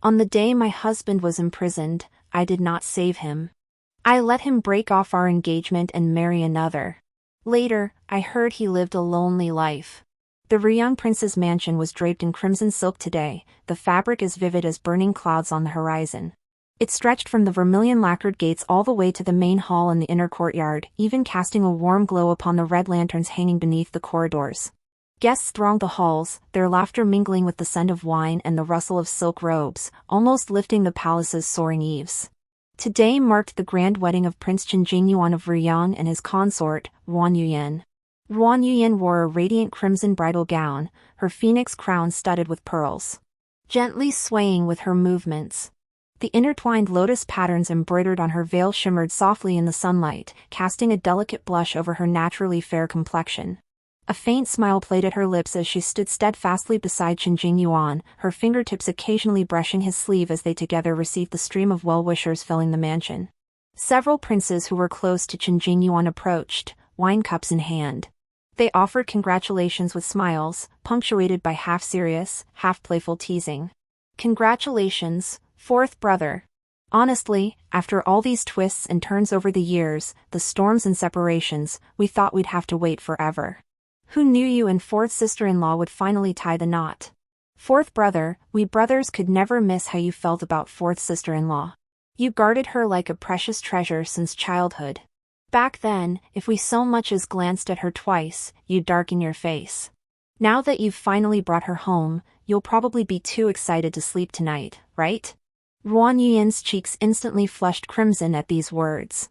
On the day my husband was imprisoned, I did not save him. I let him break off our engagement and marry another. Later, I heard he lived a lonely life. The young prince's mansion was draped in crimson silk today, the fabric as vivid as burning clouds on the horizon. It stretched from the vermilion lacquered gates all the way to the main hall and the inner courtyard, even casting a warm glow upon the red lanterns hanging beneath the corridors. Guests thronged the halls, their laughter mingling with the scent of wine and the rustle of silk robes, almost lifting the palace's soaring eaves. Today marked the grand wedding of Prince Chen Jingyuan of Ruyang and his consort, Ruan Yuyan. Ruan Yuyan wore a radiant crimson bridal gown, her phoenix crown studded with pearls. Gently swaying with her movements. The intertwined lotus patterns embroidered on her veil shimmered softly in the sunlight, casting a delicate blush over her naturally fair complexion. A faint smile played at her lips as she stood steadfastly beside Chen Jingyuan, her fingertips occasionally brushing his sleeve as they together received the stream of well-wishers filling the mansion. Several princes who were close to Chen Jingyuan approached, wine cups in hand. They offered congratulations with smiles, punctuated by half-serious, half-playful teasing. Congratulations, fourth brother. Honestly, after all these twists and turns over the years, the storms and separations, we thought we'd have to wait forever. Who knew you and fourth sister-in-law would finally tie the knot? Fourth brother, we brothers could never miss how you felt about fourth sister-in-law. You guarded her like a precious treasure since childhood. Back then, if we so much as glanced at her twice, you'd darken your face. Now that you've finally brought her home, you'll probably be too excited to sleep tonight, right? Ruan Yuyan's cheeks instantly flushed crimson at these words.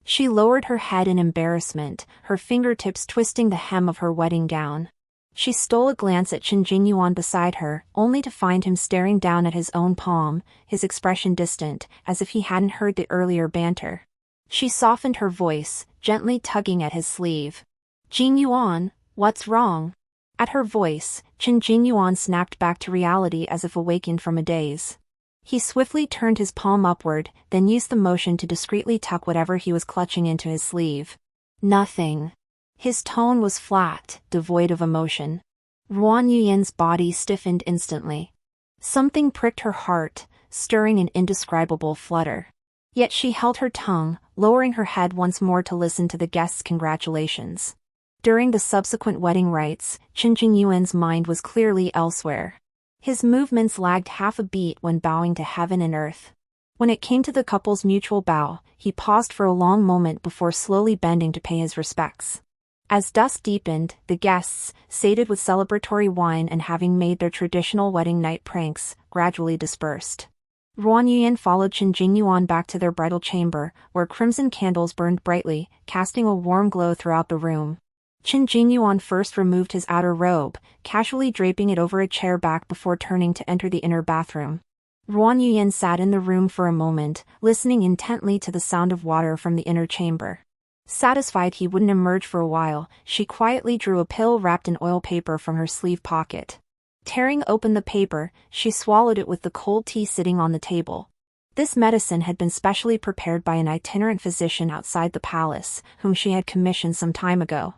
She lowered her head in embarrassment, her fingertips twisting the hem of her wedding gown. She stole a glance at Chen Jingyuan beside her, only to find him staring down at his own palm, his expression distant, as if he hadn't heard the earlier banter. She softened her voice, gently tugging at his sleeve. Jingyuan, what's wrong? At her voice, Chen Jingyuan snapped back to reality as if awakened from a daze. He swiftly turned his palm upward, then used the motion to discreetly tuck whatever he was clutching into his sleeve. Nothing. His tone was flat, devoid of emotion. Ruan Yuyan's body stiffened instantly. Something pricked her heart, stirring an indescribable flutter. Yet she held her tongue, lowering her head once more to listen to the guests' congratulations. During the subsequent wedding rites, Chen Jingyuan's mind was clearly elsewhere. His movements lagged half a beat when bowing to heaven and earth. When it came to the couple's mutual bow, he paused for a long moment before slowly bending to pay his respects. As dusk deepened, the guests, sated with celebratory wine and having made their traditional wedding night pranks, gradually dispersed. Ruan Yuyan followed Chen Jingyuan back to their bridal chamber, where crimson candles burned brightly, casting a warm glow throughout the room. Chen Jingyuan first removed his outer robe, casually draping it over a chair back before turning to enter the inner bathroom. Ruan Yuyan sat in the room for a moment, listening intently to the sound of water from the inner chamber. Satisfied he wouldn't emerge for a while, she quietly drew a pill wrapped in oil paper from her sleeve pocket. Tearing open the paper, she swallowed it with the cold tea sitting on the table. This medicine had been specially prepared by an itinerant physician outside the palace, whom she had commissioned some time ago.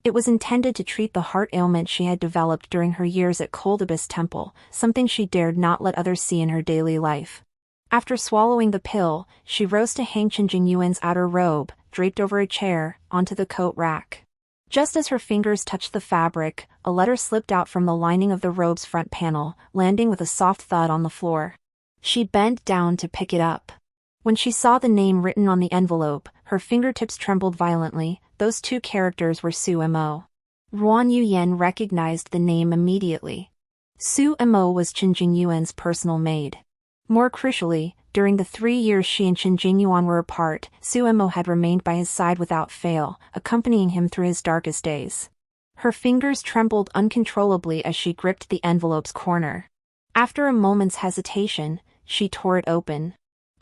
It was intended to treat the heart ailment she had developed during her years at Cold Abyss Temple, something she dared not let others see in her daily life. After swallowing the pill, she rose to hang Chen Jingyuan's outer robe, draped over a chair, onto the coat rack. Just as her fingers touched the fabric, a letter slipped out from the lining of the robe's front panel, landing with a soft thud on the floor. She bent down to pick it up. When she saw the name written on the envelope, her fingertips trembled violently. Those two characters were Su Mo. Ruan Yuyan recognized the name immediately. Su Mo was Chen Jingyuan's personal maid. More crucially, during the 3 years she and Chen Jingyuan were apart, Su Mo had remained by his side without fail, accompanying him through his darkest days. Her fingers trembled uncontrollably as she gripped the envelope's corner. After a moment's hesitation, she tore it open.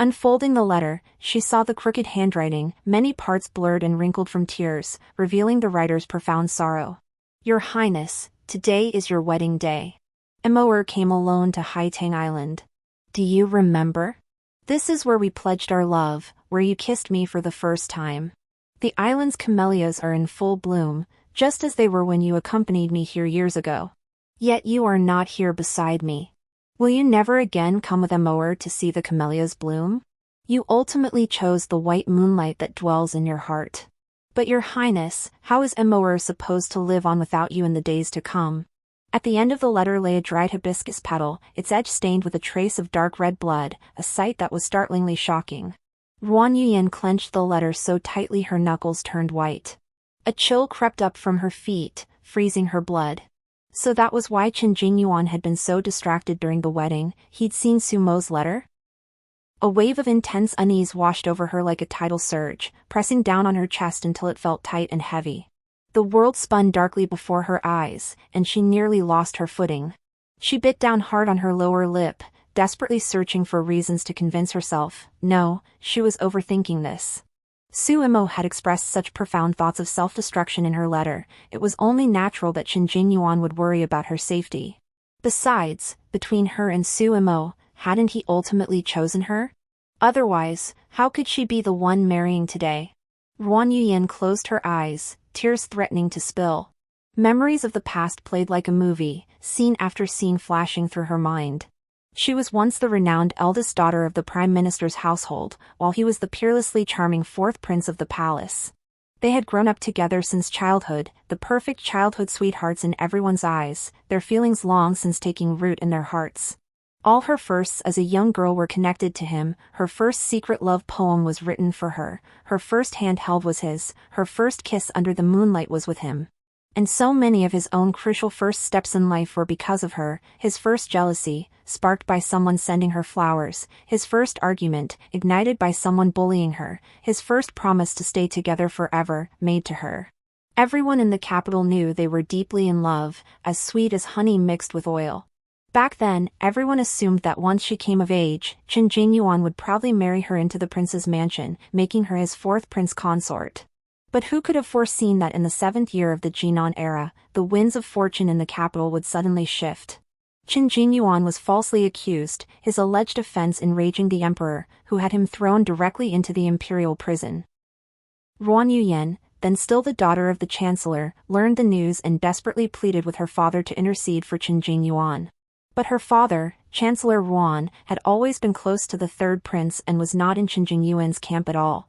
Unfolding the letter, she saw the crooked handwriting, many parts blurred and wrinkled from tears, revealing the writer's profound sorrow. Your Highness, today is your wedding day. Emoer came alone to Haitang Island. Do you remember? This is where we pledged our love, where you kissed me for the first time. The island's camellias are in full bloom, just as they were when you accompanied me here years ago. Yet you are not here beside me. Will you never again come with Amor to see the camellias bloom? You ultimately chose the white moonlight that dwells in your heart. But your highness, how is Amor supposed to live on without you in the days to come? At the end of the letter lay a dried hibiscus petal, its edge stained with a trace of dark red blood, a sight that was startlingly shocking. Ruan Yuyan clenched the letter so tightly her knuckles turned white. A chill crept up from her feet, freezing her blood. So that was why Qin Jingyuan had been so distracted during the wedding. He'd seen Su Mo's letter? A wave of intense unease washed over her like a tidal surge, pressing down on her chest until it felt tight and heavy. The world spun darkly before her eyes, and she nearly lost her footing. She bit down hard on her lower lip, desperately searching for reasons to convince herself, no, she was overthinking this. Su Imo had expressed such profound thoughts of self-destruction in her letter, it was only natural that Qin Jingyuan would worry about her safety. Besides, between her and Su Imo, hadn't he ultimately chosen her? Otherwise, how could she be the one marrying today? Ruan Yuyan closed her eyes, tears threatening to spill. Memories of the past played like a movie, scene after scene flashing through her mind. She was once the renowned eldest daughter of the Prime Minister's household, while he was the peerlessly charming fourth prince of the palace. They had grown up together since childhood, the perfect childhood sweethearts in everyone's eyes, their feelings long since taking root in their hearts. All her firsts as a young girl were connected to him, her first secret love poem was written for her, her first hand held was his, her first kiss under the moonlight was with him. And so many of his own crucial first steps in life were because of her, his first jealousy, sparked by someone sending her flowers, his first argument, ignited by someone bullying her, his first promise to stay together forever, made to her. Everyone in the capital knew they were deeply in love, as sweet as honey mixed with oil. Back then, everyone assumed that once she came of age, Qin Jingyuan would proudly marry her into the prince's mansion, making her his fourth prince consort. But who could have foreseen that in the 7th year of the Jinan era, the winds of fortune in the capital would suddenly shift? Qin Jingyuan was falsely accused, his alleged offense enraging the emperor, who had him thrown directly into the imperial prison. Ruan Yuyan, then still the daughter of the chancellor, learned the news and desperately pleaded with her father to intercede for Qin Jingyuan. But her father, Chancellor Ruan, had always been close to the third prince and was not in Qin Jingyuan's camp at all.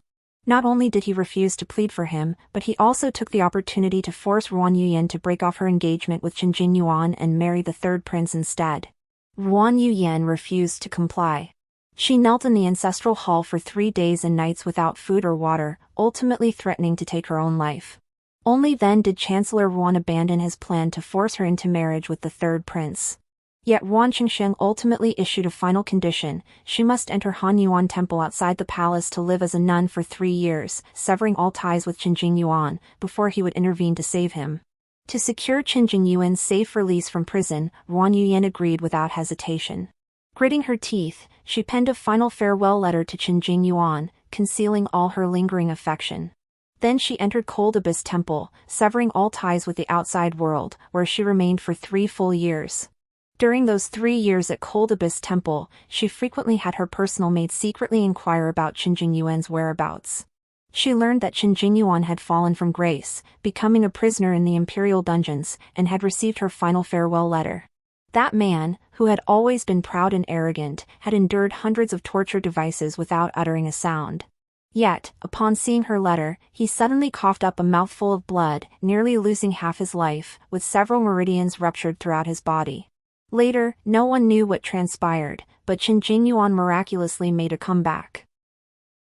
Not only did he refuse to plead for him, but he also took the opportunity to force Ruan Yuyan to break off her engagement with Qin Jingyuan and marry the third prince instead. Ruan Yuyan refused to comply. She knelt in the ancestral hall for 3 days and nights without food or water, ultimately threatening to take her own life. Only then did Chancellor Ruan abandon his plan to force her into marriage with the third prince. Yet Ruan Qingsheng ultimately issued a final condition: she must enter Han Yuan Temple outside the palace to live as a nun for 3 years, severing all ties with Qin Jingyuan, before he would intervene to save him. To secure Qin Jingyuan's safe release from prison, Ruan Yuyan agreed without hesitation. Gritting her teeth, she penned a final farewell letter to Qin Jingyuan, concealing all her lingering affection. Then she entered Cold Abyss Temple, severing all ties with the outside world, where she remained for 3 full years. During those 3 years at Cold Abyss Temple, she frequently had her personal maid secretly inquire about Qin Jingyuan's whereabouts. She learned that Qin Jingyuan had fallen from grace, becoming a prisoner in the imperial dungeons, and had received her final farewell letter. That man, who had always been proud and arrogant, had endured hundreds of torture devices without uttering a sound. Yet, upon seeing her letter, he suddenly coughed up a mouthful of blood, nearly losing half his life, with several meridians ruptured throughout his body. Later, no one knew what transpired, but Qin Jingyuan miraculously made a comeback.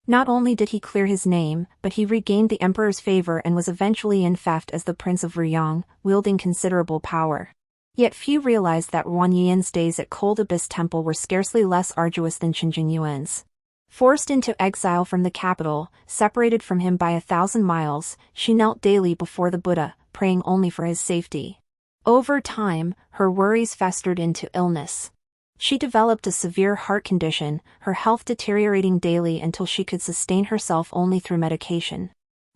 Not only did he clear his name, but he regained the emperor's favor and was eventually infeft as the Prince of Ruyang, wielding considerable power. Yet few realized that Ruan Yuyan's days at Cold Abyss Temple were scarcely less arduous than Qin Jingyuan's. Forced into exile from the capital, separated from him by 1,000 miles, she knelt daily before the Buddha, praying only for his safety. Over time, her worries festered into illness. She developed a severe heart condition, her health deteriorating daily until she could sustain herself only through medication.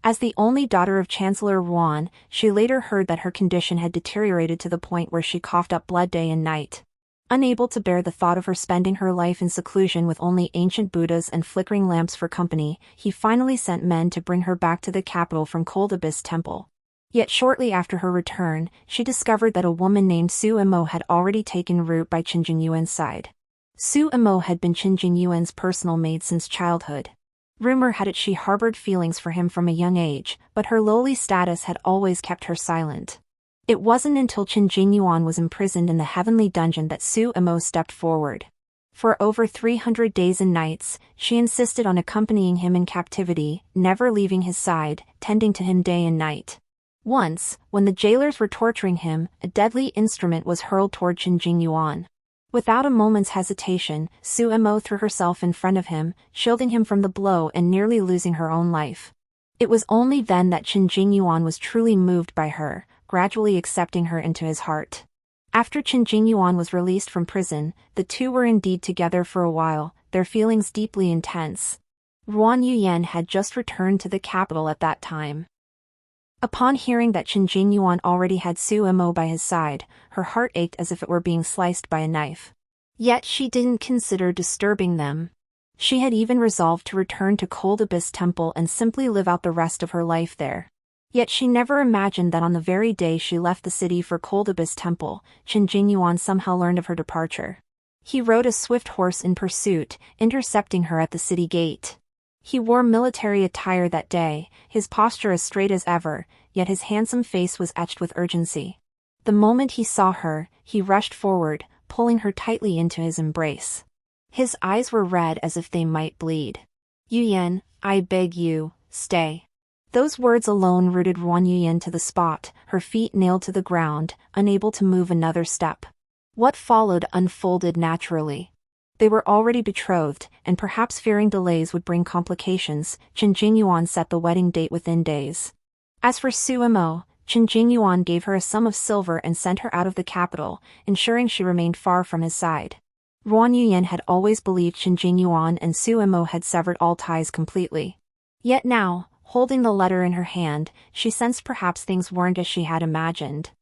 As the only daughter of Chancellor Ruan, she later heard that her condition had deteriorated to the point where she coughed up blood day and night. Unable to bear the thought of her spending her life in seclusion with only ancient Buddhas and flickering lamps for company, he finally sent men to bring her back to the capital from Cold Abyss Temple. Yet shortly after her return, she discovered that a woman named Su Imo had already taken root by Qin Jingyuan's side. Su Imo had been Qin Jingyuan's personal maid since childhood. Rumor had it she harbored feelings for him from a young age, but her lowly status had always kept her silent. It wasn't until Qin Jingyuan was imprisoned in the heavenly dungeon that Su Imo stepped forward. For over 300 days and nights, she insisted on accompanying him in captivity, never leaving his side, tending to him day and night. Once, when the jailers were torturing him, a deadly instrument was hurled toward Qin Jingyuan. Without a moment's hesitation, Su Imo threw herself in front of him, shielding him from the blow and nearly losing her own life. It was only then that Qin Jingyuan was truly moved by her, gradually accepting her into his heart. After Qin Jingyuan was released from prison, the two were indeed together for a while, their feelings deeply intense. Ruan Yuyan had just returned to the capital at that time. Upon hearing that Qin Jingyuan already had Su Imo by his side, her heart ached as if it were being sliced by a knife. Yet she didn't consider disturbing them. She had even resolved to return to Cold Abyss Temple and simply live out the rest of her life there. Yet she never imagined that on the very day she left the city for Cold Abyss Temple, Qin Jingyuan somehow learned of her departure. He rode a swift horse in pursuit, intercepting her at the city gate. He wore military attire that day, his posture as straight as ever, yet his handsome face was etched with urgency. The moment he saw her, he rushed forward, pulling her tightly into his embrace. His eyes were red as if they might bleed. "Yuyan, I beg you, stay." Those words alone rooted Ruan Yuyan to the spot, her feet nailed to the ground, unable to move another step. What followed unfolded naturally. They were already betrothed, and perhaps fearing delays would bring complications, Qin Jingyuan set the wedding date within days. As for Su Imo, Qin Jingyuan gave her a sum of silver and sent her out of the capital, ensuring she remained far from his side. Ruan Yuyan had always believed Qin Jingyuan and Su Imo had severed all ties completely. Yet now, holding the letter in her hand, she sensed perhaps things weren't as she had imagined.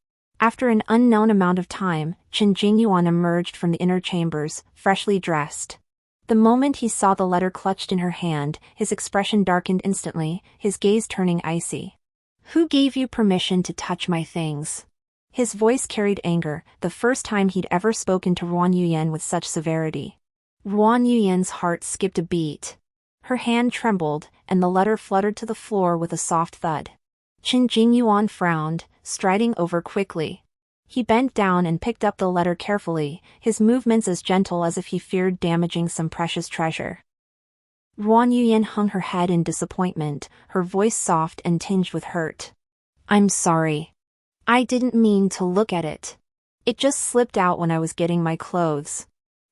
After an unknown amount of time, Qin Jingyuan emerged from the inner chambers, freshly dressed. The moment he saw the letter clutched in her hand, his expression darkened instantly, his gaze turning icy. "Who gave you permission to touch my things?" His voice carried anger, the first time he'd ever spoken to Ruan Yuyan with such severity. Ruan Yuyan's heart skipped a beat. Her hand trembled, and the letter fluttered to the floor with a soft thud. Qin Jingyuan frowned, striding over quickly. He bent down and picked up the letter carefully, his movements as gentle as if he feared damaging some precious treasure. Ruan Yuyan hung her head in disappointment, her voice soft and tinged with hurt. "I'm sorry. I didn't mean to look at it. It just slipped out when I was getting my clothes."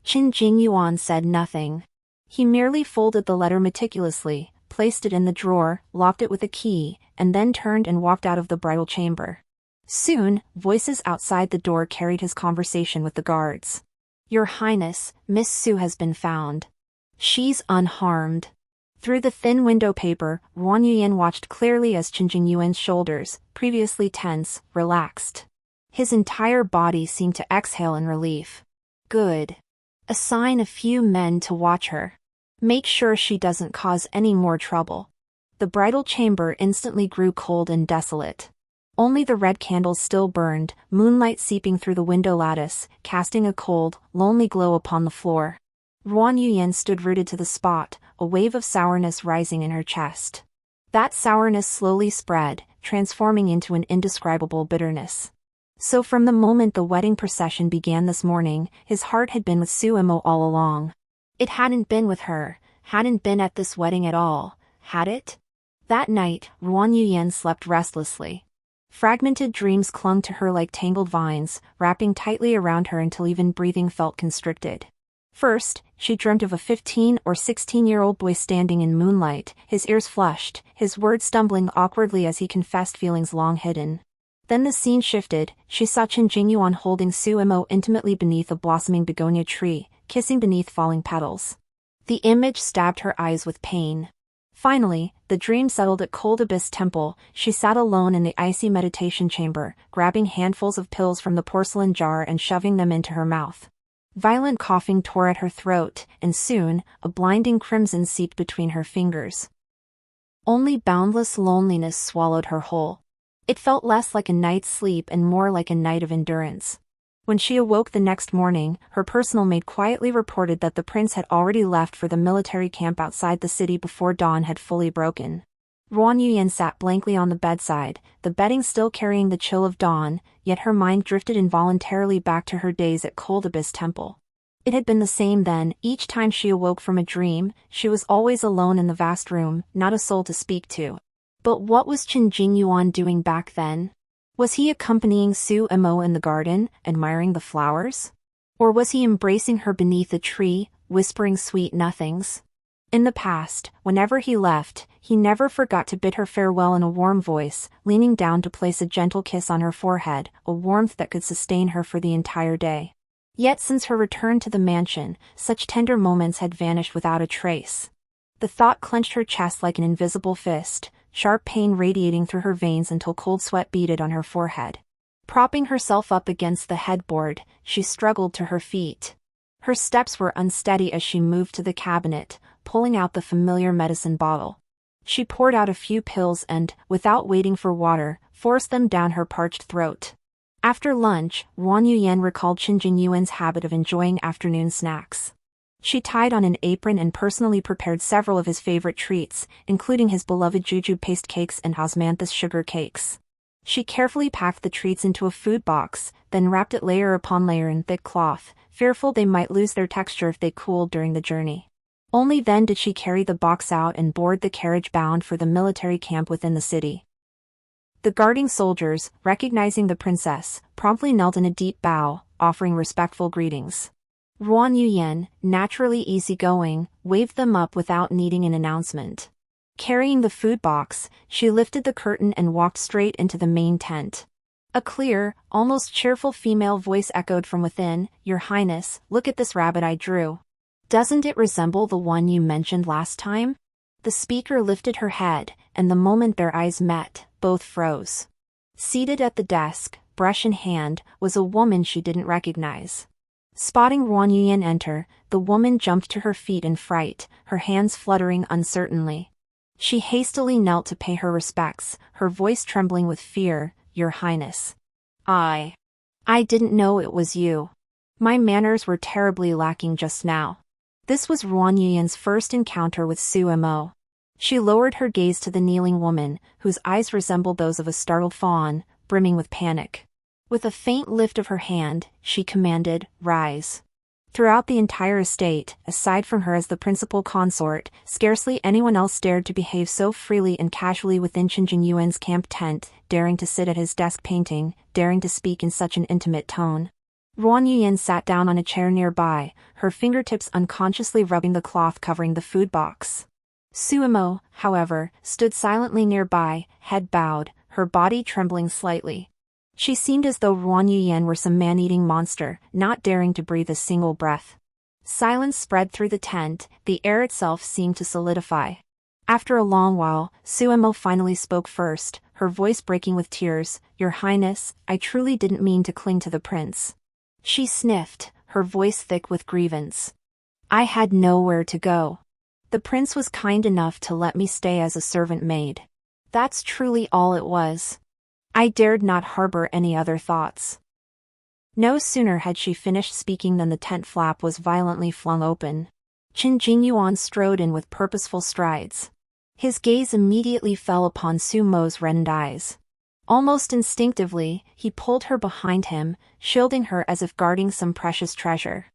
Qin Jingyuan said nothing. He merely folded the letter meticulously, placed it in the drawer, locked it with a key, and then turned and walked out of the bridal chamber. Soon, voices outside the door carried his conversation with the guards. "Your Highness, Miss Su has been found. She's unharmed." Through the thin window paper, Ruan Yuyan watched clearly as Qin Jingyuan's shoulders, previously tense, relaxed. His entire body seemed to exhale in relief. "Good. Assign a few men to watch her. Make sure she doesn't cause any more trouble." The bridal chamber instantly grew cold and desolate. Only the red candles still burned, moonlight seeping through the window lattice, casting a cold, lonely glow upon the floor. Ruan Yuyan stood rooted to the spot, a wave of sourness rising in her chest. That sourness slowly spread, transforming into an indescribable bitterness. So from the moment the wedding procession began this morning, his heart had been with Su Imo all along. It hadn't been with her, hadn't been at this wedding at all, had it? That night, Ruan Yuyan slept restlessly. Fragmented dreams clung to her like tangled vines, wrapping tightly around her until even breathing felt constricted. First, she dreamt of a 15 or 16-year-old boy standing in moonlight, his ears flushed, his words stumbling awkwardly as he confessed feelings long hidden. Then the scene shifted, she saw Qin Jingyuan holding Su Imo intimately beneath a blossoming begonia tree, kissing beneath falling petals. The image stabbed her eyes with pain. Finally, the dream settled at Cold Abyss Temple. She sat alone in the icy meditation chamber, grabbing handfuls of pills from the porcelain jar and shoving them into her mouth. Violent coughing tore at her throat, and soon, a blinding crimson seeped between her fingers. Only boundless loneliness swallowed her whole. It felt less like a night's sleep and more like a night of endurance. When she awoke the next morning, her personal maid quietly reported that the prince had already left for the military camp outside the city before dawn had fully broken. Ruan Yuyan sat blankly on the bedside, the bedding still carrying the chill of dawn, yet her mind drifted involuntarily back to her days at Cold Abyss Temple. It had been the same then. Each time she awoke from a dream, she was always alone in the vast room, not a soul to speak to. But what was Qin Jingyuan doing back then? Was he accompanying Su Emo in the garden, admiring the flowers? Or was he embracing her beneath a tree, whispering sweet nothings? In the past, whenever he left, he never forgot to bid her farewell in a warm voice, leaning down to place a gentle kiss on her forehead, a warmth that could sustain her for the entire day. Yet since her return to the mansion, such tender moments had vanished without a trace. The thought clenched her chest like an invisible fist, sharp pain radiating through her veins until cold sweat beaded on her forehead. Propping herself up against the headboard, she struggled to her feet. Her steps were unsteady as she moved to the cabinet, pulling out the familiar medicine bottle. She poured out a few pills and, without waiting for water, forced them down her parched throat. After lunch, Ruan Yuyan recalled Qin Jingyuan's habit of enjoying afternoon snacks. She tied on an apron and personally prepared several of his favorite treats, including his beloved jujube paste cakes and osmanthus sugar cakes. She carefully packed the treats into a food box, then wrapped it layer upon layer in thick cloth, fearful they might lose their texture if they cooled during the journey. Only then did she carry the box out and board the carriage bound for the military camp within the city. The guarding soldiers, recognizing the princess, promptly knelt in a deep bow, offering respectful greetings. Ruan Yuyan, naturally easygoing, waved them up without needing an announcement. Carrying the food box, she lifted the curtain and walked straight into the main tent. A clear, almost cheerful female voice echoed from within, "Your Highness, look at this rabbit I drew. Doesn't it resemble the one you mentioned last time?" The speaker lifted her head, and the moment their eyes met, both froze. Seated at the desk, brush in hand, was a woman she didn't recognize. Spotting Ruan Yuyan enter, the woman jumped to her feet in fright, her hands fluttering uncertainly. She hastily knelt to pay her respects, her voice trembling with fear. "Your Highness. I didn't know it was you. My manners were terribly lacking just now." This was Ruan Yuyan's first encounter with Su Emo. She lowered her gaze to the kneeling woman, whose eyes resembled those of a startled fawn, brimming with panic. With a faint lift of her hand, she commanded, "Rise." Throughout the entire estate, aside from her as the principal consort, scarcely anyone else dared to behave so freely and casually within Qin Jingyuan's camp tent, daring to sit at his desk painting, daring to speak in such an intimate tone. Ruan Yuyan sat down on a chair nearby, her fingertips unconsciously rubbing the cloth covering the food box. Su Emo, however, stood silently nearby, head bowed, her body trembling slightly. She seemed as though Ruan Yuyan were some man-eating monster, not daring to breathe a single breath. Silence spread through the tent, the air itself seemed to solidify. After a long while, Su Emo finally spoke first, her voice breaking with tears. "Your Highness, I truly didn't mean to cling to the prince." She sniffed, her voice thick with grievance. "I had nowhere to go. The prince was kind enough to let me stay as a servant maid. That's truly all it was. I dared not harbor any other thoughts." No sooner had she finished speaking than the tent flap was violently flung open. Qin Jingyuan strode in with purposeful strides. His gaze immediately fell upon Su Mo's reddened eyes. Almost instinctively, he pulled her behind him, shielding her as if guarding some precious treasure.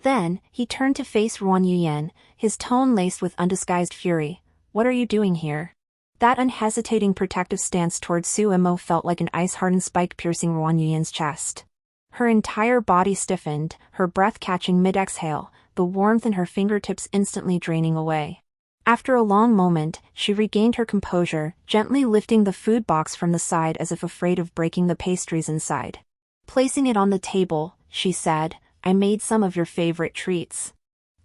Then, he turned to face Ruan Yuyan, his tone laced with undisguised fury. "What are you doing here?" That unhesitating protective stance towards Su Emo felt like an ice-hardened spike piercing Ruan Yuyan's chest. Her entire body stiffened, her breath catching mid-exhale, the warmth in her fingertips instantly draining away. After a long moment, she regained her composure, gently lifting the food box from the side as if afraid of breaking the pastries inside. Placing it on the table, she said, "I made some of your favorite treats.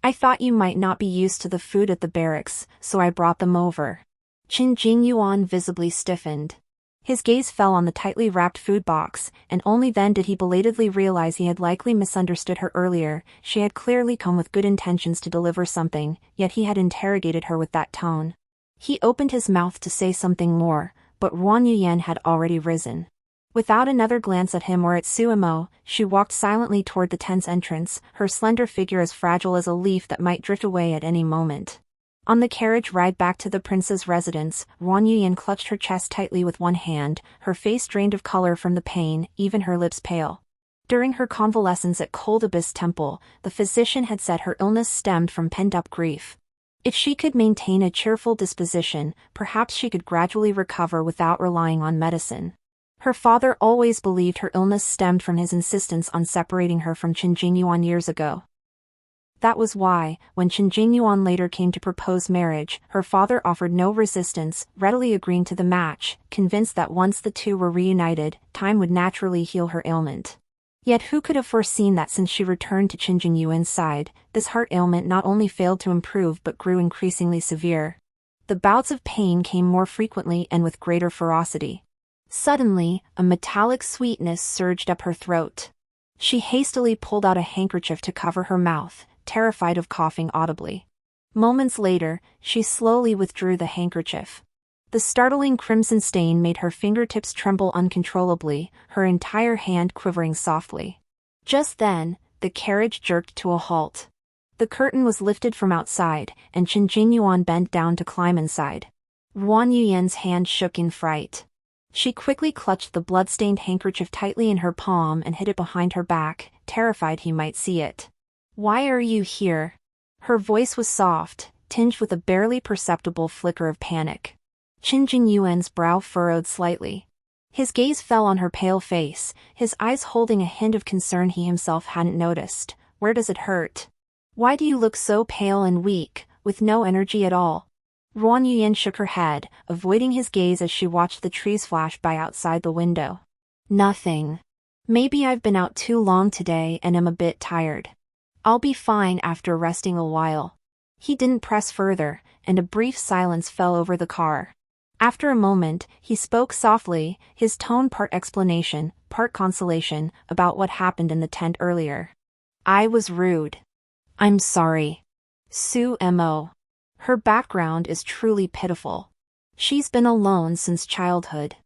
I thought you might not be used to the food at the barracks, so I brought them over." Qin Jingyuan visibly stiffened. His gaze fell on the tightly wrapped food box, and only then did he belatedly realize he had likely misunderstood her earlier. She had clearly come with good intentions to deliver something, yet he had interrogated her with that tone. He opened his mouth to say something more, but Ruan Yuyan had already risen. Without another glance at him or at Suemo, she walked silently toward the tent's entrance, her slender figure as fragile as a leaf that might drift away at any moment. On the carriage ride back to the prince's residence, Ruan Yuyan clutched her chest tightly with one hand, her face drained of color from the pain, even her lips pale. During her convalescence at Cold Abyss Temple, the physician had said her illness stemmed from pent-up grief. If she could maintain a cheerful disposition, perhaps she could gradually recover without relying on medicine. Her father always believed her illness stemmed from his insistence on separating her from Qin Jingyuan years ago. That was why, when Qin Jingyuan later came to propose marriage, her father offered no resistance, readily agreeing to the match, convinced that once the two were reunited, time would naturally heal her ailment. Yet who could have foreseen that since she returned to Qin Jingyuan's side, this heart ailment not only failed to improve but grew increasingly severe. The bouts of pain came more frequently and with greater ferocity. Suddenly, a metallic sweetness surged up her throat. She hastily pulled out a handkerchief to cover her mouth, terrified of coughing audibly. Moments later, she slowly withdrew the handkerchief. The startling crimson stain made her fingertips tremble uncontrollably, her entire hand quivering softly. Just then, the carriage jerked to a halt. The curtain was lifted from outside, and Qin Jingyuan bent down to climb inside. Ruan Yuyan's hand shook in fright. She quickly clutched the blood-stained handkerchief tightly in her palm and hid it behind her back, terrified he might see it. "Why are you here?" Her voice was soft, tinged with a barely perceptible flicker of panic. Qin Jingyuan's brow furrowed slightly. His gaze fell on her pale face, his eyes holding a hint of concern he himself hadn't noticed. "Where does it hurt? Why do you look so pale and weak, with no energy at all?" Ruan Yuyan shook her head, avoiding his gaze as she watched the trees flash by outside the window. "Nothing. Maybe I've been out too long today and am a bit tired. I'll be fine after resting a while." He didn't press further, and a brief silence fell over the car. After a moment, he spoke softly, his tone part explanation, part consolation, about what happened in the tent earlier. "I was rude. I'm sorry. Suemo. Her background is truly pitiful. She's been alone since childhood.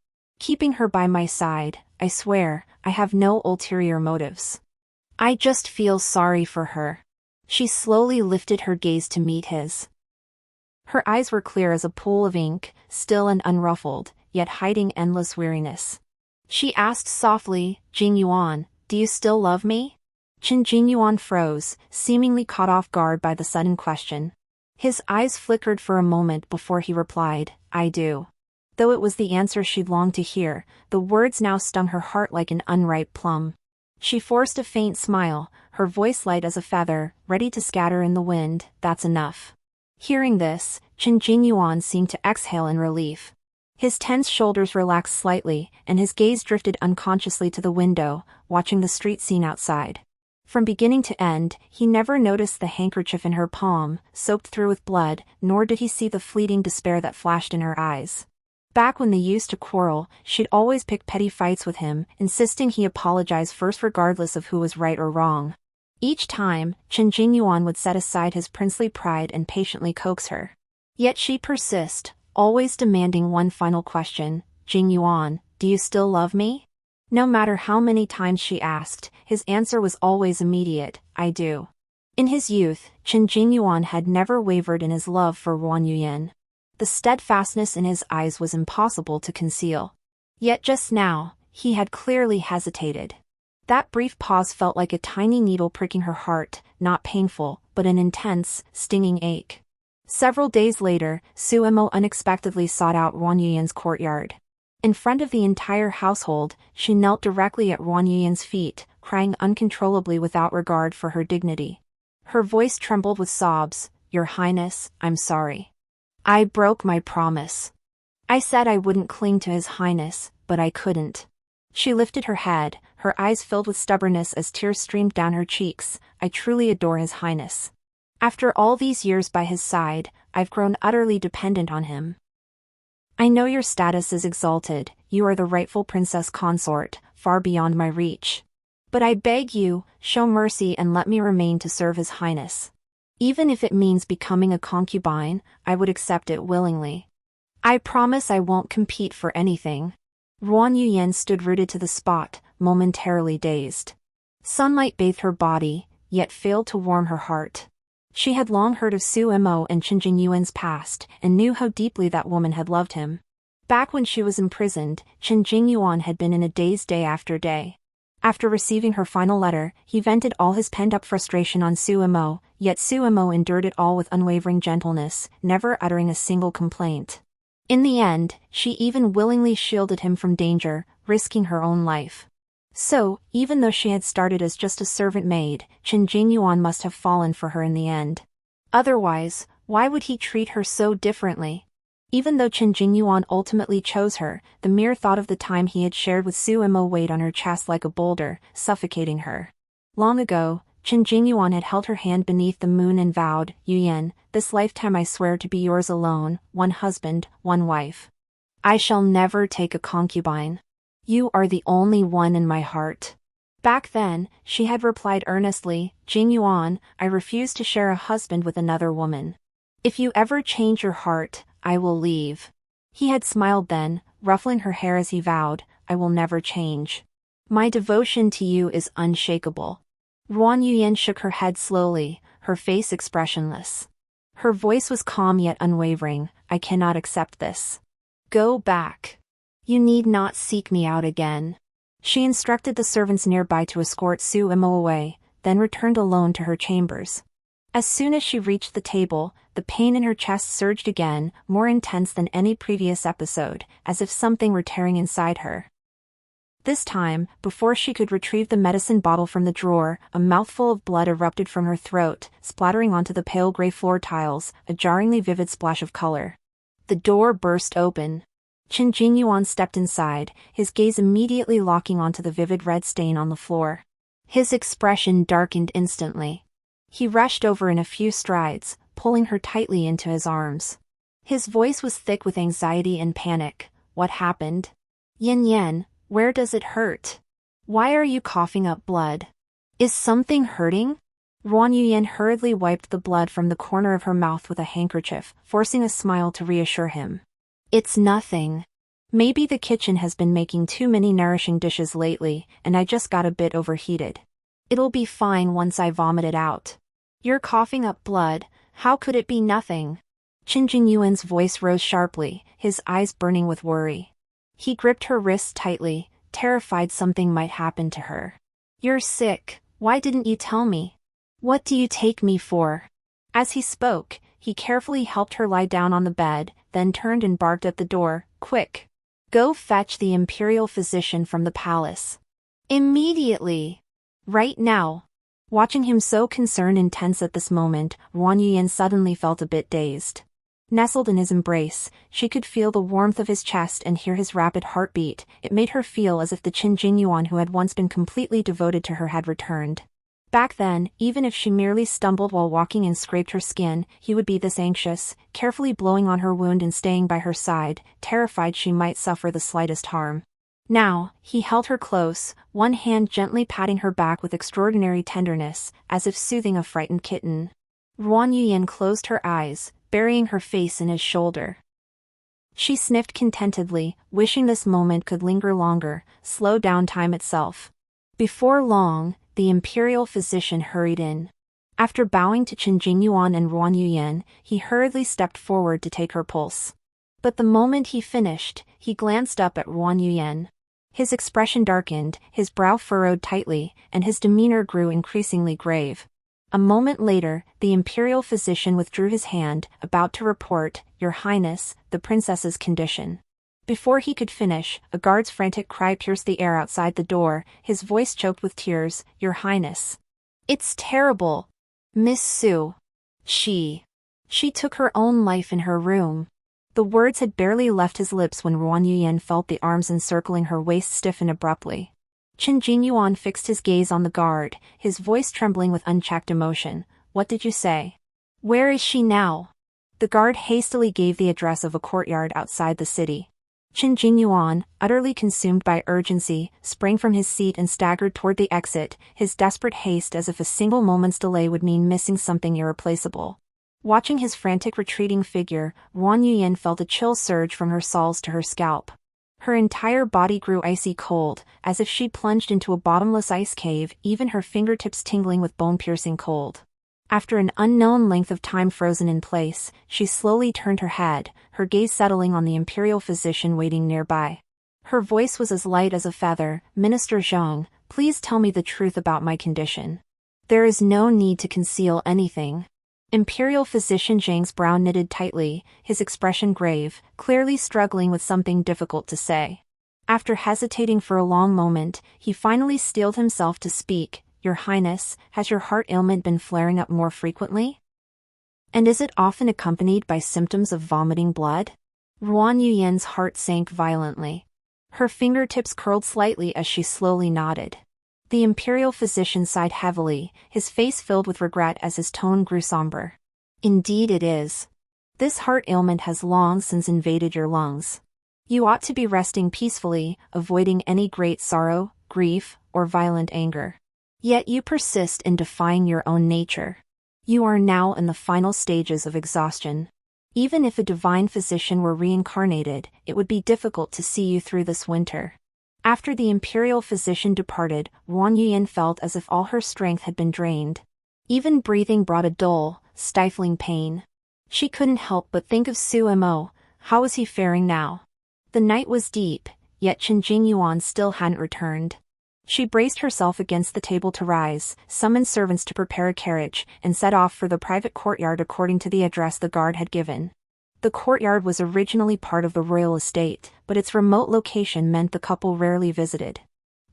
Keeping her by my side, I swear, I have no ulterior motives. I just feel sorry for her." She slowly lifted her gaze to meet his. Her eyes were clear as a pool of ink, still and unruffled, yet hiding endless weariness. She asked softly, "Jingyuan, do you still love me?" Qin Jingyuan froze, seemingly caught off guard by the sudden question. His eyes flickered for a moment before he replied, "I do." Though it was the answer she'd longed to hear, the words now stung her heart like an unripe plum. She forced a faint smile, her voice light as a feather, ready to scatter in the wind. "That's enough." Hearing this, Qin Jingyuan seemed to exhale in relief. His tense shoulders relaxed slightly, and his gaze drifted unconsciously to the window, watching the street scene outside. From beginning to end, he never noticed the handkerchief in her palm, soaked through with blood, nor did he see the fleeting despair that flashed in her eyes. Back when they used to quarrel, she'd always pick petty fights with him, insisting he apologize first regardless of who was right or wrong. Each time, Qin Jingyuan would set aside his princely pride and patiently coax her. Yet she'd persist, always demanding one final question, "Jingyuan, do you still love me?" No matter how many times she asked, his answer was always immediate, "I do." In his youth, Qin Jingyuan had never wavered in his love for Ruan Yuyan. The steadfastness in his eyes was impossible to conceal. Yet just now, he had clearly hesitated. That brief pause felt like a tiny needle pricking her heart, not painful, but an intense, stinging ache. Several days later, Suemo unexpectedly sought out Ruan Yuyan's courtyard. In front of the entire household, she knelt directly at Ruan Yuyan's feet, crying uncontrollably without regard for her dignity. Her voice trembled with sobs, "Your Highness, I'm sorry. I broke my promise. I said I wouldn't cling to His Highness, but I couldn't." She lifted her head, her eyes filled with stubbornness as tears streamed down her cheeks. "I truly adore His Highness. After all these years by his side, I've grown utterly dependent on him. I know your status is exalted, you are the rightful princess consort, far beyond my reach. But I beg you, show mercy and let me remain to serve His Highness. Even if it means becoming a concubine, I would accept it willingly." I promise I won't compete for anything. Ruan Yuyan stood rooted to the spot, momentarily dazed. Sunlight bathed her body, yet failed to warm her heart. She had long heard of Su Mo and Chen Jingyuan's past, and knew how deeply that woman had loved him. Back when she was imprisoned, Chen Jingyuan had been in a daze day after day. After receiving her final letter, he vented all his pent-up frustration on Su Mo, yet Su Mo endured it all with unwavering gentleness, never uttering a single complaint. In the end, she even willingly shielded him from danger, risking her own life. So, even though she had started as just a servant maid, Chen Jingyuan must have fallen for her in the end. Otherwise, why would he treat her so differently? Even though Chen Jingyuan ultimately chose her, the mere thought of the time he had shared with Su Mo weighed on her chest like a boulder, suffocating her. Long ago, Chen Jingyuan had held her hand beneath the moon and vowed, "Yuyan, this lifetime I swear to be yours alone, one husband, one wife. I shall never take a concubine. You are the only one in my heart." Back then, she had replied earnestly, "Jingyuan, I refuse to share a husband with another woman. If you ever change your heart, I will leave." He had smiled then, ruffling her hair as he vowed, "I will never change. My devotion to you is unshakable." Ruan Yuyan shook her head slowly, her face expressionless. Her voice was calm yet unwavering, "I cannot accept this. Go back. You need not seek me out again." She instructed the servants nearby to escort Su Mo away, then returned alone to her chambers. As soon as she reached the table, the pain in her chest surged again, more intense than any previous episode, as if something were tearing inside her. This time, before she could retrieve the medicine bottle from the drawer, a mouthful of blood erupted from her throat, splattering onto the pale gray floor tiles, a jarringly vivid splash of color. The door burst open. Chen Jingyuan stepped inside, his gaze immediately locking onto the vivid red stain on the floor. His expression darkened instantly. He rushed over in a few strides, pulling her tightly into his arms. His voice was thick with anxiety and panic. "What happened? Yin Yan, where does it hurt? Why are you coughing up blood? Is something hurting?" Ruan Yuyan hurriedly wiped the blood from the corner of her mouth with a handkerchief, forcing a smile to reassure him. "It's nothing. Maybe the kitchen has been making too many nourishing dishes lately, and I just got a bit overheated. It'll be fine once I vomit it out." "You're coughing up blood, how could it be nothing?" Chen Jingyuan's voice rose sharply, his eyes burning with worry. He gripped her wrists tightly, terrified something might happen to her. "You're sick, why didn't you tell me? What do you take me for?" As he spoke, he carefully helped her lie down on the bed, then turned and barked at the door, "Quick! Go fetch the imperial physician from the palace. Immediately! Right now!" Watching him so concerned and tense at this moment, Ruan Yuyan suddenly felt a bit dazed. Nestled in his embrace, she could feel the warmth of his chest and hear his rapid heartbeat. It made her feel as if the Chen Jingyuan who had once been completely devoted to her had returned. Back then, even if she merely stumbled while walking and scraped her skin, he would be this anxious, carefully blowing on her wound and staying by her side, terrified she might suffer the slightest harm. Now, he held her close, one hand gently patting her back with extraordinary tenderness, as if soothing a frightened kitten. Ruan Yuyan closed her eyes, burying her face in his shoulder. She sniffed contentedly, wishing this moment could linger longer, slow down time itself. Before long, the imperial physician hurried in. After bowing to Chen Jingyuan and Ruan Yuyan, he hurriedly stepped forward to take her pulse. But the moment he finished, he glanced up at Ruan Yuyan. His expression darkened, his brow furrowed tightly, and his demeanor grew increasingly grave. A moment later, the imperial physician withdrew his hand, about to report, "Your Highness, the princess's condition." Before he could finish, a guard's frantic cry pierced the air outside the door, his voice choked with tears, "Your Highness. It's terrible. Miss Su. She took her own life in her room." The words had barely left his lips when Ruan Yuyan felt the arms encircling her waist stiffen abruptly. Chen Jingyuan fixed his gaze on the guard, his voice trembling with unchecked emotion. "What did you say? Where is she now?" The guard hastily gave the address of a courtyard outside the city. Chen Jingyuan, utterly consumed by urgency, sprang from his seat and staggered toward the exit, his desperate haste as if a single moment's delay would mean missing something irreplaceable. Watching his frantic retreating figure, Wang Yuyan felt a chill surge from her soles to her scalp. Her entire body grew icy cold, as if she'd plunged into a bottomless ice cave, even her fingertips tingling with bone-piercing cold. After an unknown length of time frozen in place, she slowly turned her head, her gaze settling on the imperial physician waiting nearby. Her voice was as light as a feather. "Minister Zhang, please tell me the truth about my condition. There is no need to conceal anything." Imperial physician Zhang's brow knitted tightly, his expression grave, clearly struggling with something difficult to say. After hesitating for a long moment, he finally steeled himself to speak. "Your Highness, has your heart ailment been flaring up more frequently? And is it often accompanied by symptoms of vomiting blood?" Ruan Yuyan's heart sank violently. Her fingertips curled slightly as she slowly nodded. The imperial physician sighed heavily, his face filled with regret as his tone grew somber. "Indeed it is. This heart ailment has long since invaded your lungs. You ought to be resting peacefully, avoiding any great sorrow, grief, or violent anger. Yet you persist in defying your own nature. You are now in the final stages of exhaustion. Even if a divine physician were reincarnated, it would be difficult to see you through this winter." After the imperial physician departed, Wang Yuyan felt as if all her strength had been drained. Even breathing brought a dull, stifling pain. She couldn't help but think of Su Mo. How was he faring now? The night was deep, yet Chen Jingyuan still hadn't returned. She braced herself against the table to rise, summoned servants to prepare a carriage, and set off for the private courtyard according to the address the guard had given. The courtyard was originally part of the royal estate, but its remote location meant the couple rarely visited.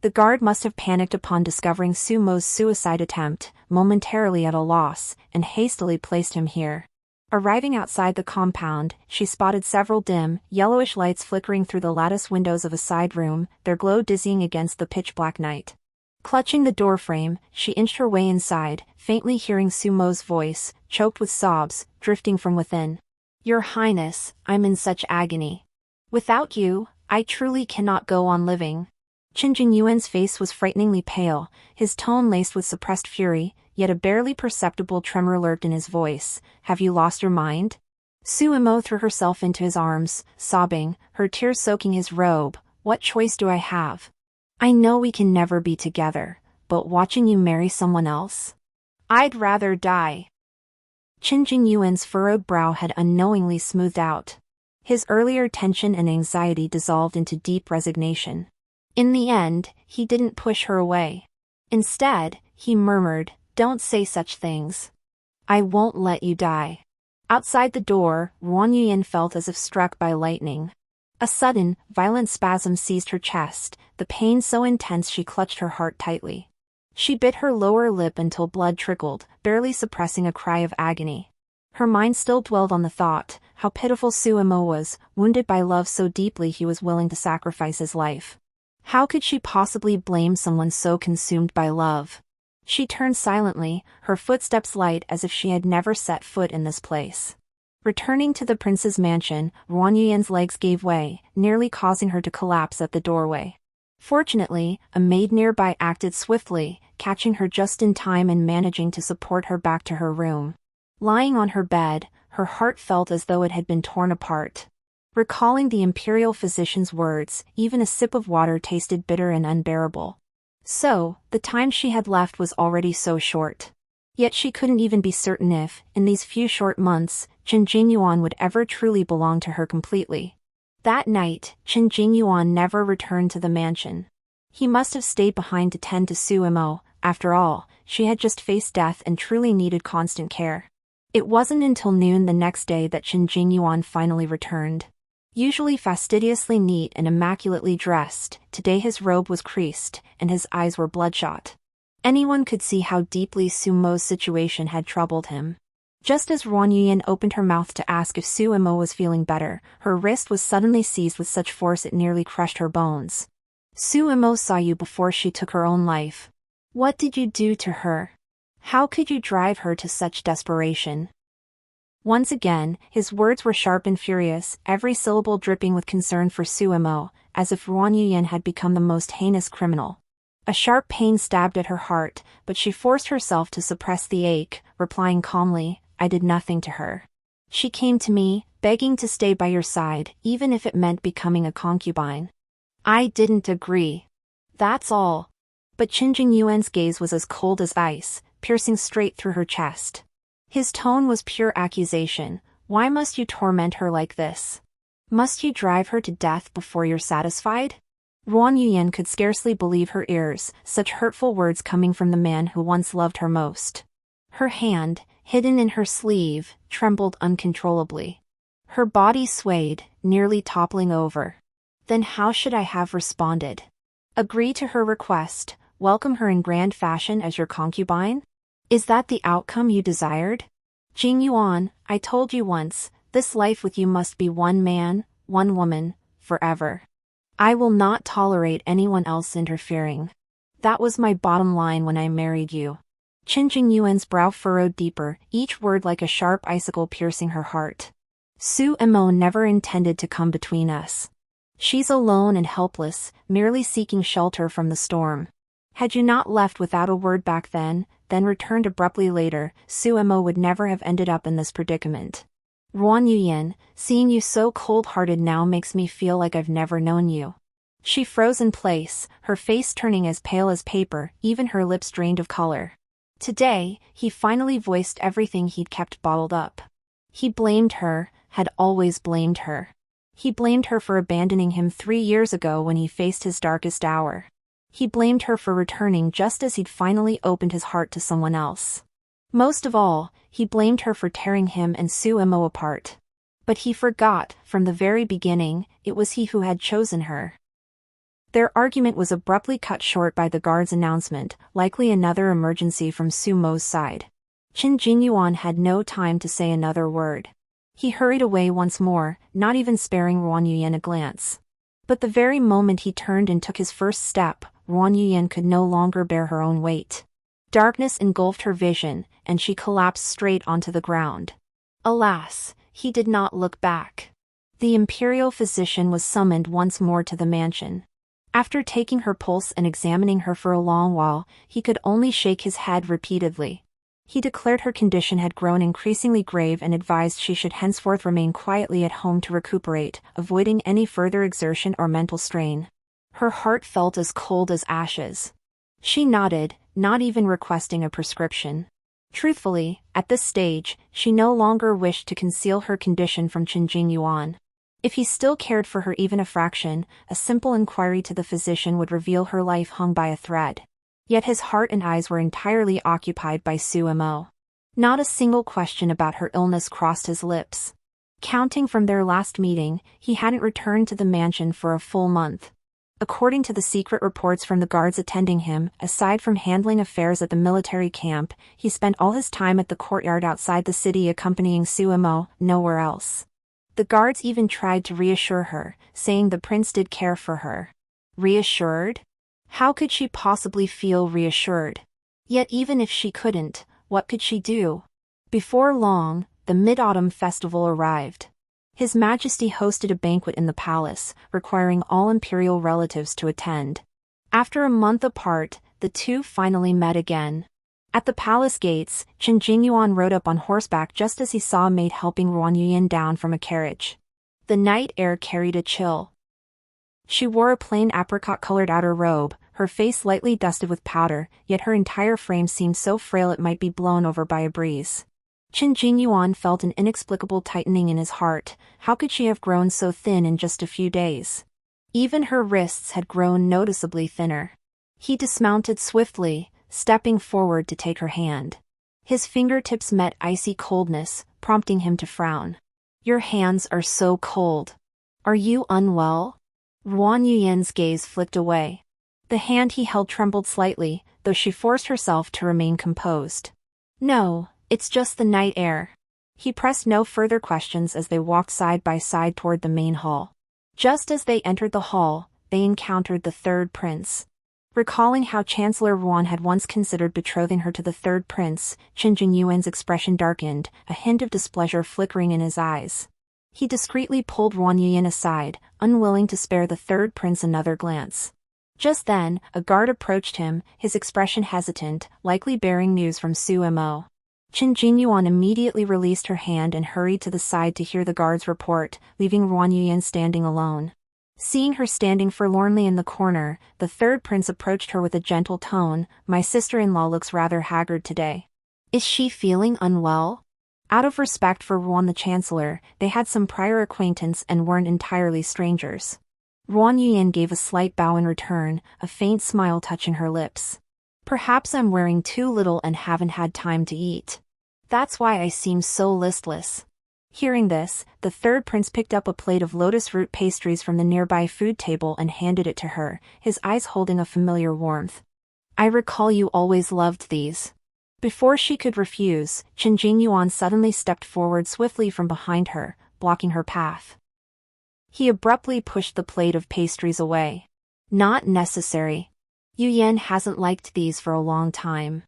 The guard must have panicked upon discovering Su Mo's suicide attempt, momentarily at a loss, and hastily placed him here. Arriving outside the compound, she spotted several dim, yellowish lights flickering through the lattice windows of a side room, their glow dizzying against the pitch-black night. Clutching the doorframe, she inched her way inside, faintly hearing Su Mo's voice, choked with sobs, drifting from within. "Your Highness, I'm in such agony. Without you, I truly cannot go on living." Chen Jingyuan's face was frighteningly pale, his tone laced with suppressed fury, yet a barely perceptible tremor lurked in his voice. "Have you lost your mind?" Su Mo threw herself into his arms, sobbing, her tears soaking his robe. "What choice do I have? I know we can never be together, but watching you marry someone else? I'd rather die." Chen Jingyuan's furrowed brow had unknowingly smoothed out. His earlier tension and anxiety dissolved into deep resignation. In the end, he didn't push her away. Instead, he murmured, "Don't say such things. I won't let you die." Outside the door, Wang Yuyan felt as if struck by lightning. A sudden, violent spasm seized her chest, the pain so intense she clutched her heart tightly. She bit her lower lip until blood trickled, barely suppressing a cry of agony. Her mind still dwelled on the thought, how pitiful Su Mo was, wounded by love so deeply he was willing to sacrifice his life. How could she possibly blame someone so consumed by love? She turned silently, her footsteps light as if she had never set foot in this place. Returning to the prince's mansion, Wang Yuyan's legs gave way, nearly causing her to collapse at the doorway. Fortunately, a maid nearby acted swiftly, catching her just in time and managing to support her back to her room. Lying on her bed, her heart felt as though it had been torn apart. Recalling the imperial physician's words, even a sip of water tasted bitter and unbearable. So, the time she had left was already so short. Yet she couldn't even be certain if, in these few short months, Chen Jingyuan would ever truly belong to her completely. That night, Chen Jingyuan never returned to the mansion. He must have stayed behind to tend to Su Mo. After all, she had just faced death and truly needed constant care. It wasn't until noon the next day that Chen Jingyuan finally returned. Usually fastidiously neat and immaculately dressed, today his robe was creased, and his eyes were bloodshot. Anyone could see how deeply Su Mo's situation had troubled him. Just as Ruan Yuyan opened her mouth to ask if Su Mo was feeling better, her wrist was suddenly seized with such force it nearly crushed her bones. "Su Mo saw you before she took her own life. What did you do to her? How could you drive her to such desperation?" Once again, his words were sharp and furious, every syllable dripping with concern for Su Mo, as if Ruan Yuyan had become the most heinous criminal. A sharp pain stabbed at her heart, but she forced herself to suppress the ache, replying calmly, I did nothing to her. She came to me, begging to stay by your side, even if it meant becoming a concubine. I didn't agree. That's all. But Qin Jingyuan's gaze was as cold as ice, piercing straight through her chest. His tone was pure accusation. Why must you torment her like this? Must you drive her to death before you're satisfied? Ruan Yuyan could scarcely believe her ears, such hurtful words coming from the man who once loved her most. Her hand, hidden in her sleeve, trembled uncontrollably. Her body swayed, nearly toppling over. Then how should I have responded? Agree to her request, welcome her in grand fashion as your concubine? Is that the outcome you desired? Jing Yuan, I told you once, this life with you must be one man, one woman, forever. I will not tolerate anyone else interfering. That was my bottom line when I married you. Qin Jingyuan's brow furrowed deeper, each word like a sharp icicle piercing her heart. Su Emo never intended to come between us. She's alone and helpless, merely seeking shelter from the storm. Had you not left without a word back then returned abruptly later, Su Emo would never have ended up in this predicament. Ruan Yuyan, seeing you so cold-hearted now makes me feel like I've never known you. She froze in place, her face turning as pale as paper, even her lips drained of color. Today, he finally voiced everything he'd kept bottled up. He blamed her, had always blamed her. He blamed her for abandoning him 3 years ago when he faced his darkest hour. He blamed her for returning just as he'd finally opened his heart to someone else. Most of all, he blamed her for tearing him and Su Emo apart. But he forgot, from the very beginning, it was he who had chosen her. Their argument was abruptly cut short by the guard's announcement, likely another emergency from Su Mo's side. Qin Jingyuan had no time to say another word. He hurried away once more, not even sparing Ruan Yuyan a glance. But the very moment he turned and took his first step, Ruan Yuyan could no longer bear her own weight. Darkness engulfed her vision, and she collapsed straight onto the ground. Alas, he did not look back. The imperial physician was summoned once more to the mansion. After taking her pulse and examining her for a long while, he could only shake his head repeatedly. He declared her condition had grown increasingly grave and advised she should henceforth remain quietly at home to recuperate, avoiding any further exertion or mental strain. Her heart felt as cold as ashes. She nodded, not even requesting a prescription. Truthfully, at this stage, she no longer wished to conceal her condition from Qin Jingyuan. If he still cared for her even a fraction, a simple inquiry to the physician would reveal her life hung by a thread. Yet his heart and eyes were entirely occupied by Su Emo. Not a single question about her illness crossed his lips. Counting from their last meeting, he hadn't returned to the mansion for a full month. According to the secret reports from the guards attending him, aside from handling affairs at the military camp, he spent all his time at the courtyard outside the city accompanying Su Emo, nowhere else. The guards even tried to reassure her, saying the prince did care for her. Reassured? How could she possibly feel reassured? Yet even if she couldn't, what could she do? Before long, the Mid-Autumn Festival arrived. His Majesty hosted a banquet in the palace, requiring all imperial relatives to attend. After a month apart, the two finally met again. At the palace gates, Qin Jingyuan rode up on horseback just as he saw a maid helping Ruan Yuyan down from a carriage. The night air carried a chill. She wore a plain apricot-colored outer robe, her face lightly dusted with powder, yet her entire frame seemed so frail it might be blown over by a breeze. Qin Jingyuan felt an inexplicable tightening in his heart. How could she have grown so thin in just a few days? Even her wrists had grown noticeably thinner. He dismounted swiftly, stepping forward to take her hand. His fingertips met icy coldness, prompting him to frown. Your hands are so cold. Are you unwell? Ruan Yuyan's gaze flicked away. The hand he held trembled slightly, though she forced herself to remain composed. No, it's just the night air. He pressed no further questions as they walked side by side toward the main hall. Just as they entered the hall, they encountered the third prince. Recalling how Chancellor Ruan had once considered betrothing her to the third prince, Qin Jingyuan's expression darkened, a hint of displeasure flickering in his eyes. He discreetly pulled Ruan Yuyan aside, unwilling to spare the third prince another glance. Just then, a guard approached him, his expression hesitant, likely bearing news from Su Emo. Qin Jinyuan immediately released her hand and hurried to the side to hear the guards report, leaving Ruan Yuyan standing alone. Seeing her standing forlornly in the corner, the third prince approached her with a gentle tone. "My sister-in-law looks rather haggard today. Is she feeling unwell?" Out of respect for Ruan the Chancellor, they had some prior acquaintance and weren't entirely strangers. Ruan Yuyan gave a slight bow in return, a faint smile touching her lips. "Perhaps I'm wearing too little and haven't had time to eat. That's why I seem so listless." Hearing this, the third prince picked up a plate of lotus root pastries from the nearby food table and handed it to her, his eyes holding a familiar warmth. "I recall you always loved these." Before she could refuse, Qin Jinyuan suddenly stepped forward swiftly from behind her, blocking her path. He abruptly pushed the plate of pastries away. "Not necessary. Yu Yan hasn't liked these for a long time."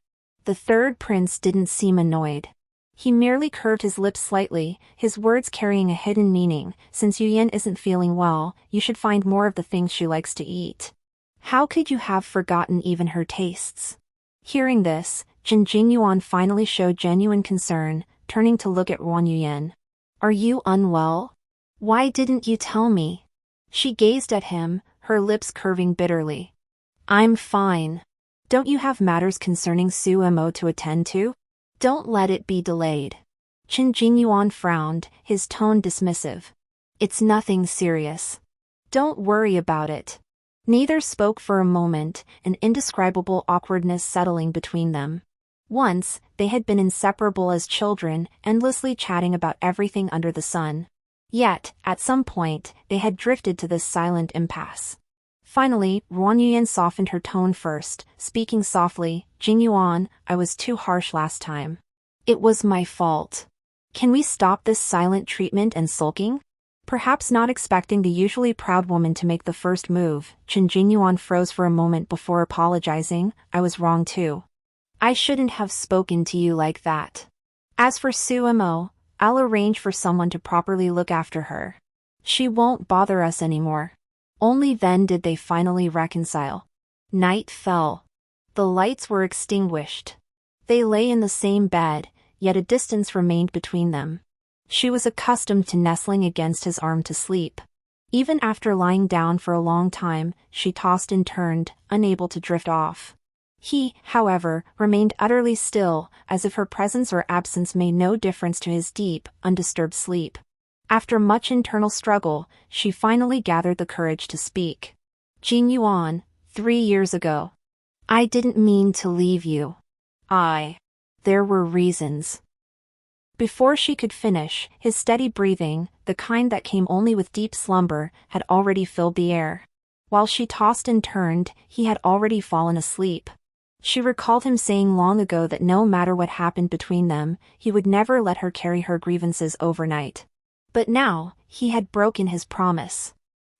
The third prince didn't seem annoyed. He merely curved his lips slightly, his words carrying a hidden meaning. "Since Yu Yan isn't feeling well, you should find more of the things she likes to eat. How could you have forgotten even her tastes?" Hearing this, Qin Jinyuan finally showed genuine concern, turning to look at Ruan Yuyan. "Are you unwell? Why didn't you tell me?" She gazed at him, her lips curving bitterly. "I'm fine. Don't you have matters concerning Su Mo to attend to? Don't let it be delayed." Qin Jinyuan frowned, his tone dismissive. "It's nothing serious. Don't worry about it." Neither spoke for a moment, an indescribable awkwardness settling between them. Once, they had been inseparable as children, endlessly chatting about everything under the sun. Yet, at some point, they had drifted to this silent impasse. Finally, Ruan Yuyan softened her tone first, speaking softly. "Jinyuan, I was too harsh last time. It was my fault. Can we stop this silent treatment and sulking?" Perhaps not expecting the usually proud woman to make the first move, Qin Jinyuan froze for a moment before apologizing. "I was wrong too. I shouldn't have spoken to you like that. As for Su Mo, I'll arrange for someone to properly look after her. She won't bother us anymore." Only then did they finally reconcile. Night fell. The lights were extinguished. They lay in the same bed, yet a distance remained between them. She was accustomed to nestling against his arm to sleep. Even after lying down for a long time, she tossed and turned, unable to drift off. He, however, remained utterly still, as if her presence or absence made no difference to his deep, undisturbed sleep. After much internal struggle, she finally gathered the courage to speak. "Jinyuan, 3 years ago. I didn't mean to leave you. There were reasons." Before she could finish, his steady breathing, the kind that came only with deep slumber, had already filled the air. While she tossed and turned, he had already fallen asleep. She recalled him saying long ago that no matter what happened between them, he would never let her carry her grievances overnight. But now, he had broken his promise.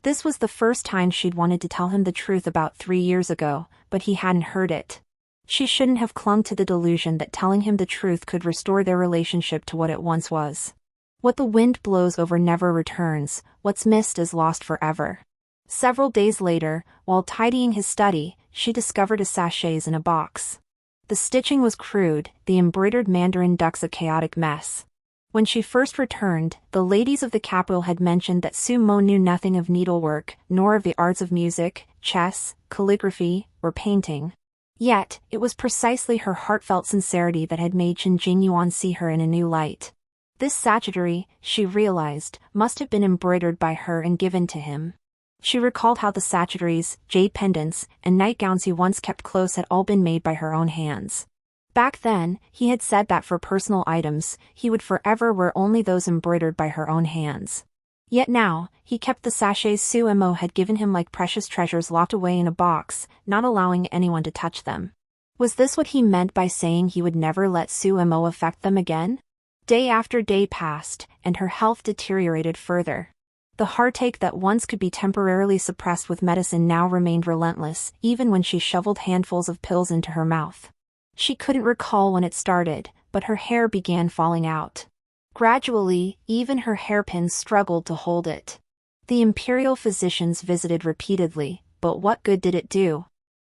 This was the first time she'd wanted to tell him the truth about 3 years ago, but he hadn't heard it. She shouldn't have clung to the delusion that telling him the truth could restore their relationship to what it once was. What the wind blows over never returns, what's missed is lost forever. Several days later, while tidying his study, she discovered a sachets in a box. The stitching was crude, the embroidered mandarin ducks a chaotic mess. When she first returned, the ladies of the capital had mentioned that Su Mo knew nothing of needlework, nor of the arts of music, chess, calligraphy, or painting. Yet, it was precisely her heartfelt sincerity that had made Qin Jinyuan see her in a new light. This sagittary, she realized, must have been embroidered by her and given to him. She recalled how the sagitteries, jade pendants, and nightgowns he once kept close had all been made by her own hands. Back then, he had said that for personal items, he would forever wear only those embroidered by her own hands. Yet now, he kept the sachets Su Mo had given him like precious treasures locked away in a box, not allowing anyone to touch them. Was this what he meant by saying he would never let Su Mo affect them again? Day after day passed, and her health deteriorated further. The heartache that once could be temporarily suppressed with medicine now remained relentless, even when she shoveled handfuls of pills into her mouth. She couldn't recall when it started, but her hair began falling out. Gradually, even her hairpins struggled to hold it. The imperial physicians visited repeatedly, but what good did it do?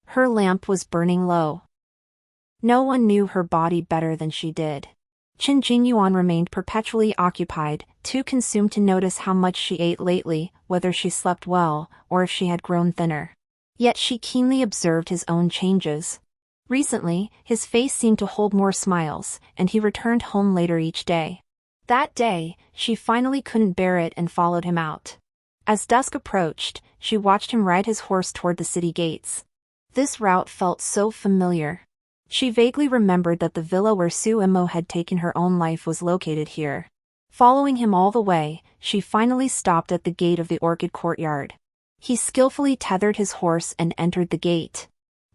Her lamp was burning low. No one knew her body better than she did. Qin Jingyuan remained perpetually occupied, too consumed to notice how much she ate lately, whether she slept well, or if she had grown thinner. Yet she keenly observed his own changes. Recently, his face seemed to hold more smiles, and he returned home later each day. That day, she finally couldn't bear it and followed him out. As dusk approached, she watched him ride his horse toward the city gates. This route felt so familiar. She vaguely remembered that the villa where Su Imo had taken her own life was located here. Following him all the way, she finally stopped at the gate of the orchid courtyard. He skillfully tethered his horse and entered the gate.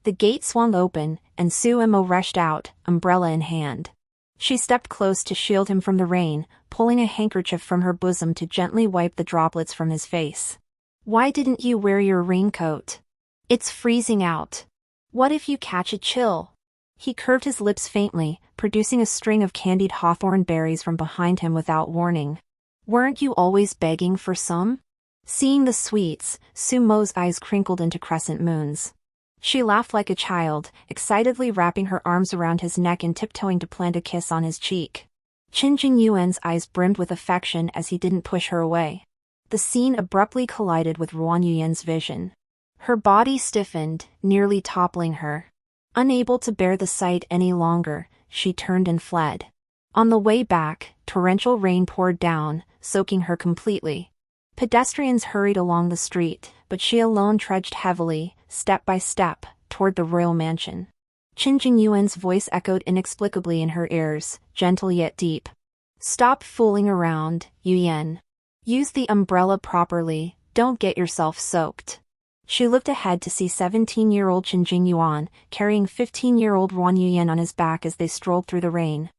The gate swung open, and Su Imo rushed out, umbrella in hand. She stepped close to shield him from the rain, pulling a handkerchief from her bosom to gently wipe the droplets from his face. "Why didn't you wear your raincoat? It's freezing out. What if you catch a chill?" He curved his lips faintly, producing a string of candied hawthorn berries from behind him without warning. "Weren't you always begging for some?" Seeing the sweets, Su Mo's eyes crinkled into crescent moons. She laughed like a child, excitedly wrapping her arms around his neck and tiptoeing to plant a kiss on his cheek. Qin Jingyuan's eyes brimmed with affection as he didn't push her away. The scene abruptly collided with Ruan Yuyen's vision. Her body stiffened, nearly toppling her. Unable to bear the sight any longer, she turned and fled. On the way back, torrential rain poured down, soaking her completely. Pedestrians hurried along the street, but she alone trudged heavily, step by step, toward the royal mansion. Qin Jingyuan's voice echoed inexplicably in her ears, gentle yet deep. "Stop fooling around, Yuyan. Use the umbrella properly, don't get yourself soaked." She looked ahead to see 17-year-old Qin Jingyuan, carrying 15-year-old Ruan Yuyan on his back as they strolled through the rain.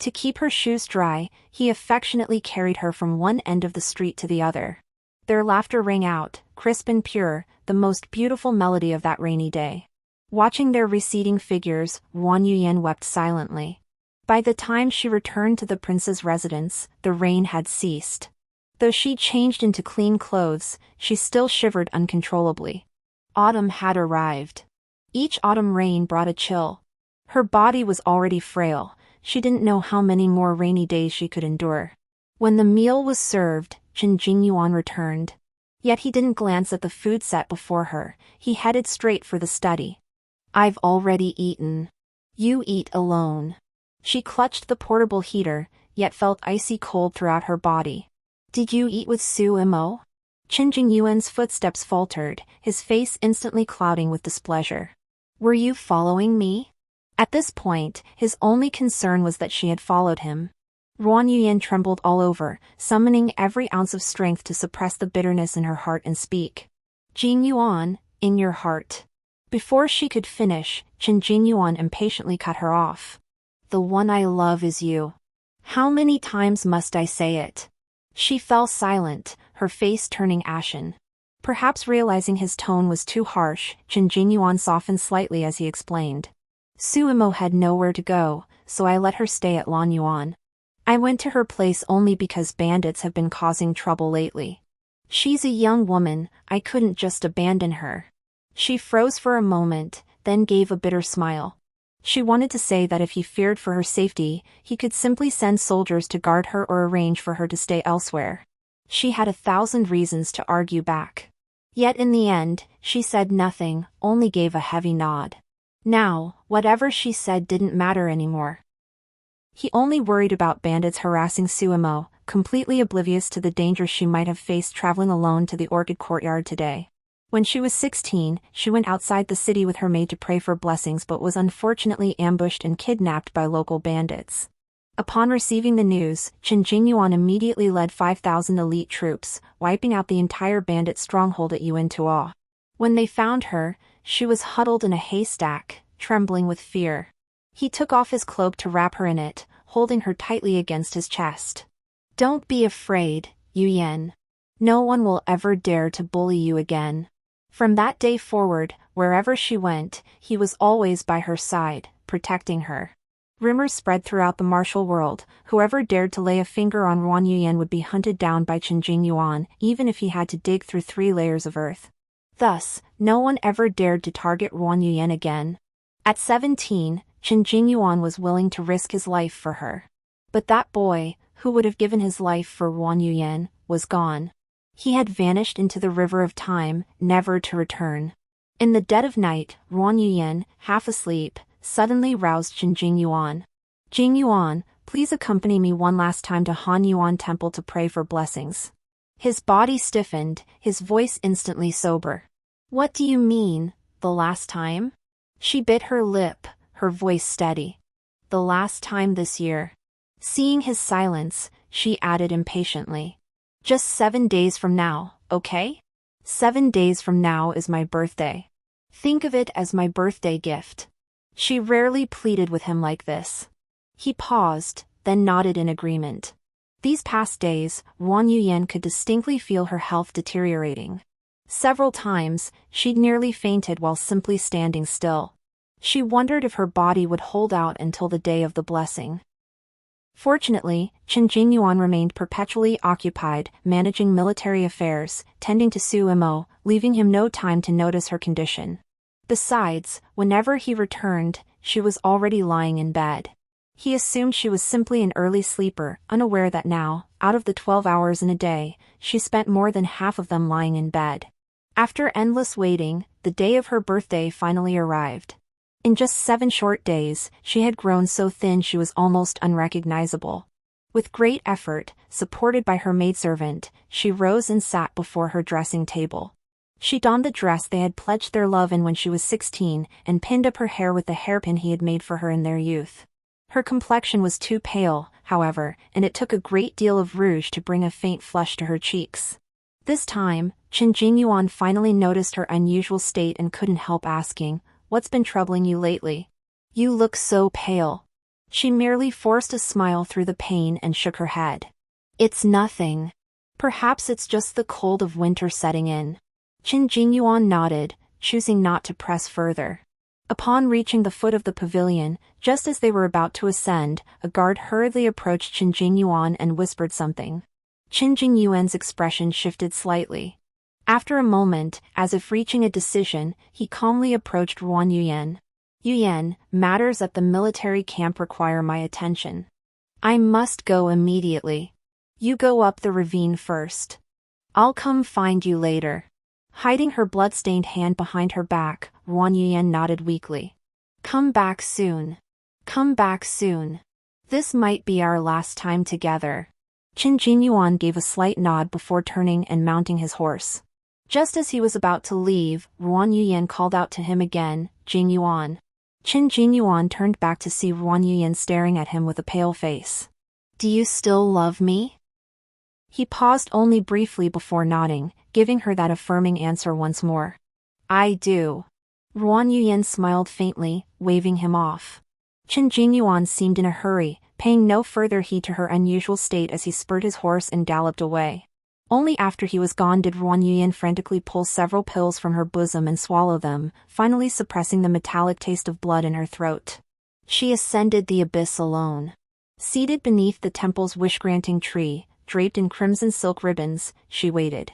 To keep her shoes dry, he affectionately carried her from one end of the street to the other. Their laughter rang out, crisp and pure, the most beautiful melody of that rainy day. Watching their receding figures, Ruan Yuyan wept silently. By the time she returned to the prince's residence, the rain had ceased. Though she changed into clean clothes, she still shivered uncontrollably. Autumn had arrived. Each autumn rain brought a chill. Her body was already frail. She didn't know how many more rainy days she could endure. When the meal was served, Qin Jingyuan returned. Yet he didn't glance at the food set before her. He headed straight for the study. "I've already eaten. You eat alone." She clutched the portable heater, yet felt icy cold throughout her body. "Did you eat with Su Imo?" Qin Jingyuan's footsteps faltered, his face instantly clouding with displeasure. "Were you following me?" At this point, his only concern was that she had followed him. Ruan Yuyan trembled all over, summoning every ounce of strength to suppress the bitterness in her heart and speak. "Jingyuan, in your heart." Before she could finish, Qin Jingyuan impatiently cut her off. "The one I love is you. How many times must I say it?" She fell silent, her face turning ashen. Perhaps realizing his tone was too harsh, Qin Jingyuan softened slightly as he explained. "Su Imo had nowhere to go, so I let her stay at Lan Yuan. I went to her place only because bandits have been causing trouble lately. She's a young woman, I couldn't just abandon her." She froze for a moment, then gave a bitter smile. She wanted to say that if he feared for her safety, he could simply send soldiers to guard her or arrange for her to stay elsewhere. She had 1,000 reasons to argue back. Yet in the end, she said nothing, only gave a heavy nod. Now, whatever she said didn't matter anymore. He only worried about bandits harassing Su Imo, completely oblivious to the danger she might have faced traveling alone to the orchid courtyard today. When she was 16, she went outside the city with her maid to pray for blessings but was unfortunately ambushed and kidnapped by local bandits. Upon receiving the news, Qin Jingyuan immediately led 5,000 elite troops, wiping out the entire bandit stronghold at Yuan Tuo. When they found her, she was huddled in a haystack, trembling with fear. He took off his cloak to wrap her in it, holding her tightly against his chest. "Don't be afraid, Yuyan. No one will ever dare to bully you again." From that day forward, wherever she went, he was always by her side, protecting her. Rumors spread throughout the martial world. Whoever dared to lay a finger on Ruan Yuyan would be hunted down by Qin Jingyuan, even if he had to dig through 3 layers of earth. Thus, no one ever dared to target Ruan Yuyan again. At 17, Qin Jingyuan was willing to risk his life for her. But that boy, who would have given his life for Wang Yuyan, was gone. He had vanished into the river of time, never to return. In the dead of night, Wang Yuyan, half asleep, suddenly roused Qin Jingyuan. "Jingyuan, please accompany me one last time to Han Yuan Temple to pray for blessings." His body stiffened, his voice instantly sober. "What do you mean, the last time?" She bit her lip, her voice steady. "The last time this year." Seeing his silence, she added impatiently. "Just 7 days from now, okay? 7 days from now is my birthday. Think of it as my birthday gift." She rarely pleaded with him like this. He paused, then nodded in agreement. These past days, Wang Yuyan could distinctly feel her health deteriorating. Several times, she'd nearly fainted while simply standing still. She wondered if her body would hold out until the day of the blessing. Fortunately, Qin Jingyuan remained perpetually occupied, managing military affairs, tending to Su Mo, leaving him no time to notice her condition. Besides, whenever he returned, she was already lying in bed. He assumed she was simply an early sleeper, unaware that now, out of the 12 hours in a day, she spent more than half of them lying in bed. After endless waiting, the day of her birthday finally arrived. In just 7 short days, she had grown so thin she was almost unrecognizable. With great effort, supported by her maidservant, she rose and sat before her dressing table. She donned the dress they had pledged their love in when she was 16, and pinned up her hair with the hairpin he had made for her in their youth. Her complexion was too pale, however, and it took a great deal of rouge to bring a faint flush to her cheeks. This time, Qin Jingyuan finally noticed her unusual state and couldn't help asking, "What's been troubling you lately? You look so pale." She merely forced a smile through the pain and shook her head. "It's nothing. Perhaps it's just the cold of winter setting in." Qin Jingyuan nodded, choosing not to press further. Upon reaching the foot of the pavilion, just as they were about to ascend, a guard hurriedly approached Qin Jingyuan and whispered something. Qin Jingyuan's expression shifted slightly. After a moment, as if reaching a decision, he calmly approached Wang Yuyan. "Yuyan, matters at the military camp require my attention. I must go immediately. You go up the ravine first. I'll come find you later." Hiding her blood-stained hand behind her back, Wang Yuyan nodded weakly. "Come back soon. Come back soon. This might be our last time together." Qin Jingyuan gave a slight nod before turning and mounting his horse. Just as he was about to leave, Wang Yuyan called out to him again, "Jingyuan." Qin Jingyuan turned back to see Wang Yuyan staring at him with a pale face. "Do you still love me?" He paused only briefly before nodding, giving her that affirming answer once more. "I do." Wang Yuyan smiled faintly, waving him off. Qin Jingyuan seemed in a hurry, paying no further heed to her unusual state as he spurred his horse and galloped away. Only after he was gone did Wang Yuyan frantically pull several pills from her bosom and swallow them, finally suppressing the metallic taste of blood in her throat. She ascended the abyss alone. Seated beneath the temple's wish-granting tree, draped in crimson silk ribbons, she waited.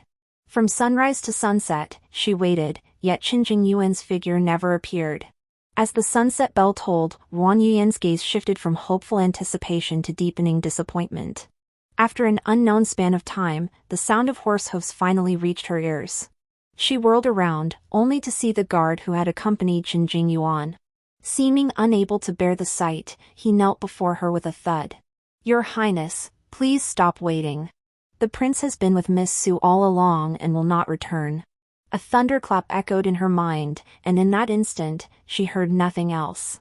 From sunrise to sunset, she waited, yet Qin Jingyuan's figure never appeared. As the sunset bell tolled, Wang Yuyan's gaze shifted from hopeful anticipation to deepening disappointment. After an unknown span of time, the sound of horse hoofs finally reached her ears. She whirled around, only to see the guard who had accompanied Qin Jingyuan. Seeming unable to bear the sight, he knelt before her with a thud. "Your Highness, please stop waiting. The prince has been with Miss Su all along and will not return." A thunderclap echoed in her mind, and in that instant, she heard nothing else.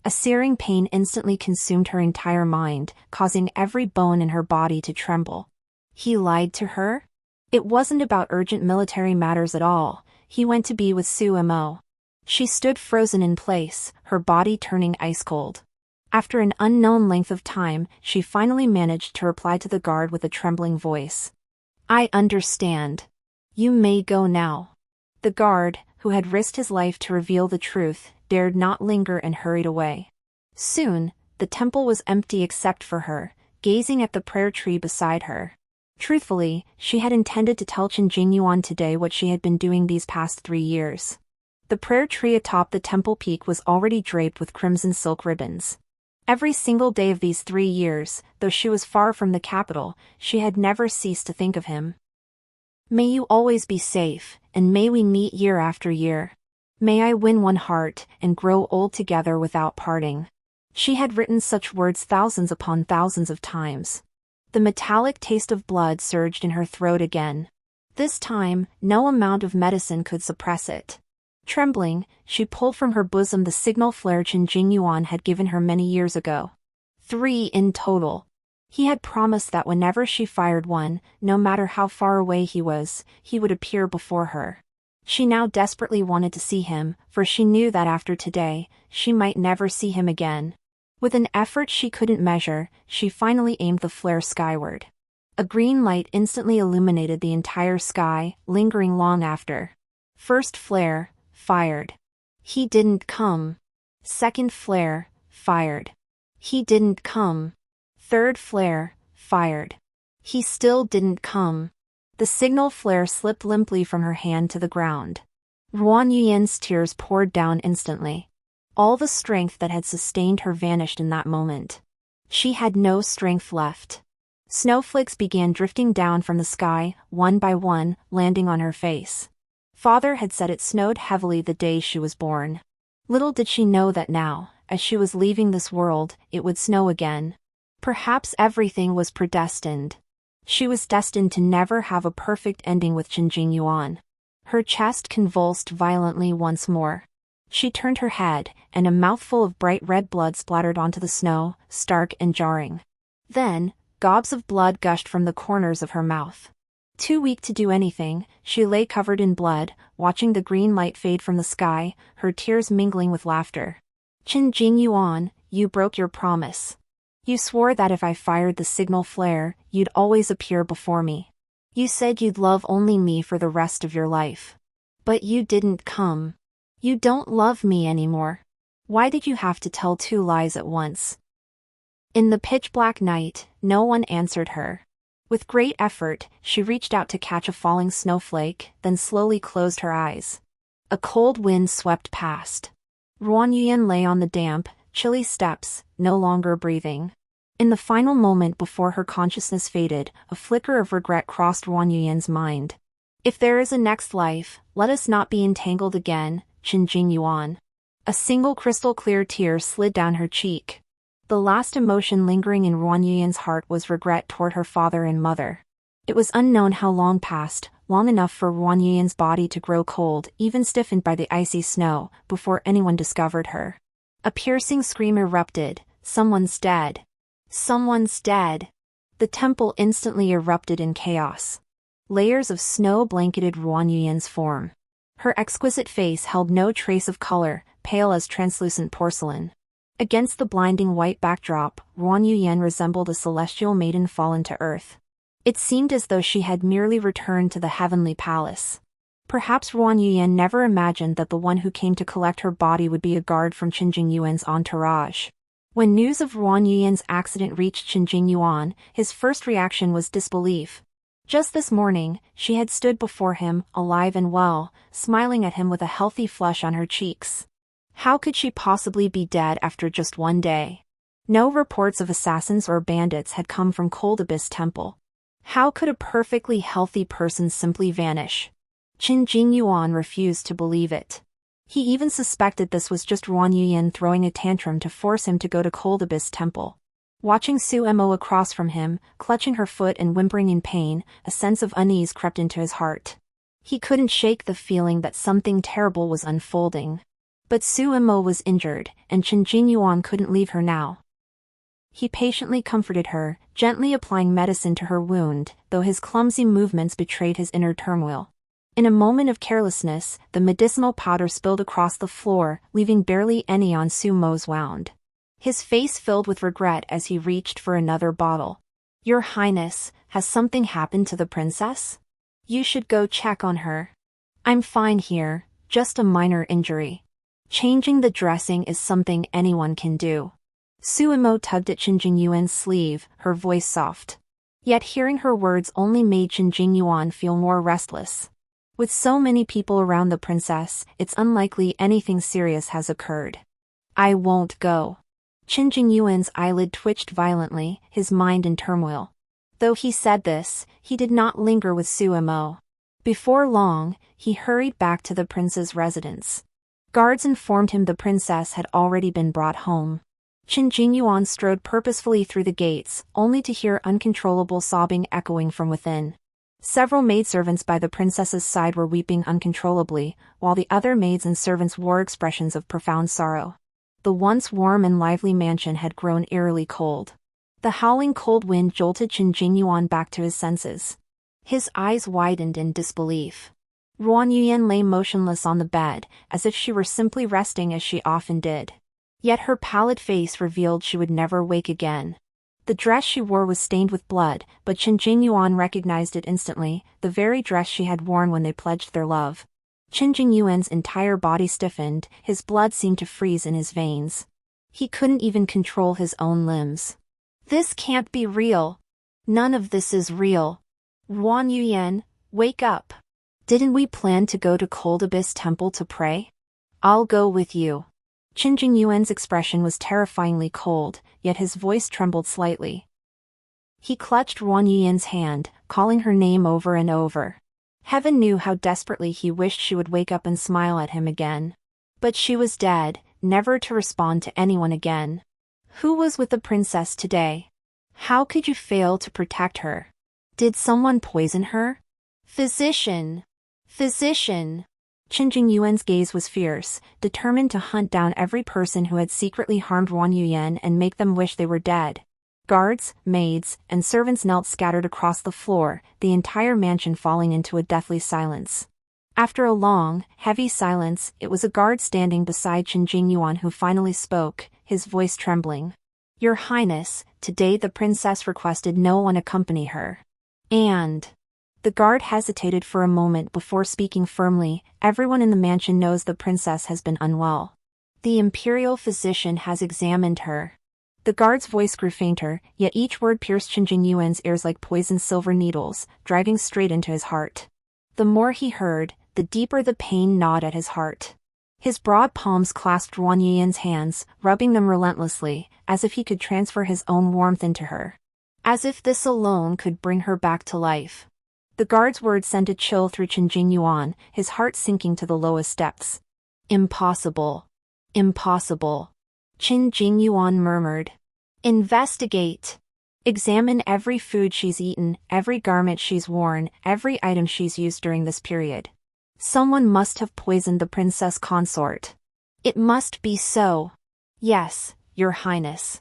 A searing pain instantly consumed her entire mind, causing every bone in her body to tremble. He lied to her? It wasn't about urgent military matters at all. He went to be with Su Mo. She stood frozen in place, her body turning ice cold. After an unknown length of time, she finally managed to reply to the guard with a trembling voice. "I understand. You may go now." The guard, who had risked his life to reveal the truth, dared not linger and hurried away. Soon, the temple was empty except for her, gazing at the prayer tree beside her. Truthfully, she had intended to tell Qin Jingyuan today what she had been doing these past 3 years. The prayer tree atop the temple peak was already draped with crimson silk ribbons. Every single day of these 3 years, though she was far from the capital, she had never ceased to think of him. May you always be safe, and may we meet year after year. May I win one heart, and grow old together without parting. She had written such words thousands upon thousands of times. The metallic taste of blood surged in her throat again. This time, no amount of medicine could suppress it. Trembling, she pulled from her bosom the signal flare Chen Jingyuan had given her many years ago. 3 in total. He had promised that whenever she fired one, no matter how far away he was, he would appear before her. She now desperately wanted to see him, for she knew that after today, she might never see him again. With an effort she couldn't measure, she finally aimed the flare skyward. A green light instantly illuminated the entire sky, lingering long after. First flare, fired. He didn't come. Second flare, fired. He didn't come. Third flare, fired. He still didn't come. The signal flare slipped limply from her hand to the ground. Ruan Yuyan's tears poured down instantly. All the strength that had sustained her vanished in that moment. She had no strength left. Snowflakes began drifting down from the sky, one by one, landing on her face. Father had said it snowed heavily the day she was born. Little did she know that now, as she was leaving this world, it would snow again. Perhaps everything was predestined. She was destined to never have a perfect ending with Chen Jingyuan. Her chest convulsed violently once more. She turned her head, and a mouthful of bright red blood splattered onto the snow, stark and jarring. Then, gobs of blood gushed from the corners of her mouth. Too weak to do anything, she lay covered in blood, watching the green light fade from the sky, her tears mingling with laughter. Chen Jingyuan, you broke your promise. You swore that if I fired the signal flare, you'd always appear before me. You said you'd love only me for the rest of your life. But you didn't come. You don't love me anymore. Why did you have to tell 2 lies at once? In the pitch-black night, no one answered her. With great effort, she reached out to catch a falling snowflake, then slowly closed her eyes. A cold wind swept past. Ruan Yuyan lay on the damp, chilly steps, no longer breathing. In the final moment before her consciousness faded, a flicker of regret crossed Ruan Yuyan's mind. If there is a next life, let us not be entangled again, Chen Jingyuan. A single crystal-clear tear slid down her cheek. The last emotion lingering in Ruan Yuyan's heart was regret toward her father and mother. It was unknown how long passed, long enough for Ruan Yuyan's body to grow cold, even stiffened by the icy snow, before anyone discovered her. A piercing scream erupted. Someone's dead. Someone's dead. The temple instantly erupted in chaos. Layers of snow blanketed Ruan Yuyan's form. Her exquisite face held no trace of color, pale as translucent porcelain. Against the blinding white backdrop, Ruan Yuyan resembled a celestial maiden fallen to earth. It seemed as though she had merely returned to the heavenly palace. Perhaps Ruan Yuyan never imagined that the one who came to collect her body would be a guard from Chen Jingyuan's entourage. When news of Ruan Yuyan's accident reached Chen Jingyuan, his first reaction was disbelief. Just this morning, she had stood before him, alive and well, smiling at him with a healthy flush on her cheeks. How could she possibly be dead after just one day? No reports of assassins or bandits had come from Cold Abyss Temple. How could a perfectly healthy person simply vanish? Chen Jingyuan refused to believe it. He even suspected this was just Ruan Yuyan throwing a tantrum to force him to go to Cold Abyss Temple. Watching Su Mo across from him, clutching her foot and whimpering in pain, a sense of unease crept into his heart. He couldn't shake the feeling that something terrible was unfolding. But Su Mo was injured, and Chen Jingyuan couldn't leave her now. He patiently comforted her, gently applying medicine to her wound, though his clumsy movements betrayed his inner turmoil. In a moment of carelessness, the medicinal powder spilled across the floor, leaving barely any on Su Mo's wound. His face filled with regret as he reached for another bottle. "Your Highness, has something happened to the princess? You should go check on her." "I'm fine here, just a minor injury. Changing the dressing is something anyone can do." Su Mo tugged at Chen Jingyuan's sleeve, her voice soft. Yet hearing her words only made Chen Jingyuan feel more restless. With so many people around the princess, it's unlikely anything serious has occurred. "I won't go." Qin Jingyuan's eyelid twitched violently, his mind in turmoil. Though he said this, he did not linger with Suemo. Before long, he hurried back to the prince's residence. Guards informed him the princess had already been brought home. Qin Jingyuan strode purposefully through the gates, only to hear uncontrollable sobbing echoing from within. Several maidservants by the princess's side were weeping uncontrollably, while the other maids and servants wore expressions of profound sorrow. The once warm and lively mansion had grown eerily cold. The howling cold wind jolted Qin Jingyuan back to his senses. His eyes widened in disbelief. Ruan Yuyan lay motionless on the bed, as if she were simply resting as she often did. Yet her pallid face revealed she would never wake again. The dress she wore was stained with blood, but Qin Jingyuan recognized it instantly, the very dress she had worn when they pledged their love. Qin Jingyuan's entire body stiffened, his blood seemed to freeze in his veins. He couldn't even control his own limbs. This can't be real. None of this is real. Ruan Yuyan, wake up. Didn't we plan to go to Cold Abyss Temple to pray? I'll go with you. Qin Jingyuan's expression was terrifyingly cold, yet his voice trembled slightly. He clutched Ruan Yuyan's hand, calling her name over and over. Heaven knew how desperately he wished she would wake up and smile at him again. But she was dead, never to respond to anyone again. Who was with the princess today? How could you fail to protect her? Did someone poison her? Physician! Physician! Qin Jingyuan's gaze was fierce, determined to hunt down every person who had secretly harmed Ruan Yuyan and make them wish they were dead. Guards, maids, and servants knelt scattered across the floor, the entire mansion falling into a deathly silence. After a long, heavy silence, it was a guard standing beside Qin Jingyuan who finally spoke, his voice trembling. Your Highness, today the princess requested no one accompany her. And... The guard hesitated for a moment before speaking firmly, everyone in the mansion knows the princess has been unwell. The imperial physician has examined her. The guard's voice grew fainter, yet each word pierced Qin Jingyuan's ears like poisoned silver needles, driving straight into his heart. The more he heard, the deeper the pain gnawed at his heart. His broad palms clasped Ruan Yuyan's hands, rubbing them relentlessly, as if he could transfer his own warmth into her. As if this alone could bring her back to life. The guard's words sent a chill through Qin Jingyuan, his heart sinking to the lowest depths. Impossible. Impossible. Qin Jingyuan murmured. Investigate. Examine every food she's eaten, every garment she's worn, every item she's used during this period. Someone must have poisoned the princess consort. It must be so. Yes, Your Highness.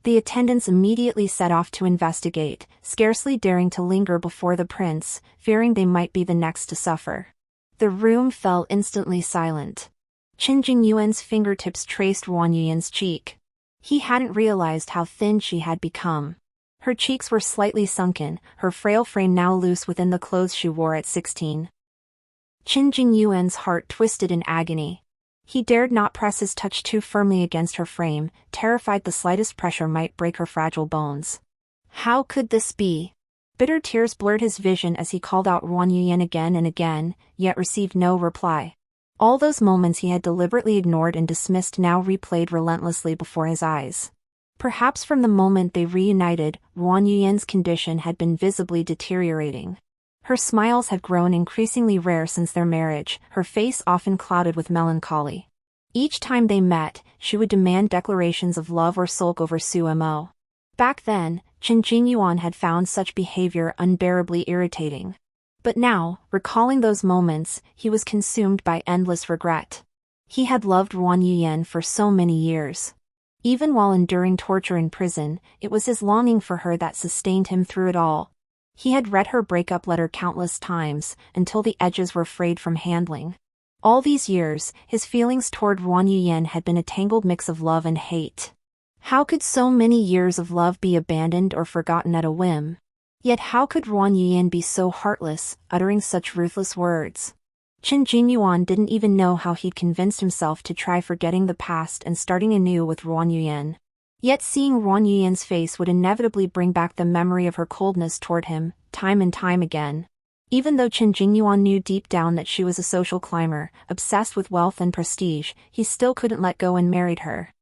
The attendants immediately set off to investigate, scarcely daring to linger before the prince, fearing they might be the next to suffer. The room fell instantly silent. Qin Jingyuan's fingertips traced Ruan Yuyan's cheek. He hadn't realized how thin she had become. Her cheeks were slightly sunken, her frail frame now loose within the clothes she wore at 16. Qin Jingyuan's heart twisted in agony. He dared not press his touch too firmly against her frame, terrified the slightest pressure might break her fragile bones. How could this be? Bitter tears blurred his vision as he called out Ruan Yuyan again and again, yet received no reply. All those moments he had deliberately ignored and dismissed now replayed relentlessly before his eyes. Perhaps from the moment they reunited, Ruan Yuyan's condition had been visibly deteriorating. Her smiles had grown increasingly rare since their marriage, her face often clouded with melancholy. Each time they met, she would demand declarations of love or sulk over Suemo. Back then, Qin Jingyuan had found such behavior unbearably irritating. But now, recalling those moments, he was consumed by endless regret. He had loved Ruan Yuyan for so many years. Even while enduring torture in prison, it was his longing for her that sustained him through it all. He had read her breakup letter countless times, until the edges were frayed from handling. All these years, his feelings toward Ruan Yuyan had been a tangled mix of love and hate. How could so many years of love be abandoned or forgotten at a whim? Yet how could Ruan Yuyan be so heartless, uttering such ruthless words? Qin Jingyuan didn't even know how he'd convinced himself to try forgetting the past and starting anew with Ruan Yuyan. Yet seeing Ruan Yuyan's face would inevitably bring back the memory of her coldness toward him, time and time again. Even though Qin Jingyuan knew deep down that she was a social climber, obsessed with wealth and prestige, he still couldn't let go and married her.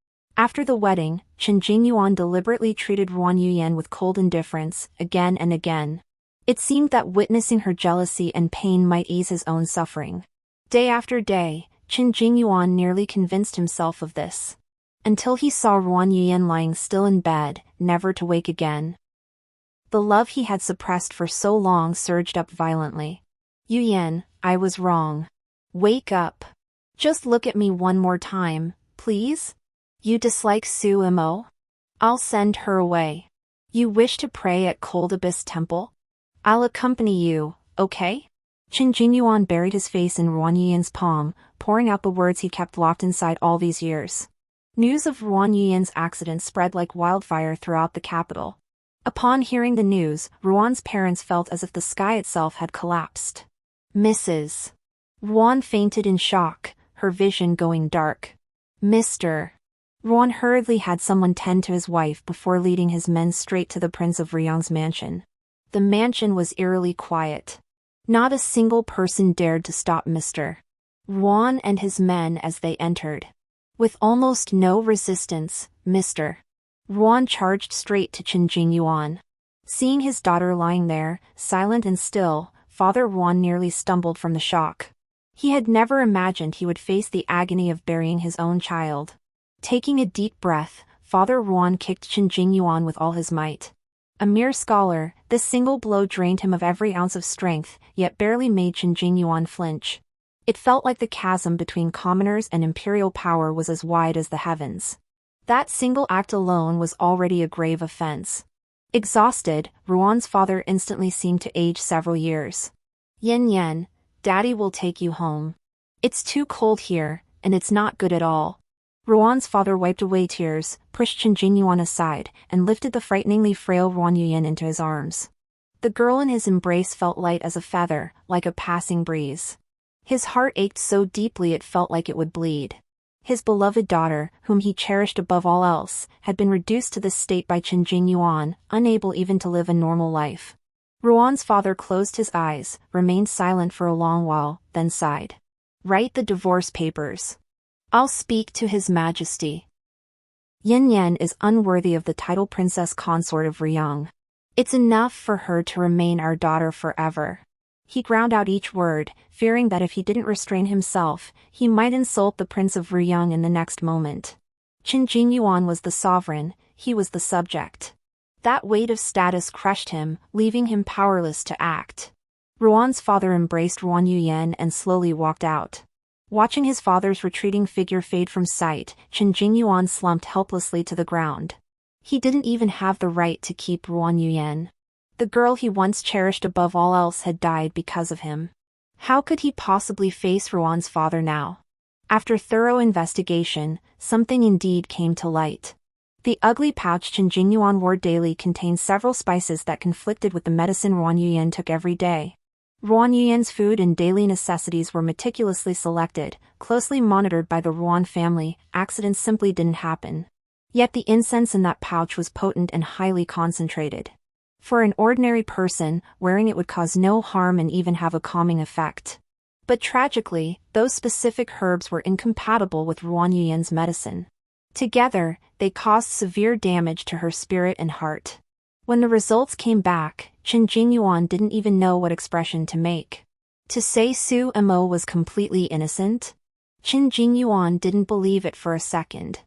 After the wedding, Chen Jingyuan deliberately treated Ruan Yuyan with cold indifference, again and again. It seemed that witnessing her jealousy and pain might ease his own suffering. Day after day, Chen Jingyuan nearly convinced himself of this. Until he saw Ruan Yuyan lying still in bed, never to wake again. The love he had suppressed for so long surged up violently. Yuyan, I was wrong. Wake up. Just look at me one more time, please? You dislike Su Imo? I'll send her away. You wish to pray at Cold Abyss Temple? I'll accompany you, okay? Chen Jingyuan buried his face in Ruan Yuyan's palm, pouring out the words he kept locked inside all these years. News of Ruan Yuyan's accident spread like wildfire throughout the capital. Upon hearing the news, Ruan's parents felt as if the sky itself had collapsed. Mrs. Ruan fainted in shock, her vision going dark. Mr. Ruan hurriedly had someone tend to his wife before leading his men straight to the Prince of Ryang's mansion. The mansion was eerily quiet. Not a single person dared to stop Mr. Ruan and his men as they entered. With almost no resistance, Mr. Ruan charged straight to Chen Jingyuan. Seeing his daughter lying there, silent and still, Father Ruan nearly stumbled from the shock. He had never imagined he would face the agony of burying his own child. Taking a deep breath, Father Ruan kicked Chen Jingyuan with all his might. A mere scholar, this single blow drained him of every ounce of strength, yet barely made Chen Jingyuan flinch. It felt like the chasm between commoners and imperial power was as wide as the heavens. That single act alone was already a grave offense. Exhausted, Ruan's father instantly seemed to age several years. Yen, Daddy will take you home. It's too cold here, and it's not good at all. Ruan's father wiped away tears, pushed Chen Jingyuan aside, and lifted the frighteningly frail Ruan Yuyan into his arms. The girl in his embrace felt light as a feather, like a passing breeze. His heart ached so deeply it felt like it would bleed. His beloved daughter, whom he cherished above all else, had been reduced to this state by Chen Jingyuan, unable even to live a normal life. Ruan's father closed his eyes, remained silent for a long while, then sighed. Write the divorce papers. I'll speak to His Majesty. Yen is unworthy of the title princess consort of Ryang. It's enough for her to remain our daughter forever. He ground out each word, fearing that if he didn't restrain himself, he might insult the Prince of Ryang in the next moment. Chen Jingyuan was the sovereign, he was the subject. That weight of status crushed him, leaving him powerless to act. Ruan's father embraced Ruan Yuyan and slowly walked out. Watching his father's retreating figure fade from sight, Chen Jingyuan slumped helplessly to the ground. He didn't even have the right to keep Ruan Yuyan. The girl he once cherished above all else had died because of him. How could he possibly face Ruan's father now? After thorough investigation, something indeed came to light. The ugly pouch Chen Jingyuan wore daily contained several spices that conflicted with the medicine Ruan Yuyan took every day. Ruan Yuyan's food and daily necessities were meticulously selected, closely monitored by the Ruan family. Accidents simply didn't happen. Yet the incense in that pouch was potent and highly concentrated. For an ordinary person, wearing it would cause no harm and even have a calming effect. But tragically, those specific herbs were incompatible with Ruan Yuyan's medicine. Together, they caused severe damage to her spirit and heart. When the results came back, Chen Jingyuan didn't even know what expression to make. To say Su Imo was completely innocent? Chen Jingyuan didn't believe it for a second.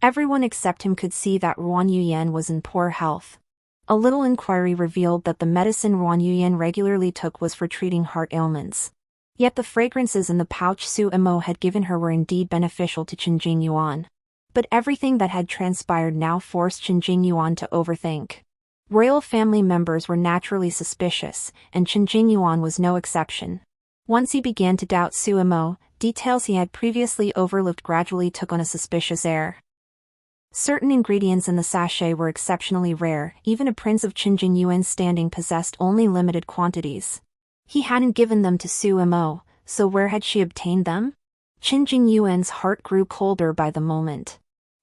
Everyone except him could see that Ruan Yuyan was in poor health. A little inquiry revealed that the medicine Ruan Yuyan regularly took was for treating heart ailments. Yet the fragrances in the pouch Su Imo had given her were indeed beneficial to Chen Jingyuan. But everything that had transpired now forced Chen Jingyuan to overthink. Royal family members were naturally suspicious, and Chen Jingyuan was no exception. Once he began to doubt Su Imo, details he had previously overlooked gradually took on a suspicious air. Certain ingredients in the sachet were exceptionally rare, even a prince of Chen Jingyuan's standing possessed only limited quantities. He hadn't given them to Su Imo, so where had she obtained them? Chen Jingyuan's heart grew colder by the moment.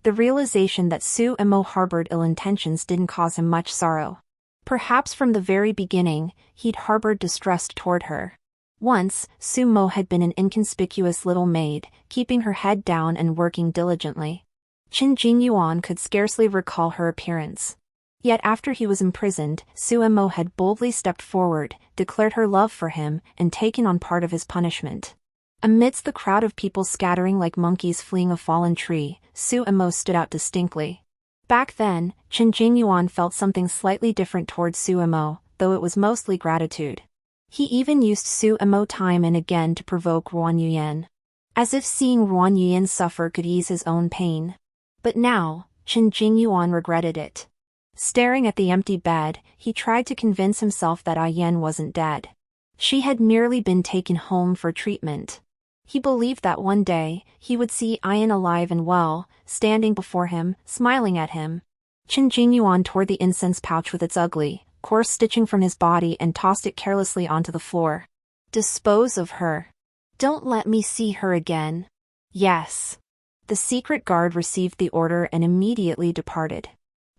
The realization that Su Imo harbored ill intentions didn't cause him much sorrow. Perhaps from the very beginning, he'd harbored distrust toward her. Once, Su Mo had been an inconspicuous little maid, keeping her head down and working diligently. Qin Jingyuan could scarcely recall her appearance. Yet after he was imprisoned, Suemo had boldly stepped forward, declared her love for him, and taken on part of his punishment. Amidst the crowd of people scattering like monkeys fleeing a fallen tree, Suemo stood out distinctly. Back then, Qin Jingyuan felt something slightly different towards Suemo, though it was mostly gratitude. He even used Suemo time and again to provoke Ruan Yuyan. As if seeing Ruan Yuyan suffer could ease his own pain. But now, Qin Jingyuan regretted it. Staring at the empty bed, he tried to convince himself that Ayan wasn't dead. She had merely been taken home for treatment. He believed that one day, he would see Ayan alive and well, standing before him, smiling at him. Qin Jingyuan tore the incense pouch with its ugly, coarse stitching from his body and tossed it carelessly onto the floor. Dispose of her. Don't let me see her again. Yes. The secret guard received the order and immediately departed.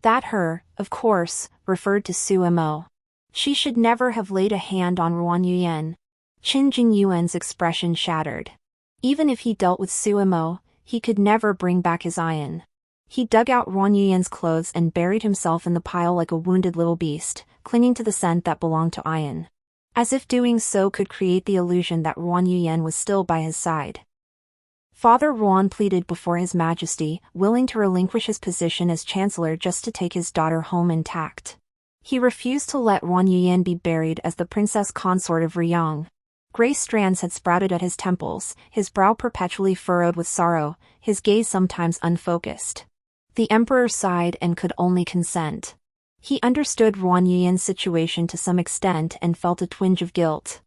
That her, of course, referred to Suemo. She should never have laid a hand on Ruan Yuyan. Qin Jingyuan's expression shattered. Even if he dealt with Suemo, he could never bring back his Ayan. He dug out Ruan Yuyan's clothes and buried himself in the pile like a wounded little beast, clinging to the scent that belonged to Ayan. As if doing so could create the illusion that Ruan Yuyan was still by his side. Father Ruan pleaded before His Majesty, willing to relinquish his position as Chancellor just to take his daughter home intact. He refused to let Ruan Yuyan be buried as the princess consort of Riyang. Gray strands had sprouted at his temples, his brow perpetually furrowed with sorrow, his gaze sometimes unfocused. The emperor sighed and could only consent. He understood Ruan Yuyan's situation to some extent and felt a twinge of guilt.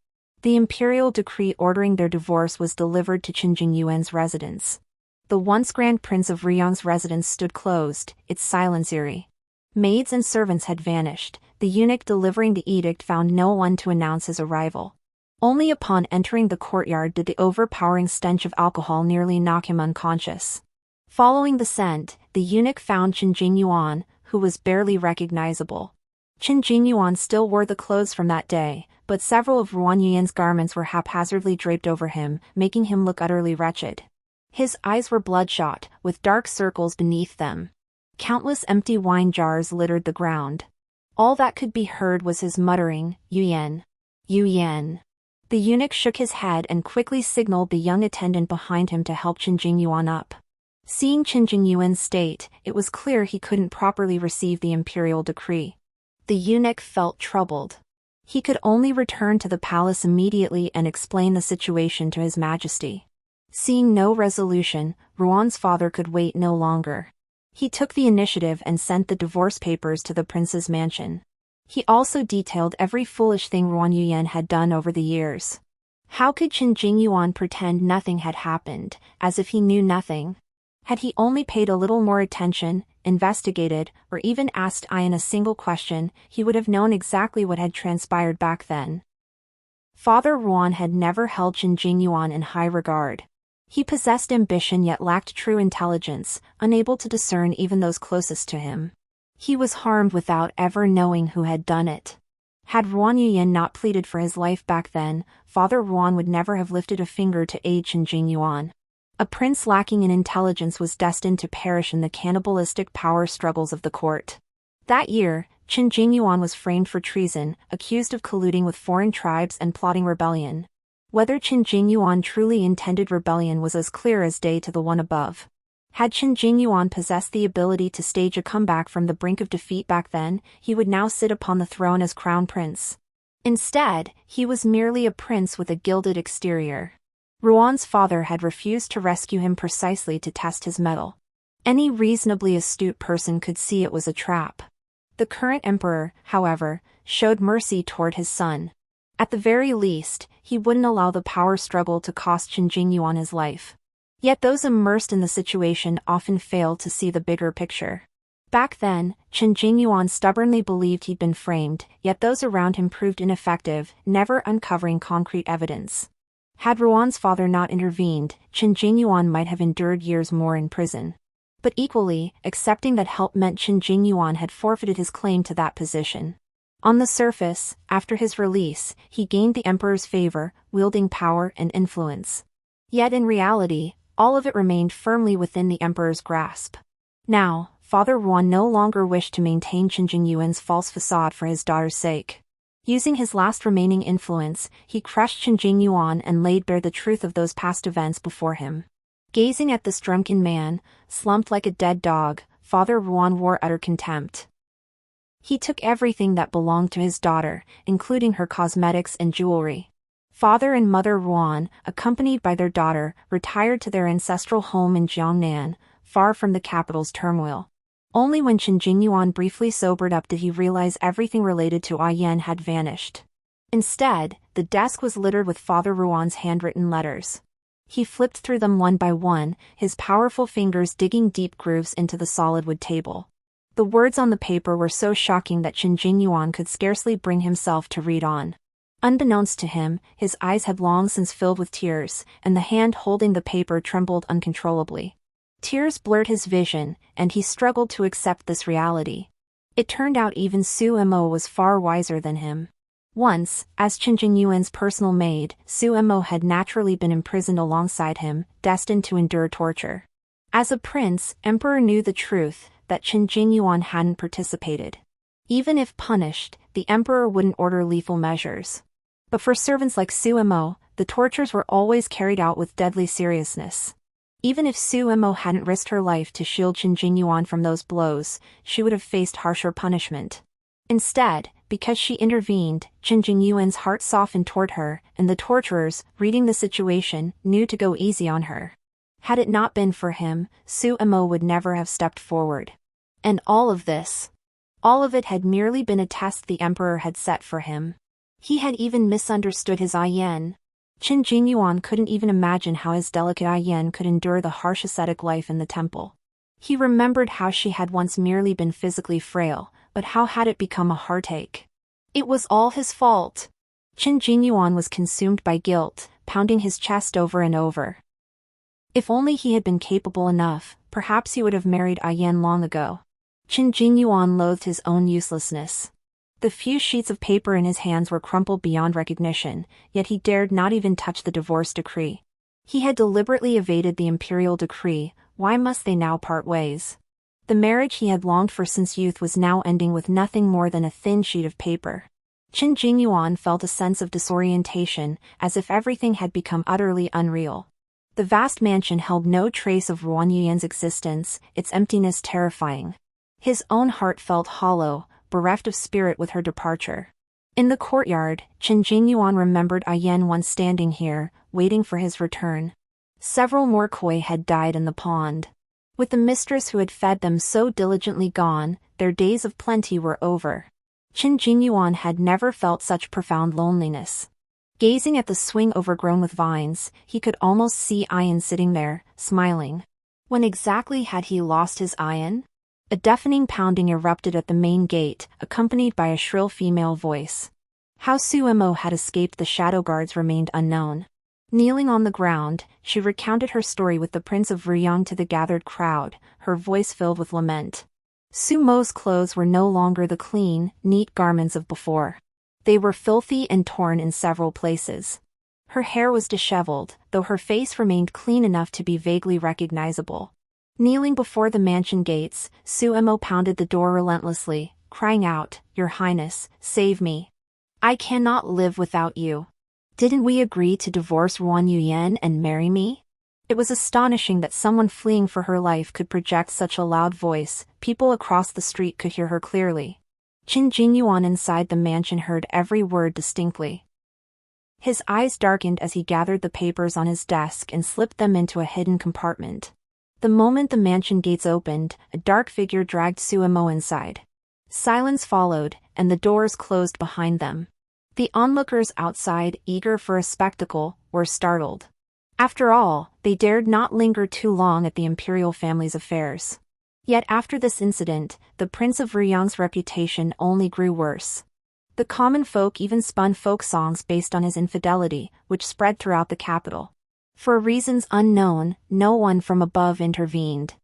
The imperial decree ordering their divorce was delivered to Qin Jingyuan's residence. The once Grand Prince of Riyang's residence stood closed, its silence eerie. Maids and servants had vanished, the eunuch delivering the edict found no one to announce his arrival. Only upon entering the courtyard did the overpowering stench of alcohol nearly knock him unconscious. Following the scent, the eunuch found Qin Jingyuan, who was barely recognizable. Qin Jingyuan still wore the clothes from that day, but several of Ruan Yuyan's garments were haphazardly draped over him, making him look utterly wretched. His eyes were bloodshot, with dark circles beneath them. Countless empty wine jars littered the ground. All that could be heard was his muttering, "Yuyan. Yuyan." The eunuch shook his head and quickly signaled the young attendant behind him to help Qin Jingyuan up. Seeing Qin Jingyuan's state, it was clear he couldn't properly receive the imperial decree. The eunuch felt troubled. He could only return to the palace immediately and explain the situation to His Majesty. Seeing no resolution, Ruan's father could wait no longer. He took the initiative and sent the divorce papers to the prince's mansion. He also detailed every foolish thing Ruan Yuyan had done over the years. How could Qin Jingyuan pretend nothing had happened, as if he knew nothing? Had he only paid a little more attention, investigated, or even asked Ayan a single question, he would have known exactly what had transpired back then. Father Ruan had never held Qin Jingyuan in high regard. He possessed ambition yet lacked true intelligence, unable to discern even those closest to him. He was harmed without ever knowing who had done it. Had Ruan Yuyan not pleaded for his life back then, Father Ruan would never have lifted a finger to aid Qin Jingyuan. A prince lacking in intelligence was destined to perish in the cannibalistic power struggles of the court. That year, Qin Jingyuan was framed for treason, accused of colluding with foreign tribes and plotting rebellion. Whether Qin Jingyuan truly intended rebellion was as clear as day to the one above. Had Qin Jingyuan possessed the ability to stage a comeback from the brink of defeat back then, he would now sit upon the throne as crown prince. Instead, he was merely a prince with a gilded exterior. Ruan's father had refused to rescue him precisely to test his mettle. Any reasonably astute person could see it was a trap. The current emperor, however, showed mercy toward his son. At the very least, he wouldn't allow the power struggle to cost Qin Jingyuan his life. Yet those immersed in the situation often failed to see the bigger picture. Back then, Qin Jingyuan stubbornly believed he'd been framed, yet those around him proved ineffective, never uncovering concrete evidence. Had Ruan's father not intervened, Qin Jingyuan might have endured years more in prison. But equally, accepting that help meant Qin Jingyuan had forfeited his claim to that position. On the surface, after his release, he gained the emperor's favor, wielding power and influence. Yet in reality, all of it remained firmly within the emperor's grasp. Now, Father Ruan no longer wished to maintain Chen Jingyuan's false facade for his daughter's sake. Using his last remaining influence, he crushed Chen Jingyuan and laid bare the truth of those past events before him. Gazing at this drunken man, slumped like a dead dog, Father Ruan wore utter contempt. He took everything that belonged to his daughter, including her cosmetics and jewelry. Father and Mother Ruan, accompanied by their daughter, retired to their ancestral home in Jiangnan, far from the capital's turmoil. Only when Chen Jingyuan briefly sobered up did he realize everything related to Yan had vanished. Instead, the desk was littered with Father Ruan's handwritten letters. He flipped through them one by one, his powerful fingers digging deep grooves into the solid wood table. The words on the paper were so shocking that Chen Jingyuan could scarcely bring himself to read on. Unbeknownst to him, his eyes had long since filled with tears, and the hand holding the paper trembled uncontrollably. Tears blurred his vision, and he struggled to accept this reality. It turned out even Su Mo was far wiser than him. Once, as Chen Jingyuan's personal maid, Su Mo had naturally been imprisoned alongside him, destined to endure torture. As a prince, Emperor knew the truth, that Chen Jingyuan hadn't participated. Even if punished, the emperor wouldn't order lethal measures. But for servants like Su Mo, the tortures were always carried out with deadly seriousness. Even if Su Mo hadn't risked her life to shield Chen Jingyuan from those blows, she would have faced harsher punishment. Instead, because she intervened, Chen Jingyuan's heart softened toward her, and the torturers, reading the situation, knew to go easy on her. Had it not been for him, Su Mo would never have stepped forward. And all of it had merely been a test the emperor had set for him. He had even misunderstood his Yan. Chen Jingyuan couldn't even imagine how his delicate Yan could endure the harsh ascetic life in the temple. He remembered how she had once merely been physically frail, but how had it become a heartache? It was all his fault. Chen Jingyuan was consumed by guilt, pounding his chest over and over. If only he had been capable enough, perhaps he would have married Yan long ago. Chen Jingyuan loathed his own uselessness. The few sheets of paper in his hands were crumpled beyond recognition, yet he dared not even touch the divorce decree. He had deliberately evaded the imperial decree. Why must they now part ways? The marriage he had longed for since youth was now ending with nothing more than a thin sheet of paper. Chen Jingyuan felt a sense of disorientation, as if everything had become utterly unreal. The vast mansion held no trace of Ruan Yuyan's existence, its emptiness terrifying. His own heart felt hollow, bereft of spirit with her departure. In the courtyard, Chen Jingyuan remembered Yan once standing here, waiting for his return. Several more koi had died in the pond. With the mistress who had fed them so diligently gone, their days of plenty were over. Chen Jingyuan had never felt such profound loneliness. Gazing at the swing overgrown with vines, he could almost see Yan sitting there, smiling. When exactly had he lost his Yan? A deafening pounding erupted at the main gate, accompanied by a shrill female voice. How Su Mo had escaped the shadow guards remained unknown. Kneeling on the ground, she recounted her story with the Prince of Ruyang to the gathered crowd, her voice filled with lament. Su Mo's clothes were no longer the clean, neat garments of before. They were filthy and torn in several places. Her hair was disheveled, though her face remained clean enough to be vaguely recognizable. Kneeling before the mansion gates, Su Mo pounded the door relentlessly, crying out, "Your Highness, save me. I cannot live without you. Didn't we agree to divorce Ruan Yuyan and marry me?" It was astonishing that someone fleeing for her life could project such a loud voice. People across the street could hear her clearly. Chen Jingyuan inside the mansion heard every word distinctly. His eyes darkened as he gathered the papers on his desk and slipped them into a hidden compartment. The moment the mansion gates opened, a dark figure dragged Su Mo inside. Silence followed, and the doors closed behind them. The onlookers outside, eager for a spectacle, were startled. After all, they dared not linger too long at the imperial family's affairs. Yet after this incident, the Prince of Ruyang's reputation only grew worse. The common folk even spun folk songs based on his infidelity, which spread throughout the capital. For reasons unknown, no one from above intervened.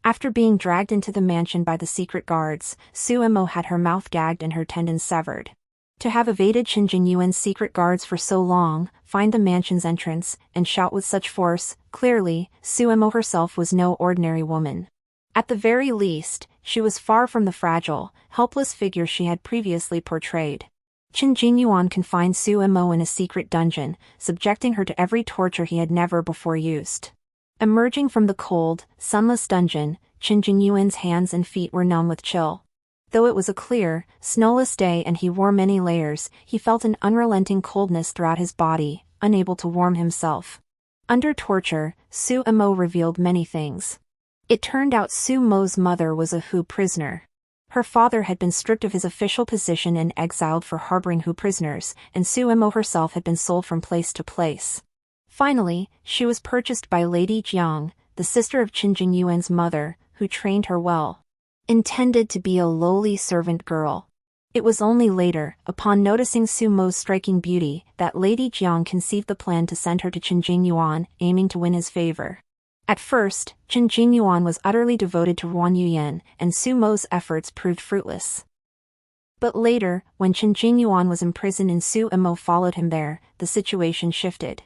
After being dragged into the mansion by the secret guards, Su Mo had her mouth gagged and her tendons severed. To have evaded Chen Jingyuan's secret guards for so long, find the mansion's entrance, and shout with such force, clearly, Su Mo herself was no ordinary woman. At the very least, she was far from the fragile, helpless figure she had previously portrayed. Qin Jingyuan confined Su Imo in a secret dungeon, subjecting her to every torture he had never before used. Emerging from the cold, sunless dungeon, Qin Jingyuan's hands and feet were numb with chill. Though it was a clear, snowless day and he wore many layers, he felt an unrelenting coldness throughout his body, unable to warm himself. Under torture, Su Imo revealed many things. It turned out Su Mo's mother was a Hu prisoner. Her father had been stripped of his official position and exiled for harboring Hu prisoners, and Su Imo herself had been sold from place to place. Finally, she was purchased by Lady Jiang, the sister of Qin Jingyuan's mother, who trained her well. Intended to be a lowly servant girl. It was only later, upon noticing Su Mo's striking beauty, that Lady Jiang conceived the plan to send her to Qin Jingyuan, aiming to win his favor. At first, Qin Jingyuan was utterly devoted to Ruan Yuyan, and Su Mo's efforts proved fruitless. But later, when Qin Jingyuan was imprisoned and Su Imo followed him there, the situation shifted.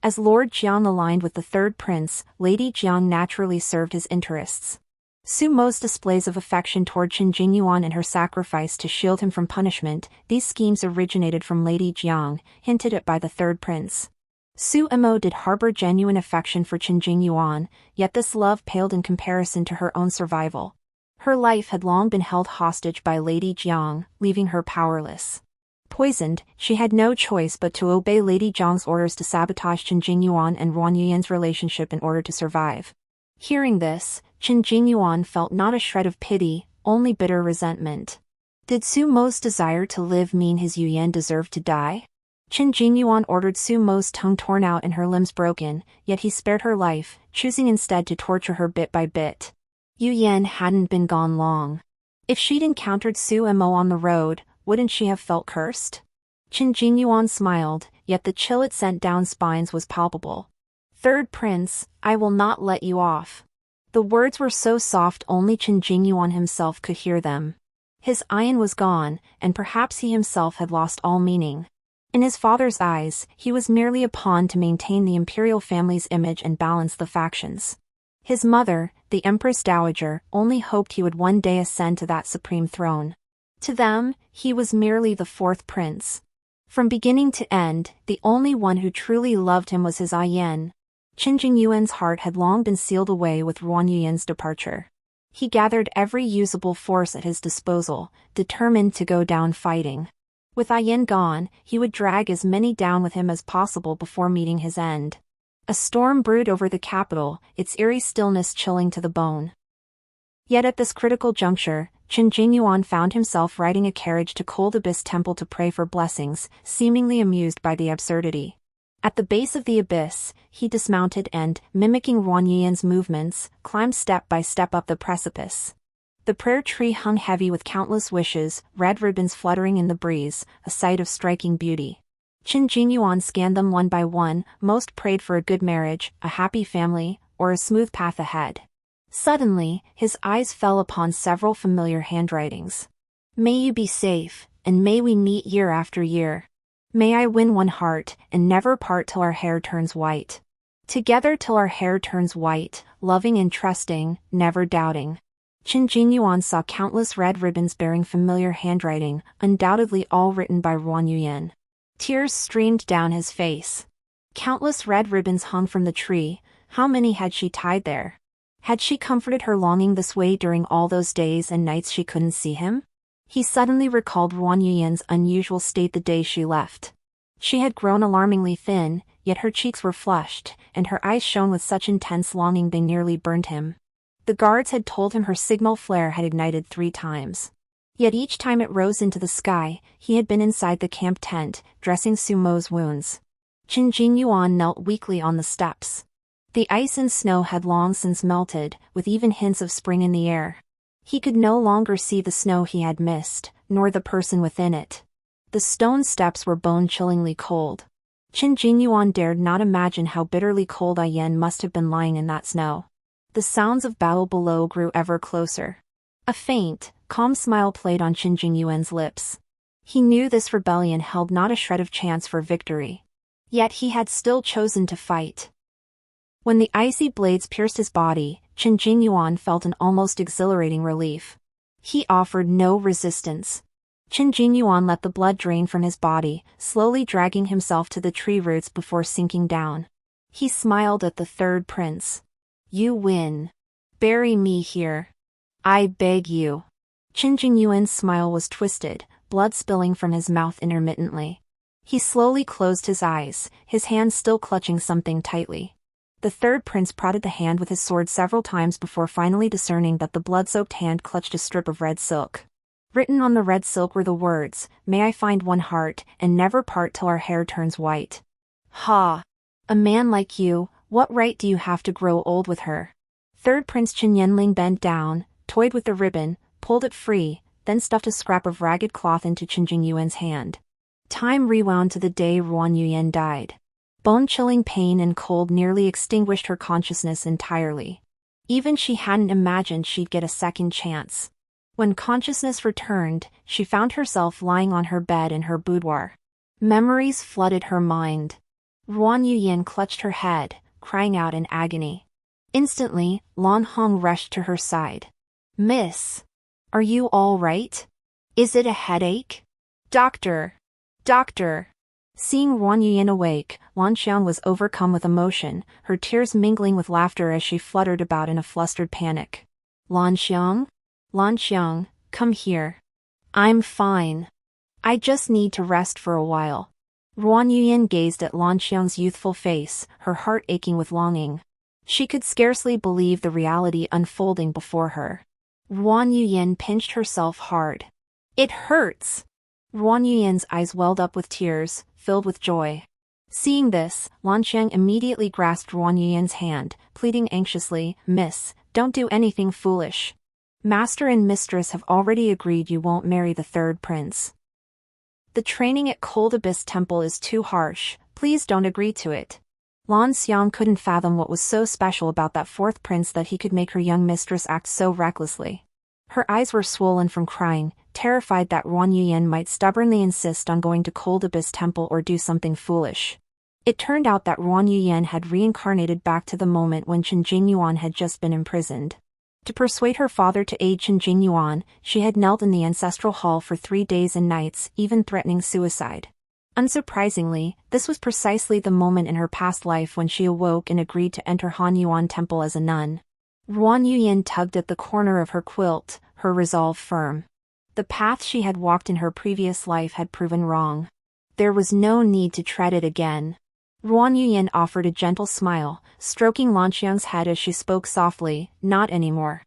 As Lord Jiang aligned with the third prince, Lady Jiang naturally served his interests. Su Mo's displays of affection toward Qin Jingyuan and her sacrifice to shield him from punishment, these schemes originated from Lady Jiang, hinted at by the third prince. Su Imo did harbor genuine affection for Qin Jingyuan, yet this love paled in comparison to her own survival. Her life had long been held hostage by Lady Jiang, leaving her powerless. Poisoned, she had no choice but to obey Lady Jiang's orders to sabotage Qin Jingyuan and Ruan Yuyan's relationship in order to survive. Hearing this, Qin Jingyuan felt not a shred of pity, only bitter resentment. Did Su Mo's desire to live mean his Yuyan deserved to die? Qin Jingyuan ordered Su Mo's tongue torn out and her limbs broken, yet he spared her life, choosing instead to torture her bit by bit. Yuyan hadn't been gone long. If she'd encountered Su Imo on the road, wouldn't she have felt cursed? Qin Jingyuan smiled, yet the chill it sent down spines was palpable. Third prince, I will not let you off. The words were so soft only Qin Jingyuan himself could hear them. His iron was gone, and perhaps he himself had lost all meaning. In his father's eyes, he was merely a pawn to maintain the imperial family's image and balance the factions. His mother, the Empress Dowager, only hoped he would one day ascend to that supreme throne. To them, he was merely the fourth prince. From beginning to end, the only one who truly loved him was his Ayan. Qin Jingyuan's heart had long been sealed away with Ruan Yuyan's departure. He gathered every usable force at his disposal, determined to go down fighting. With Ayan gone, he would drag as many down with him as possible before meeting his end. A storm brewed over the capital, its eerie stillness chilling to the bone. Yet at this critical juncture, Qin Jingyuan found himself riding a carriage to Cold Abyss Temple to pray for blessings, seemingly amused by the absurdity. At the base of the abyss, he dismounted and, mimicking Ruan Yuyan's movements, climbed step by step up the precipice. The prayer tree hung heavy with countless wishes, red ribbons fluttering in the breeze, a sight of striking beauty. Qin Jingyuan scanned them one by one, most prayed for a good marriage, a happy family, or a smooth path ahead. Suddenly, his eyes fell upon several familiar handwritings. May you be safe, and may we meet year after year. May I win one heart, and never part till our hair turns white. Together till our hair turns white, loving and trusting, never doubting. Qin Jingyuan saw countless red ribbons bearing familiar handwriting, undoubtedly all written by Ruan Yuyan. Tears streamed down his face. Countless red ribbons hung from the tree. How many had she tied there? Had she comforted her longing this way during all those days and nights she couldn't see him? He suddenly recalled Ruan Yuyan's unusual state the day she left. She had grown alarmingly thin, yet her cheeks were flushed, and her eyes shone with such intense longing they nearly burned him. The guards had told him her signal flare had ignited 3 times. Yet each time it rose into the sky, he had been inside the camp tent, dressing Su Mo's wounds. Qin Jingyuan knelt weakly on the steps. The ice and snow had long since melted, with even hints of spring in the air. He could no longer see the snow he had missed, nor the person within it. The stone steps were bone-chillingly cold. Qin Jingyuan dared not imagine how bitterly cold Ayan must have been lying in that snow. The sounds of battle below grew ever closer. A faint, calm smile played on Qin Jingyuan's lips. He knew this rebellion held not a shred of chance for victory. Yet he had still chosen to fight. When the icy blades pierced his body, Chen Jingyuan felt an almost exhilarating relief. He offered no resistance. Chen Jingyuan let the blood drain from his body, slowly dragging himself to the tree roots before sinking down. He smiled at the third prince. You win. Bury me here. I beg you. Chen Jingyuan's smile was twisted, blood spilling from his mouth intermittently. He slowly closed his eyes, his hand still clutching something tightly. The third prince prodded the hand with his sword several times before finally discerning that the blood-soaked hand clutched a strip of red silk. Written on the red silk were the words, "May I find one heart, and never part till our hair turns white." Ha! A man like you, what right do you have to grow old with her? Third Prince Chen Yanling bent down, toyed with the ribbon, pulled it free, then stuffed a scrap of ragged cloth into Chen Jingyuan's hand. Time rewound to the day Ruan Yuyan died. Bone-chilling pain and cold nearly extinguished her consciousness entirely. Even she hadn't imagined she'd get a second chance. When consciousness returned, she found herself lying on her bed in her boudoir. Memories flooded her mind. Ruan Yuyan clutched her head, crying out in agony. Instantly, Lan Hong rushed to her side. "Miss, are you all right? Is it a headache? Doctor! Doctor!" Seeing Ruan Yuyan awake, Lan Xiang was overcome with emotion, her tears mingling with laughter as she fluttered about in a flustered panic. "Lan Xiang? Lan Xiang, come here. I'm fine. I just need to rest for a while." Ruan Yuyan gazed at Lan Xiang's youthful face, her heart aching with longing. She could scarcely believe the reality unfolding before her. Ruan Yuyan pinched herself hard. "It hurts!" Ruan Yuyan's eyes welled up with tears, filled with joy. Seeing this, Lan Xiang immediately grasped Ruan Yuyan's hand, pleading anxiously, "Miss, don't do anything foolish. Master and mistress have already agreed you won't marry the third prince. The training at Cold Abyss Temple is too harsh, please don't agree to it." Lan Xiang couldn't fathom what was so special about that fourth prince that he could make her young mistress act so recklessly. Her eyes were swollen from crying, terrified that Ruan Yuyan might stubbornly insist on going to Cold Abyss Temple or do something foolish. It turned out that Ruan Yuyan had reincarnated back to the moment when Chen Jingyuan had just been imprisoned. To persuade her father to aid Chen Jingyuan, she had knelt in the ancestral hall for 3 days and nights, even threatening suicide. Unsurprisingly, this was precisely the moment in her past life when she awoke and agreed to enter Han Yuan Temple as a nun. Ruan Yuyan tugged at the corner of her quilt, her resolve firm. The path she had walked in her previous life had proven wrong. There was no need to tread it again. Ruan Yuyan offered a gentle smile, stroking Lan Xiang's head as she spoke softly, "Not anymore.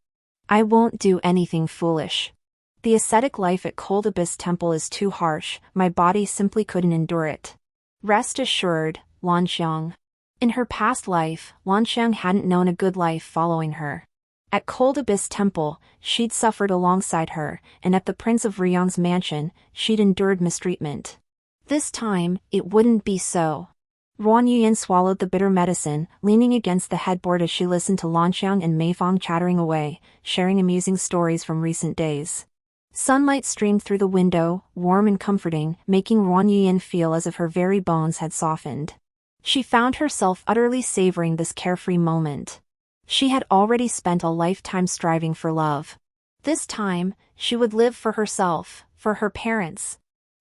I won't do anything foolish. The ascetic life at Cold Abyss Temple is too harsh, my body simply couldn't endure it. Rest assured, Lan Xiang." In her past life, Lan Xiang hadn't known a good life following her. At Cold Abyss Temple, she'd suffered alongside her, and at the Prince of Ryang's mansion, she'd endured mistreatment. This time, it wouldn't be so. Ruan Yuyan swallowed the bitter medicine, leaning against the headboard as she listened to Lan Xiang and Meifang chattering away, sharing amusing stories from recent days. Sunlight streamed through the window, warm and comforting, making Ruan Yuyan feel as if her very bones had softened. She found herself utterly savoring this carefree moment. She had already spent a lifetime striving for love. This time, she would live for herself, for her parents.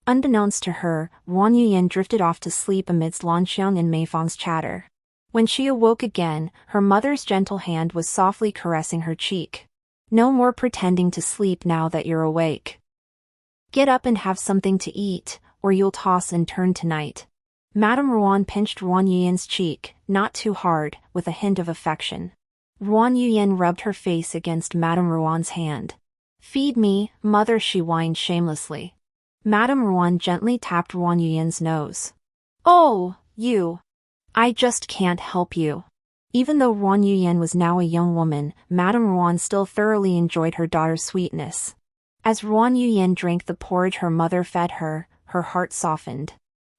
Unbeknownst to her, Ruan Yuyan drifted off to sleep amidst Lan Xiang and Meifang's chatter. When she awoke again, her mother's gentle hand was softly caressing her cheek. "No more pretending to sleep now that you're awake. Get up and have something to eat, or you'll toss and turn tonight." Madame Ruan pinched Ruan Yuyan's cheek, not too hard, with a hint of affection. Ruan Yuyan rubbed her face against Madame Ruan's hand. "Feed me, mother," she whined shamelessly. Madame Ruan gently tapped Ruan Yuyan's nose. "Oh, you. I just can't help you." Even though Ruan Yuyan was now a young woman, Madame Ruan still thoroughly enjoyed her daughter's sweetness. As Ruan Yuyan drank the porridge her mother fed her, her heart softened.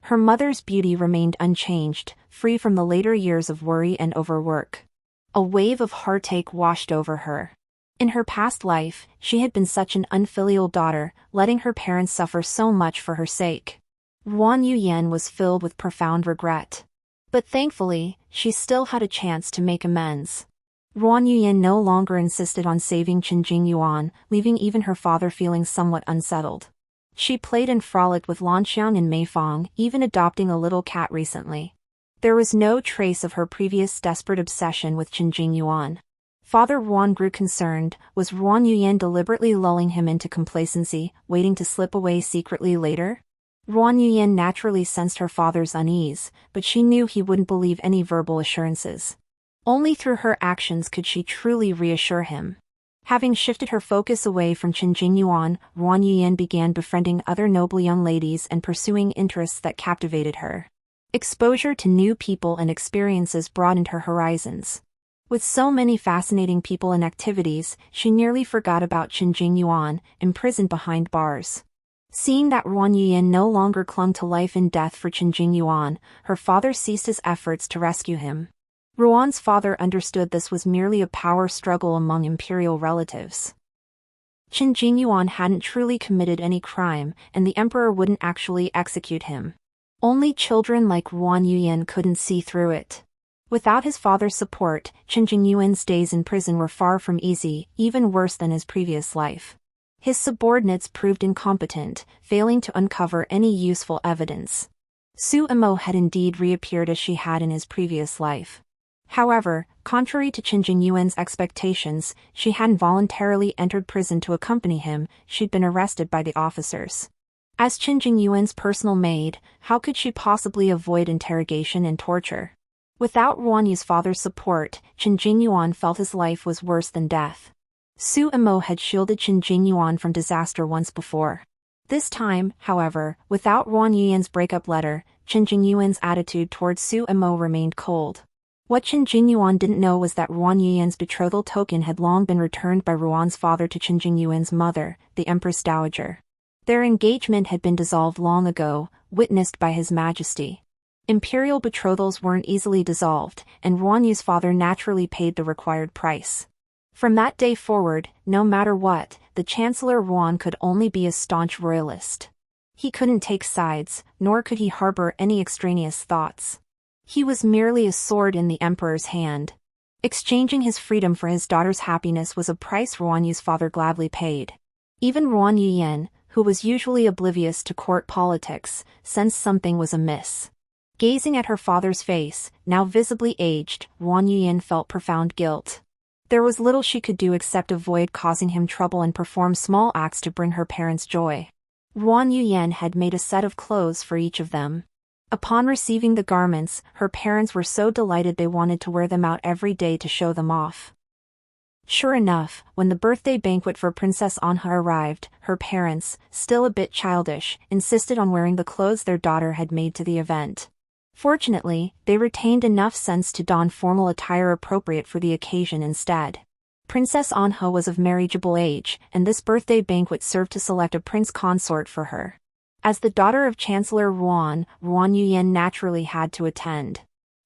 Her mother's beauty remained unchanged, free from the later years of worry and overwork. A wave of heartache washed over her. In her past life, she had been such an unfilial daughter, letting her parents suffer so much for her sake. Ruan Yuyan was filled with profound regret. But thankfully, she still had a chance to make amends. Ruan Yuyan no longer insisted on saving Qin Jingyuan, leaving even her father feeling somewhat unsettled. She played and frolicked with Lanxiang and Meifang, even adopting a little cat recently. There was no trace of her previous desperate obsession with Qin Jingyuan. Father Ruan grew concerned. Was Ruan Yuyan deliberately lulling him into complacency, waiting to slip away secretly later? Ruan Yuyan naturally sensed her father's unease, but she knew he wouldn't believe any verbal assurances. Only through her actions could she truly reassure him. Having shifted her focus away from Qin Jingyuan, Ruan Yuyan began befriending other noble young ladies and pursuing interests that captivated her. Exposure to new people and experiences broadened her horizons. With so many fascinating people and activities, she nearly forgot about Qin Jingyuan, imprisoned behind bars. Seeing that Ruan Yuyan no longer clung to life and death for Qin Jingyuan, her father ceased his efforts to rescue him. Ruan's father understood this was merely a power struggle among imperial relatives. Qin Jingyuan hadn't truly committed any crime, and the emperor wouldn't actually execute him. Only children like Ruan Yuyan couldn't see through it. Without his father's support, Qin Jingyuan's days in prison were far from easy, even worse than his previous life. His subordinates proved incompetent, failing to uncover any useful evidence. Su Imo had indeed reappeared as she had in his previous life. However, contrary to Qin Jingyuan's expectations, she hadn't voluntarily entered prison to accompany him. She'd been arrested by the officers. As Qin Jingyuan's personal maid, how could she possibly avoid interrogation and torture? Without Ruan Yu's father's support, Qin Jingyuan felt his life was worse than death. Su Imo had shielded Qin Jingyuan from disaster once before. This time, however, without Ruan Yuyan's breakup letter, Qin Jingyuan's attitude towards Su Imo remained cold. What Qin Jingyuan didn't know was that Ruan Yuyan's betrothal token had long been returned by Ruan's father to Qin Jingyuan's mother, the Empress Dowager. Their engagement had been dissolved long ago, witnessed by His Majesty. Imperial betrothals weren't easily dissolved, and Ruan Yu's father naturally paid the required price. From that day forward, no matter what, the Chancellor Ruan could only be a staunch royalist. He couldn't take sides, nor could he harbor any extraneous thoughts. He was merely a sword in the emperor's hand. Exchanging his freedom for his daughter's happiness was a price Ruan Yu's father gladly paid. Even Ruan Yuyan, who was usually oblivious to court politics, sensed something was amiss. Gazing at her father's face, now visibly aged, Ruan Yuyan felt profound guilt. There was little she could do except avoid causing him trouble and perform small acts to bring her parents joy. Ruan Yuyan had made a set of clothes for each of them. Upon receiving the garments, her parents were so delighted they wanted to wear them out every day to show them off. Sure enough, when the birthday banquet for Princess Anha arrived, her parents, still a bit childish, insisted on wearing the clothes their daughter had made to the event. Fortunately, they retained enough sense to don formal attire appropriate for the occasion instead. Princess Anha was of marriageable age, and this birthday banquet served to select a prince consort for her. As the daughter of Chancellor Ruan, Ruan Yuyan naturally had to attend.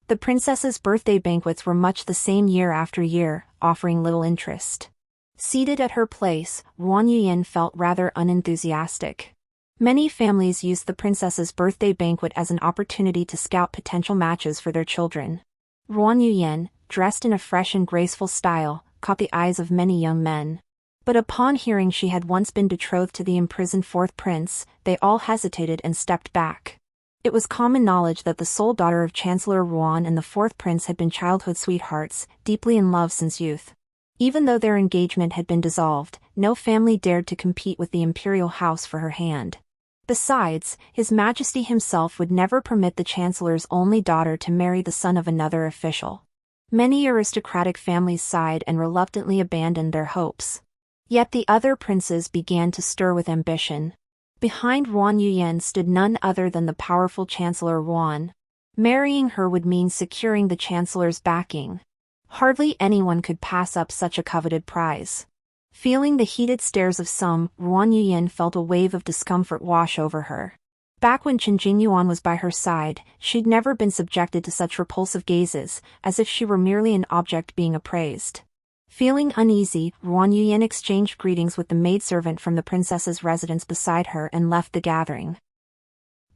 The princess's birthday banquets were much the same year after year, offering little interest. Seated at her place, Ruan Yuyan felt rather unenthusiastic. Many families used the princess's birthday banquet as an opportunity to scout potential matches for their children. Ruan Yuyan, dressed in a fresh and graceful style, caught the eyes of many young men. But upon hearing she had once been betrothed to the imprisoned fourth prince, they all hesitated and stepped back. It was common knowledge that the sole daughter of Chancellor Ruan and the fourth prince had been childhood sweethearts, deeply in love since youth. Even though their engagement had been dissolved, no family dared to compete with the imperial house for her hand. Besides, His Majesty himself would never permit the Chancellor's only daughter to marry the son of another official. Many aristocratic families sighed and reluctantly abandoned their hopes. Yet the other princes began to stir with ambition. Behind Ruan Yuyan stood none other than the powerful Chancellor Ruan. Marrying her would mean securing the Chancellor's backing. Hardly anyone could pass up such a coveted prize. Feeling the heated stares of some, Ruan Yuyan felt a wave of discomfort wash over her. Back when Qin Jingyuan was by her side, she'd never been subjected to such repulsive gazes, as if she were merely an object being appraised. Feeling uneasy, Ruan Yuyan exchanged greetings with the maidservant from the princess's residence beside her and left the gathering.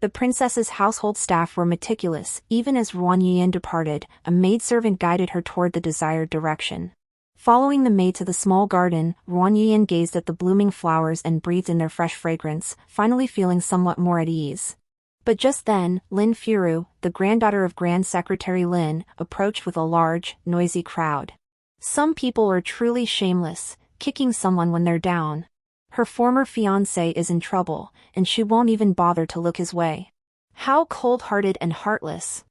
The princess's household staff were meticulous. Even as Ruan Yuyan departed, a maidservant guided her toward the desired direction. Following the maid to the small garden, Ruan Yuyan gazed at the blooming flowers and breathed in their fresh fragrance, finally feeling somewhat more at ease. But just then, Lin Furu, the granddaughter of Grand Secretary Lin, approached with a large, noisy crowd. Some people are truly shameless, kicking someone when they're down. Her former fiancé is in trouble, and she won't even bother to look his way. How cold-hearted and heartless.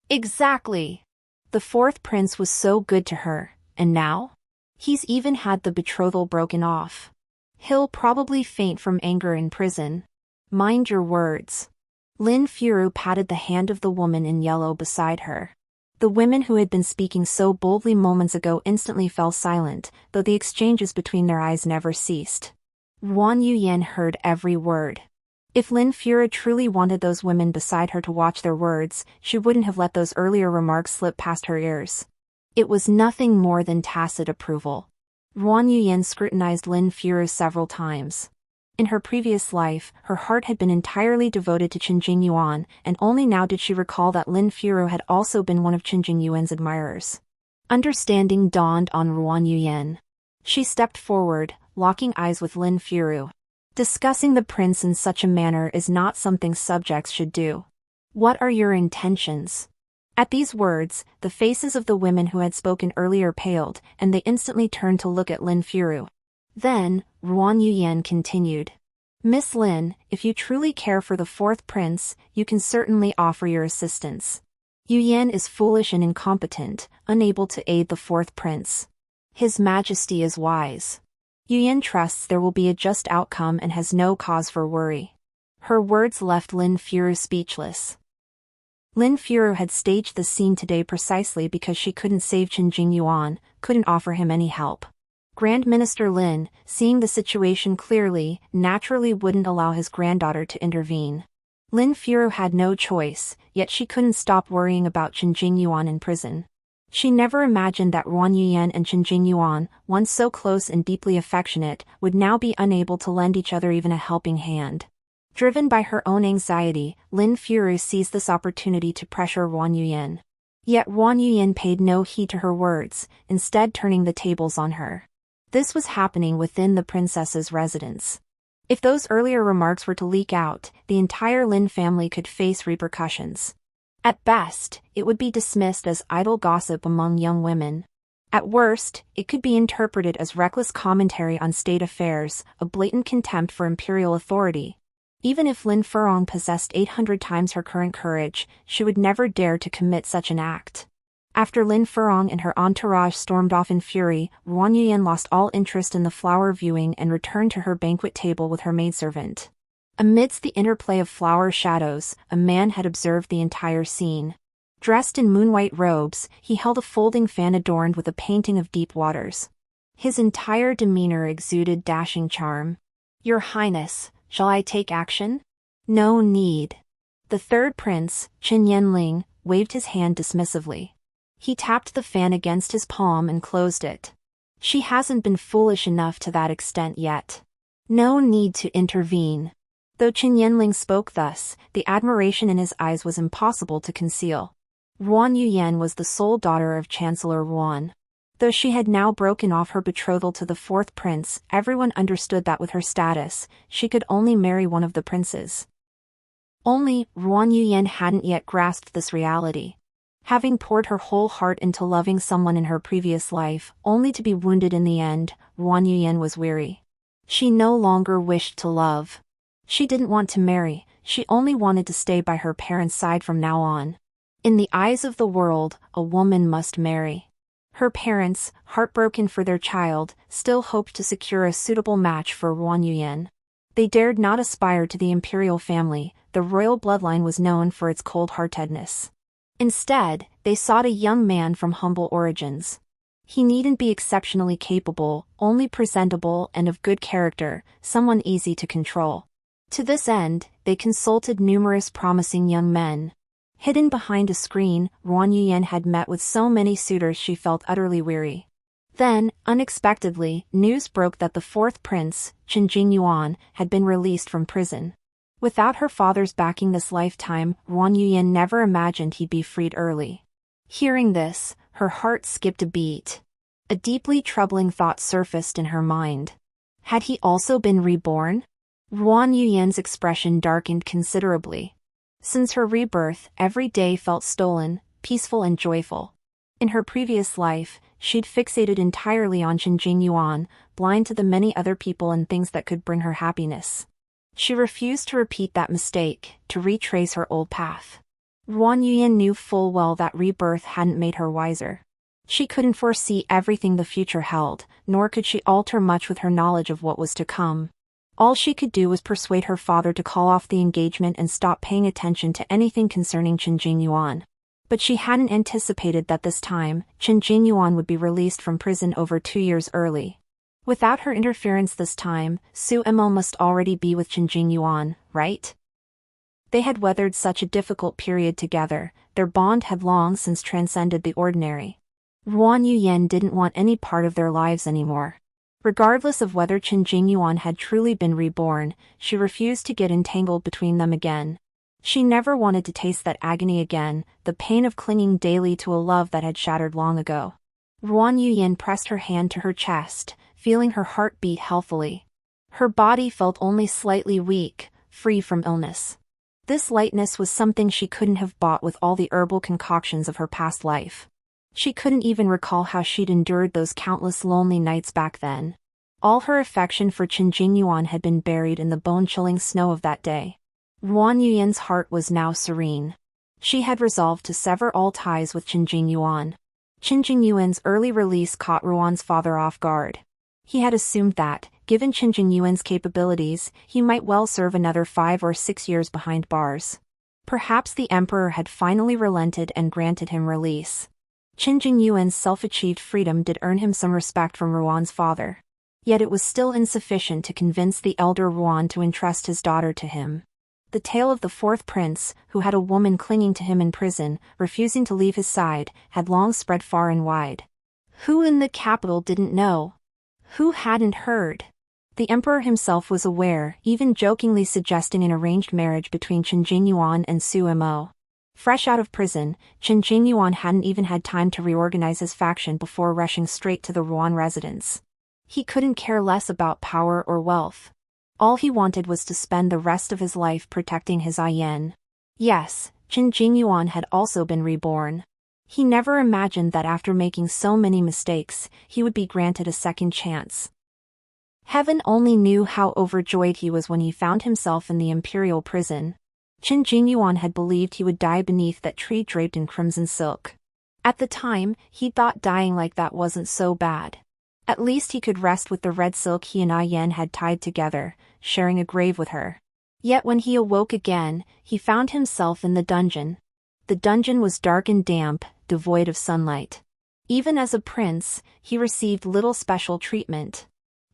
Exactly. The fourth prince was so good to her, and now? He's even had the betrothal broken off. He'll probably faint from anger in prison. Mind your words. Lin Furu patted the hand of the woman in yellow beside her. The women who had been speaking so boldly moments ago instantly fell silent, though the exchanges between their eyes never ceased. Ruan Yuyan heard every word. If Lin Furu truly wanted those women beside her to watch their words, she wouldn't have let those earlier remarks slip past her ears. It was nothing more than tacit approval. Ruan Yuyan scrutinized Lin Furu several times. In her previous life, her heart had been entirely devoted to Qin Jingyuan, and only now did she recall that Lin Furu had also been one of Qin Jingyuan's admirers. Understanding dawned on Ruan Yuyan. She stepped forward, locking eyes with Lin Furu. Discussing the prince in such a manner is not something subjects should do. What are your intentions? At these words, the faces of the women who had spoken earlier paled, and they instantly turned to look at Lin Furu. Then, Ruan Yuyan continued. Miss Lin, if you truly care for the fourth prince, you can certainly offer your assistance. Yuyan is foolish and incompetent, unable to aid the fourth prince. His Majesty is wise. Yuyan trusts there will be a just outcome and has no cause for worry. Her words left Lin Furu speechless. Lin Furu had staged the scene today precisely because she couldn't save Qin Jingyuan, couldn't offer him any help. Grand Minister Lin, seeing the situation clearly, naturally wouldn't allow his granddaughter to intervene. Lin Furu had no choice, yet she couldn't stop worrying about Qin Jingyuan in prison. She never imagined that Ruan Yuyan and Qin Jingyuan, once so close and deeply affectionate, would now be unable to lend each other even a helping hand. Driven by her own anxiety, Lin Furu seized this opportunity to pressure Ruan Yuyan. Yet Ruan Yuyan paid no heed to her words, instead turning the tables on her. This was happening within the princess's residence. If those earlier remarks were to leak out, the entire Lin family could face repercussions. At best, it would be dismissed as idle gossip among young women. At worst, it could be interpreted as reckless commentary on state affairs, a blatant contempt for imperial authority. Even if Lin Furong possessed 800 times her current courage, she would never dare to commit such an act. After Lin Furong and her entourage stormed off in fury, Ruan Yuyan lost all interest in the flower viewing and returned to her banquet table with her maidservant. Amidst the interplay of flower shadows, a man had observed the entire scene. Dressed in moon-white robes, he held a folding fan adorned with a painting of deep waters. His entire demeanor exuded dashing charm. Your Highness, shall I take action? No need. The third prince, Qin Yanling, waved his hand dismissively. He tapped the fan against his palm and closed it. She hasn't been foolish enough to that extent yet. No need to intervene. Though Qin Yanling spoke thus, the admiration in his eyes was impossible to conceal. Ruan Yuyan was the sole daughter of Chancellor Ruan. Though she had now broken off her betrothal to the fourth prince, everyone understood that with her status, she could only marry one of the princes. Only, Ruan Yuyan hadn't yet grasped this reality. Having poured her whole heart into loving someone in her previous life, only to be wounded in the end, Ruan Yuyan was weary. She no longer wished to love. She didn't want to marry, she only wanted to stay by her parents' side from now on. In the eyes of the world, a woman must marry. Her parents, heartbroken for their child, still hoped to secure a suitable match for Ruan Yuyan. They dared not aspire to the imperial family, the royal bloodline was known for its cold-heartedness. Instead, they sought a young man from humble origins. He needn't be exceptionally capable, only presentable and of good character, someone easy to control. To this end, they consulted numerous promising young men. Hidden behind a screen, Ruan Yuyan had met with so many suitors she felt utterly weary. Then, unexpectedly, news broke that the fourth prince, Qin Jingyuan, had been released from prison. Without her father's backing this lifetime, Ruan Yuyan never imagined he'd be freed early. Hearing this, her heart skipped a beat. A deeply troubling thought surfaced in her mind. Had he also been reborn? Ruan Yuyan's expression darkened considerably. Since her rebirth, every day felt stolen, peaceful and joyful. In her previous life, she'd fixated entirely on Qingjing Yuan, blind to the many other people and things that could bring her happiness. She refused to repeat that mistake, to retrace her old path. Ruan Yuyan knew full well that rebirth hadn't made her wiser. She couldn't foresee everything the future held, nor could she alter much with her knowledge of what was to come. All she could do was persuade her father to call off the engagement and stop paying attention to anything concerning Qingjing Yuan. But she hadn't anticipated that this time, Qingjing Yuan would be released from prison over 2 years early. Without her interference this time, Su Emo must already be with Qingjing Yuan, right? They had weathered such a difficult period together, their bond had long since transcended the ordinary. Ruan Yuyan didn't want any part of their lives anymore. Regardless of whether Qingjing Yuan had truly been reborn, she refused to get entangled between them again. She never wanted to taste that agony again, the pain of clinging daily to a love that had shattered long ago. Ruan Yuyan pressed her hand to her chest, feeling her heart beat healthily. Her body felt only slightly weak, free from illness. This lightness was something she couldn't have bought with all the herbal concoctions of her past life. She couldn't even recall how she'd endured those countless lonely nights back then. All her affection for Qingjing Yuan had been buried in the bone-chilling snow of that day. Ruan Yuyan's heart was now serene. She had resolved to sever all ties with Qingjing Yuan. Qingjing Yuan's early release caught Ruan's father off guard. He had assumed that, given Qingjing Yuan's capabilities, he might well serve another 5 or 6 years behind bars. Perhaps the emperor had finally relented and granted him release. Qingjing Yuan's self-achieved freedom did earn him some respect from Ruan's father. Yet it was still insufficient to convince the elder Ruan to entrust his daughter to him. The tale of the fourth prince, who had a woman clinging to him in prison, refusing to leave his side, had long spread far and wide. Who in the capital didn't know? Who hadn't heard? The emperor himself was aware, even jokingly suggesting an arranged marriage between Qingjing Yuan and Su Emo. Fresh out of prison, Qingjing Yuan hadn't even had time to reorganize his faction before rushing straight to the Ruan residence. He couldn't care less about power or wealth. All he wanted was to spend the rest of his life protecting his Ayan. Yes, Qingjing Yuan had also been reborn. He never imagined that after making so many mistakes, he would be granted a second chance. Heaven only knew how overjoyed he was when he found himself in the imperial prison. Qingjing Yuan had believed he would die beneath that tree draped in crimson silk. At the time, he thought dying like that wasn't so bad. At least he could rest with the red silk he and Ayan had tied together, sharing a grave with her. Yet when he awoke again, he found himself in the dungeon. The dungeon was dark and damp, devoid of sunlight. Even as a prince, he received little special treatment.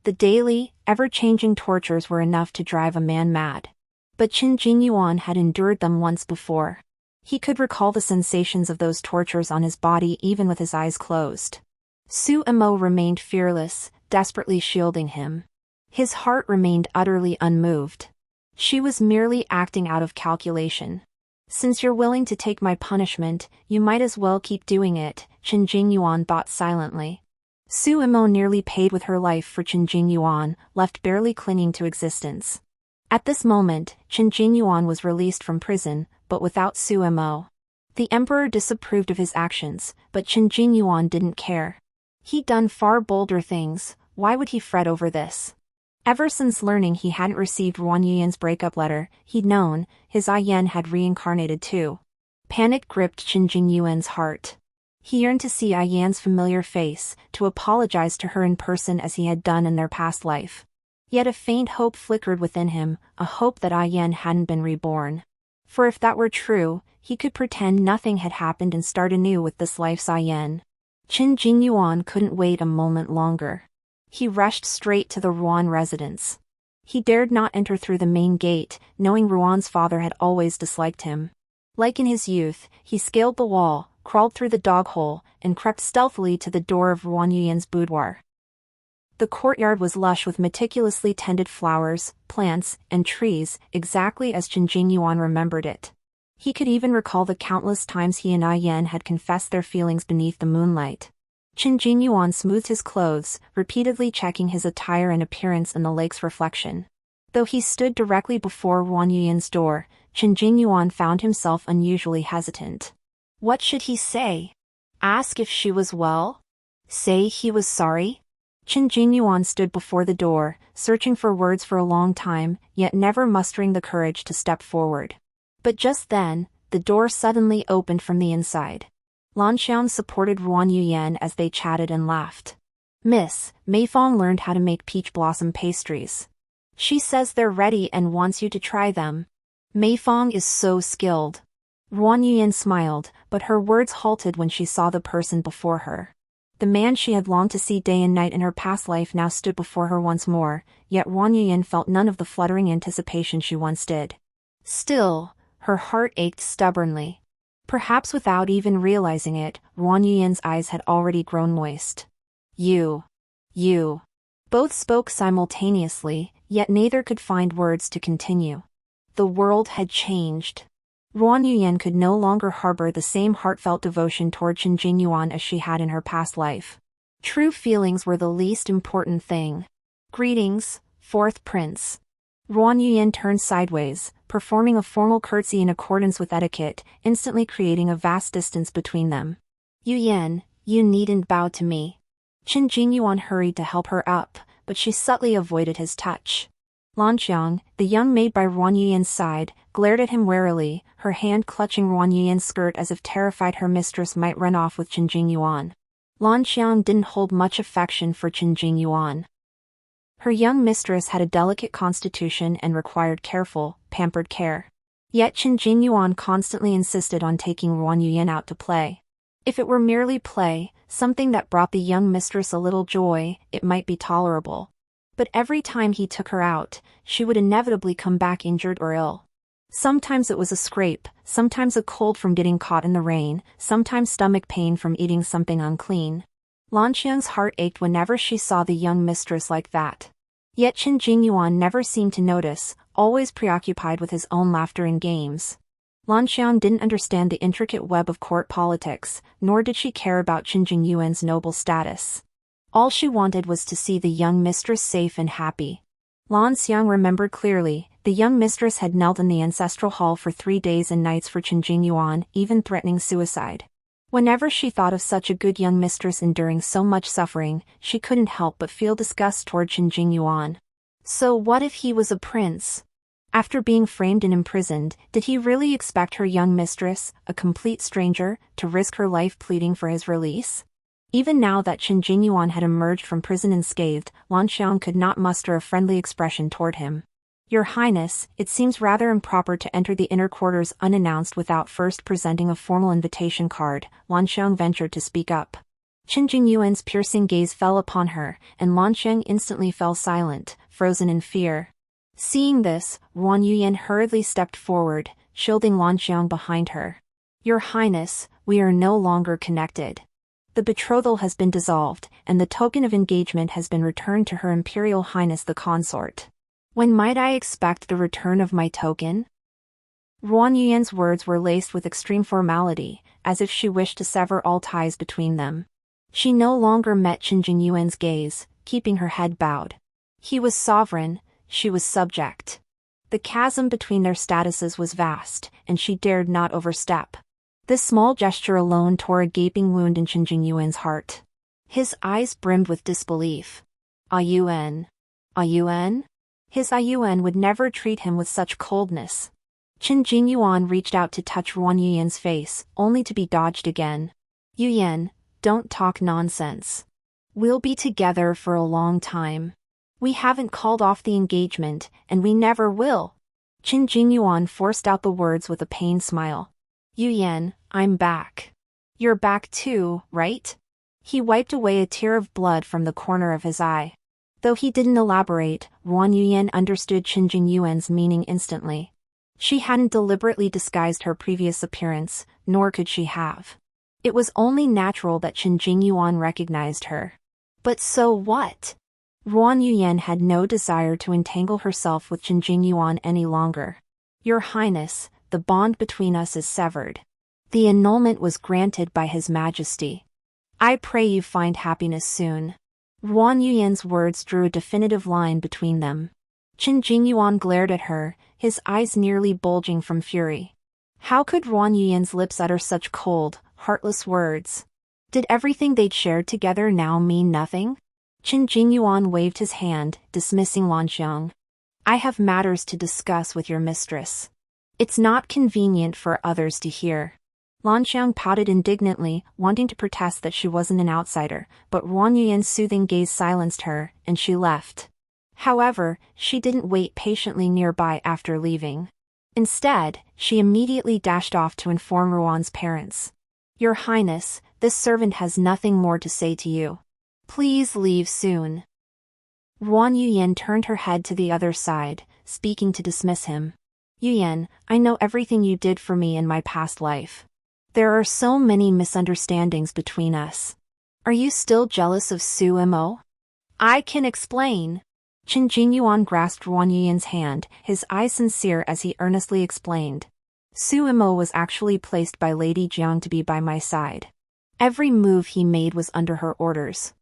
The daily, ever-changing tortures were enough to drive a man mad. But Qingjing Yuan had endured them once before. He could recall the sensations of those tortures on his body even with his eyes closed. Su Emo remained fearless, desperately shielding him. His heart remained utterly unmoved. She was merely acting out of calculation. Since you're willing to take my punishment, you might as well keep doing it, Qingjing Yuan thought silently. Su Emo nearly paid with her life for Qingjing Yuan, left barely clinging to existence. At this moment, Qingjing Yuan was released from prison, but without Su Emo. The emperor disapproved of his actions, but Qingjing Yuan didn't care. He'd done far bolder things, why would he fret over this? Ever since learning he hadn't received Ruan Yuyan's breakup letter, he'd known, his Ayan had reincarnated too. Panic gripped Qingjing Yuan's heart. He yearned to see Ayan's familiar face, to apologize to her in person as he had done in their past life. Yet a faint hope flickered within him, a hope that Ayan hadn't been reborn. For if that were true, he could pretend nothing had happened and start anew with this life's Ayan. Qingjing Yuan couldn't wait a moment longer. He rushed straight to the Ruan residence. He dared not enter through the main gate, knowing Ruan's father had always disliked him. Like in his youth, he scaled the wall, crawled through the dog hole, and crept stealthily to the door of Ruan Yuyan's boudoir. The courtyard was lush with meticulously tended flowers, plants, and trees, exactly as Qingjing Yuan remembered it. He could even recall the countless times he and Ayan had confessed their feelings beneath the moonlight. Qin Jingyuan smoothed his clothes, repeatedly checking his attire and appearance in the lake's reflection. Though he stood directly before Wang Yuyan's door, Qin Jingyuan found himself unusually hesitant. What should he say? Ask if she was well? Say he was sorry? Qin Jingyuan stood before the door, searching for words for a long time, yet never mustering the courage to step forward. But just then, the door suddenly opened from the inside. Lan Xiang supported Wang Yuyan as they chatted and laughed. Miss, Mei Fong learned how to make peach blossom pastries. She says they're ready and wants you to try them. Mei Fong is so skilled. Wang Yuyan smiled, but her words halted when she saw the person before her. The man she had longed to see day and night in her past life now stood before her once more, yet Wang Yuyan felt none of the fluttering anticipation she once did. Still, her heart ached stubbornly. Perhaps without even realizing it, Wang Yuyan's eyes had already grown moist. You. Both spoke simultaneously, yet neither could find words to continue. The world had changed. Wang Yuyan could no longer harbor the same heartfelt devotion toward Qin Jingyuan as she had in her past life. True feelings were the least important thing. Greetings, fourth prince. Wang Yuyan turned sideways, performing a formal curtsy in accordance with etiquette, instantly creating a vast distance between them. Yuyan, you needn't bow to me. Qin Jingyuan hurried to help her up, but she subtly avoided his touch. Lan Xiang, the young maid by Wang Yuyan's side, glared at him warily, her hand clutching Wang Yuyan's skirt as if terrified her mistress might run off with Qin Jingyuan. Lan Xiang didn't hold much affection for Qin Jingyuan. Her young mistress had a delicate constitution and required careful, pampered care. Yet Qin Jingyuan constantly insisted on taking Wang Yuyan out to play. If it were merely play, something that brought the young mistress a little joy, it might be tolerable. But every time he took her out, she would inevitably come back injured or ill. Sometimes it was a scrape, sometimes a cold from getting caught in the rain, sometimes stomach pain from eating something unclean. Lan Xiang's heart ached whenever she saw the young mistress like that. Yet Qin Jingyuan never seemed to notice, always preoccupied with his own laughter and games. Lan Xiang didn't understand the intricate web of court politics, nor did she care about Qin Jingyuan's noble status. All she wanted was to see the young mistress safe and happy. Lan Xiang remembered clearly, the young mistress had knelt in the ancestral hall for 3 days and nights for Qin Jingyuan, even threatening suicide. Whenever she thought of such a good young mistress enduring so much suffering, she couldn't help but feel disgust toward Qin Jingyuan. So what if he was a prince? After being framed and imprisoned, did he really expect her young mistress, a complete stranger, to risk her life pleading for his release? Even now that Qin Jingyuan had emerged from prison unscathed, Lan Xiang could not muster a friendly expression toward him. Your Highness, it seems rather improper to enter the inner quarters unannounced without first presenting a formal invitation card, Lan Xiang ventured to speak up. Qin Jingyuan's piercing gaze fell upon her, and Lan Xiang instantly fell silent, frozen in fear. Seeing this, Wang Yuyan hurriedly stepped forward, shielding Lan Xiang behind her. Your Highness, we are no longer connected. The betrothal has been dissolved, and the token of engagement has been returned to Her Imperial Highness the Consort. When might I expect the return of my token? Wang Yuyan's words were laced with extreme formality, as if she wished to sever all ties between them. She no longer met Qin Jingyuan's gaze, keeping her head bowed. He was sovereign, she was subject. The chasm between their statuses was vast, and she dared not overstep. This small gesture alone tore a gaping wound in Qin Jingyuan's heart. His eyes brimmed with disbelief. Yuan? His Yuan would never treat him with such coldness. Qin Jingyuan reached out to touch Wang Yuyan's face, only to be dodged again. Yuyan, don't talk nonsense. We'll be together for a long time. We haven't called off the engagement, and we never will. Qin Jingyuan forced out the words with a pained smile. Yuyan, I'm back. You're back too, right? He wiped away a tear of blood from the corner of his eye. Though he didn't elaborate, Wang Yuyan understood Qin Jingyuan's meaning instantly. She hadn't deliberately disguised her previous appearance, nor could she have. It was only natural that Qin Jingyuan recognized her. But so what? Wang Yuyan had no desire to entangle herself with Qin Jingyuan any longer. Your Highness, the bond between us is severed. The annulment was granted by His Majesty. I pray you find happiness soon. Ruan Yuyan's words drew a definitive line between them. Qin Jingyuan glared at her, his eyes nearly bulging from fury. How could Ruan Yuyan's lips utter such cold, heartless words? Did everything they'd shared together now mean nothing? Qin Jingyuan waved his hand, dismissing Lanxiang. I have matters to discuss with your mistress. It's not convenient for others to hear. Lanxiang pouted indignantly, wanting to protest that she wasn't an outsider, but Ruan Yuyan's soothing gaze silenced her, and she left. However, she didn't wait patiently nearby after leaving. Instead, she immediately dashed off to inform Ruan's parents. Your Highness, this servant has nothing more to say to you. Please leave soon. Ruan Yuyan turned her head to the other side, speaking to dismiss him. Yuyan, I know everything you did for me in my past life. There are so many misunderstandings between us. Are you still jealous of Su Mo? I can explain. Qin Jingyuan grasped Ruan Yuyan's hand, his eyes sincere as he earnestly explained. Su Mo was actually placed by Lady Jiang to be by my side. Every move he made was under her orders.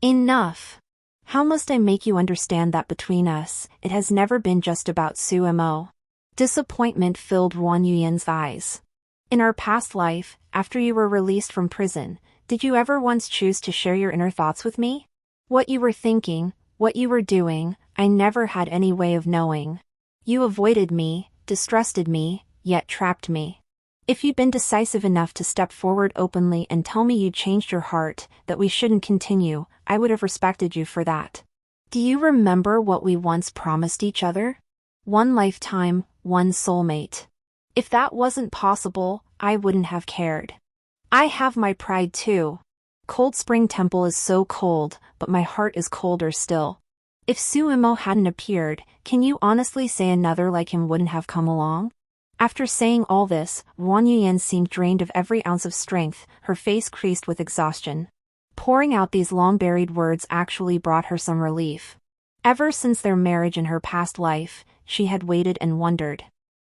Enough. How must I make you understand that between us, it has never been just about Su Mo? Disappointment filled Ruan Yuyan's eyes. In our past life, after you were released from prison, did you ever once choose to share your inner thoughts with me? What you were thinking, what you were doing, I never had any way of knowing. You avoided me, distrusted me, yet trapped me. If you'd been decisive enough to step forward openly and tell me you changed your heart, that we shouldn't continue, I would have respected you for that. Do you remember what we once promised each other? One lifetime, one soulmate. If that wasn't possible, I wouldn't have cared. I have my pride too. Cold Spring Temple is so cold, but my heart is colder still. If Su Mo hadn't appeared, can you honestly say another like him wouldn't have come along? After saying all this, Ruan Yuyan seemed drained of every ounce of strength, her face creased with exhaustion. Pouring out these long-buried words actually brought her some relief. Ever since their marriage in her past life, she had waited and wondered.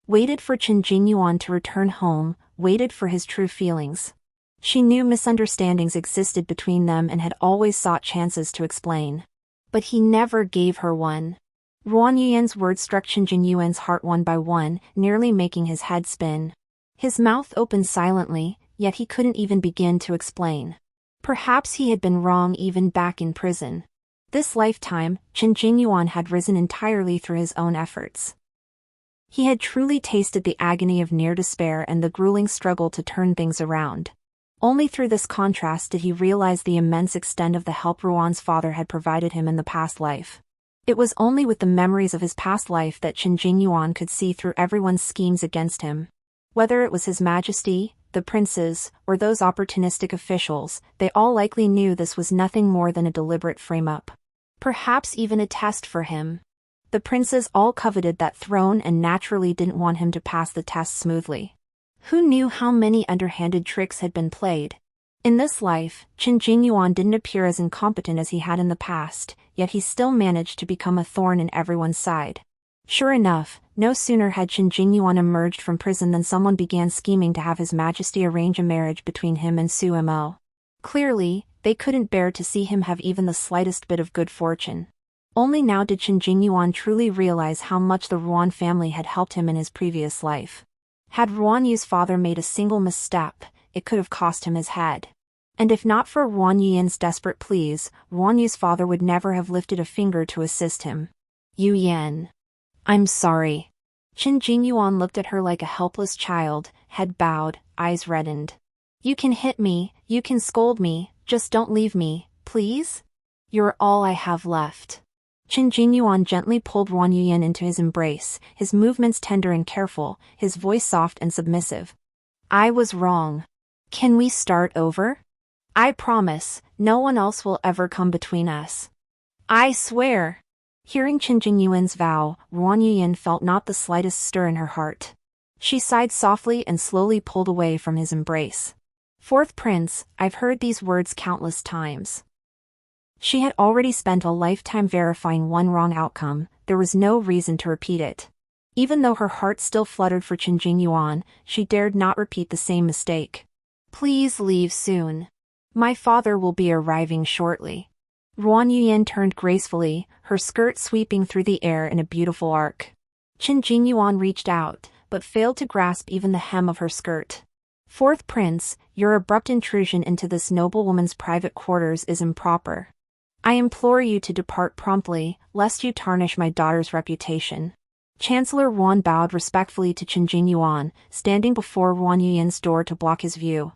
Waited for Qin Jingyuan to return home, waited for his true feelings. She knew misunderstandings existed between them and had always sought chances to explain. But he never gave her one. Ruan Yuyan's words struck Qin Jingyuan's heart one by one, nearly making his head spin. His mouth opened silently, yet he couldn't even begin to explain. Perhaps he had been wrong even back in prison. This lifetime, Qin Jingyuan had risen entirely through his own efforts. He had truly tasted the agony of near despair and the grueling struggle to turn things around. Only through this contrast did he realize the immense extent of the help Ruan's father had provided him in the past life. It was only with the memories of his past life that Qin Jingyuan could see through everyone's schemes against him. Whether it was His Majesty, the princes, or those opportunistic officials, they all likely knew this was nothing more than a deliberate frame-up. Perhaps even a test for him. The princes all coveted that throne and naturally didn't want him to pass the test smoothly. Who knew how many underhanded tricks had been played? In this life, Qin Jingyuan didn't appear as incompetent as he had in the past, yet he still managed to become a thorn in everyone's side. Sure enough, no sooner had Qin Jingyuan emerged from prison than someone began scheming to have His Majesty arrange a marriage between him and Su Mo. Clearly, they couldn't bear to see him have even the slightest bit of good fortune. Only now did Qin Jingyuan truly realize how much the Ruan family had helped him in his previous life. Had Ruan Yu's father made a single misstep, it could have cost him his head. And if not for Ruan Yuyan's desperate pleas, Ruan Yu's father would never have lifted a finger to assist him. Yuyan. I'm sorry. Qin Jingyuan looked at her like a helpless child, head bowed, eyes reddened. You can hit me, you can scold me, just don't leave me, please? You're all I have left. Qin Jingyuan gently pulled Ruan Yuyan into his embrace, his movements tender and careful, his voice soft and submissive. I was wrong. Can we start over? I promise, no one else will ever come between us. I swear. Hearing Qin Jingyuan's vow, Ruan Yuyan felt not the slightest stir in her heart. She sighed softly and slowly pulled away from his embrace. Fourth Prince, I've heard these words countless times. She had already spent a lifetime verifying one wrong outcome, there was no reason to repeat it. Even though her heart still fluttered for Qin Jingyuan, she dared not repeat the same mistake. Please leave soon. My father will be arriving shortly. Ruan Yuyan turned gracefully, her skirt sweeping through the air in a beautiful arc. Qin Jingyuan reached out, but failed to grasp even the hem of her skirt. Fourth Prince, your abrupt intrusion into this noblewoman's private quarters is improper. I implore you to depart promptly, lest you tarnish my daughter's reputation. Chancellor Ruan bowed respectfully to Qin Jingyuan, standing before Ruan Yuyan's door to block his view.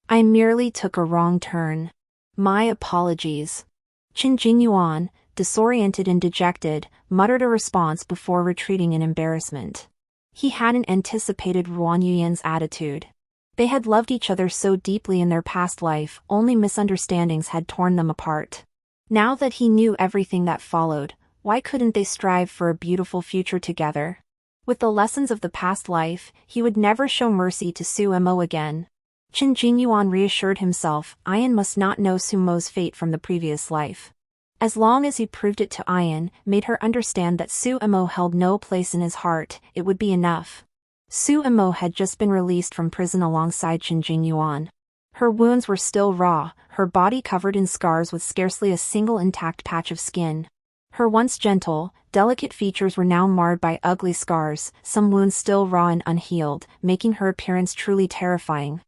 I merely took a wrong turn. My apologies. Qin Jingyuan, disoriented and dejected, muttered a response before retreating in embarrassment. He hadn't anticipated Ruan Yuyan's attitude. They had loved each other so deeply in their past life, only misunderstandings had torn them apart. Now that he knew everything that followed, why couldn't they strive for a beautiful future together? With the lessons of the past life, he would never show mercy to Su Mo again. Qin Jingyuan reassured himself, Ayan must not know Su Mo's fate from the previous life. As long as he proved it to Ayan, made her understand that Su Mo held no place in his heart, it would be enough. Su Mo had just been released from prison alongside Qin Jingyuan. Her wounds were still raw, her body covered in scars with scarcely a single intact patch of skin. Her once gentle, delicate features were now marred by ugly scars, some wounds still raw and unhealed, making her appearance truly terrifying.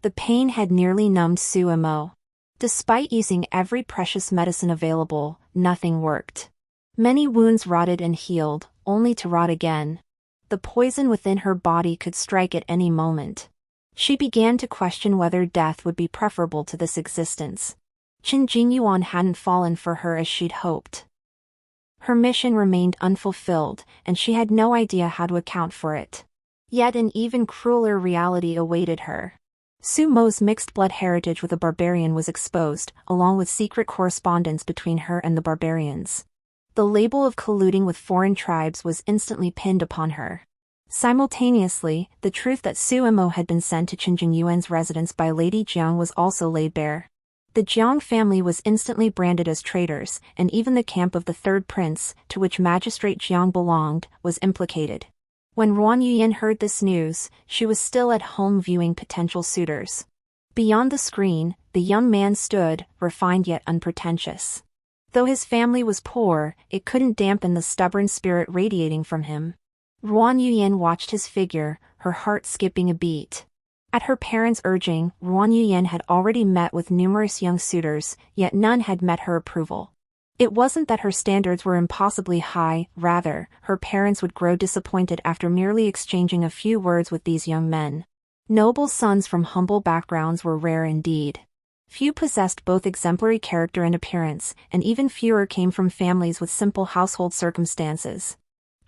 The pain had nearly numbed Su Mo. Despite using every precious medicine available, nothing worked. Many wounds rotted and healed, only to rot again. The poison within her body could strike at any moment. She began to question whether death would be preferable to this existence. Qin Jingyuan hadn't fallen for her as she'd hoped. Her mission remained unfulfilled, and she had no idea how to account for it. Yet an even crueler reality awaited her. Su Mo's mixed-blood heritage with a barbarian was exposed, along with secret correspondence between her and the barbarians. The label of colluding with foreign tribes was instantly pinned upon her. Simultaneously, the truth that Su Mo had been sent to Qin Jingyuan's residence by Lady Jiang was also laid bare. The Jiang family was instantly branded as traitors, and even the camp of the third prince, to which Magistrate Jiang belonged, was implicated. When Ruan Yuyan heard this news, she was still at home viewing potential suitors. Beyond the screen, the young man stood, refined yet unpretentious. Though his family was poor, it couldn't dampen the stubborn spirit radiating from him. Ruan Yuyan watched his figure, her heart skipping a beat. At her parents' urging, Ruan Yuyan had already met with numerous young suitors, yet none had met her approval. It wasn't that her standards were impossibly high, rather, her parents would grow disappointed after merely exchanging a few words with these young men. Noble sons from humble backgrounds were rare indeed. Few possessed both exemplary character and appearance, and even fewer came from families with simple household circumstances.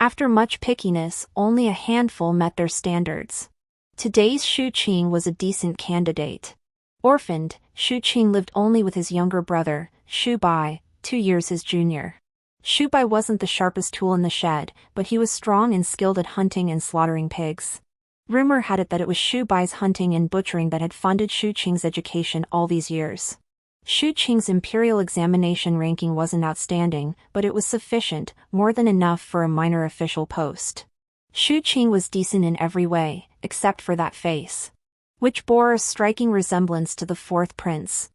After much pickiness, only a handful met their standards. Today's Shu Qing was a decent candidate. Orphaned, Shu Qing lived only with his younger brother, Shu Bai, 2 years his junior. Shu Bai wasn't the sharpest tool in the shed, but he was strong and skilled at hunting and slaughtering pigs. Rumor had it that it was Shu Bai's hunting and butchering that had funded Shu Qing's education all these years. Shu Qing's imperial examination ranking wasn't outstanding, but it was sufficient, more than enough for a minor official post. Shu Qing was decent in every way, except for that face, which bore a striking resemblance to the fourth prince.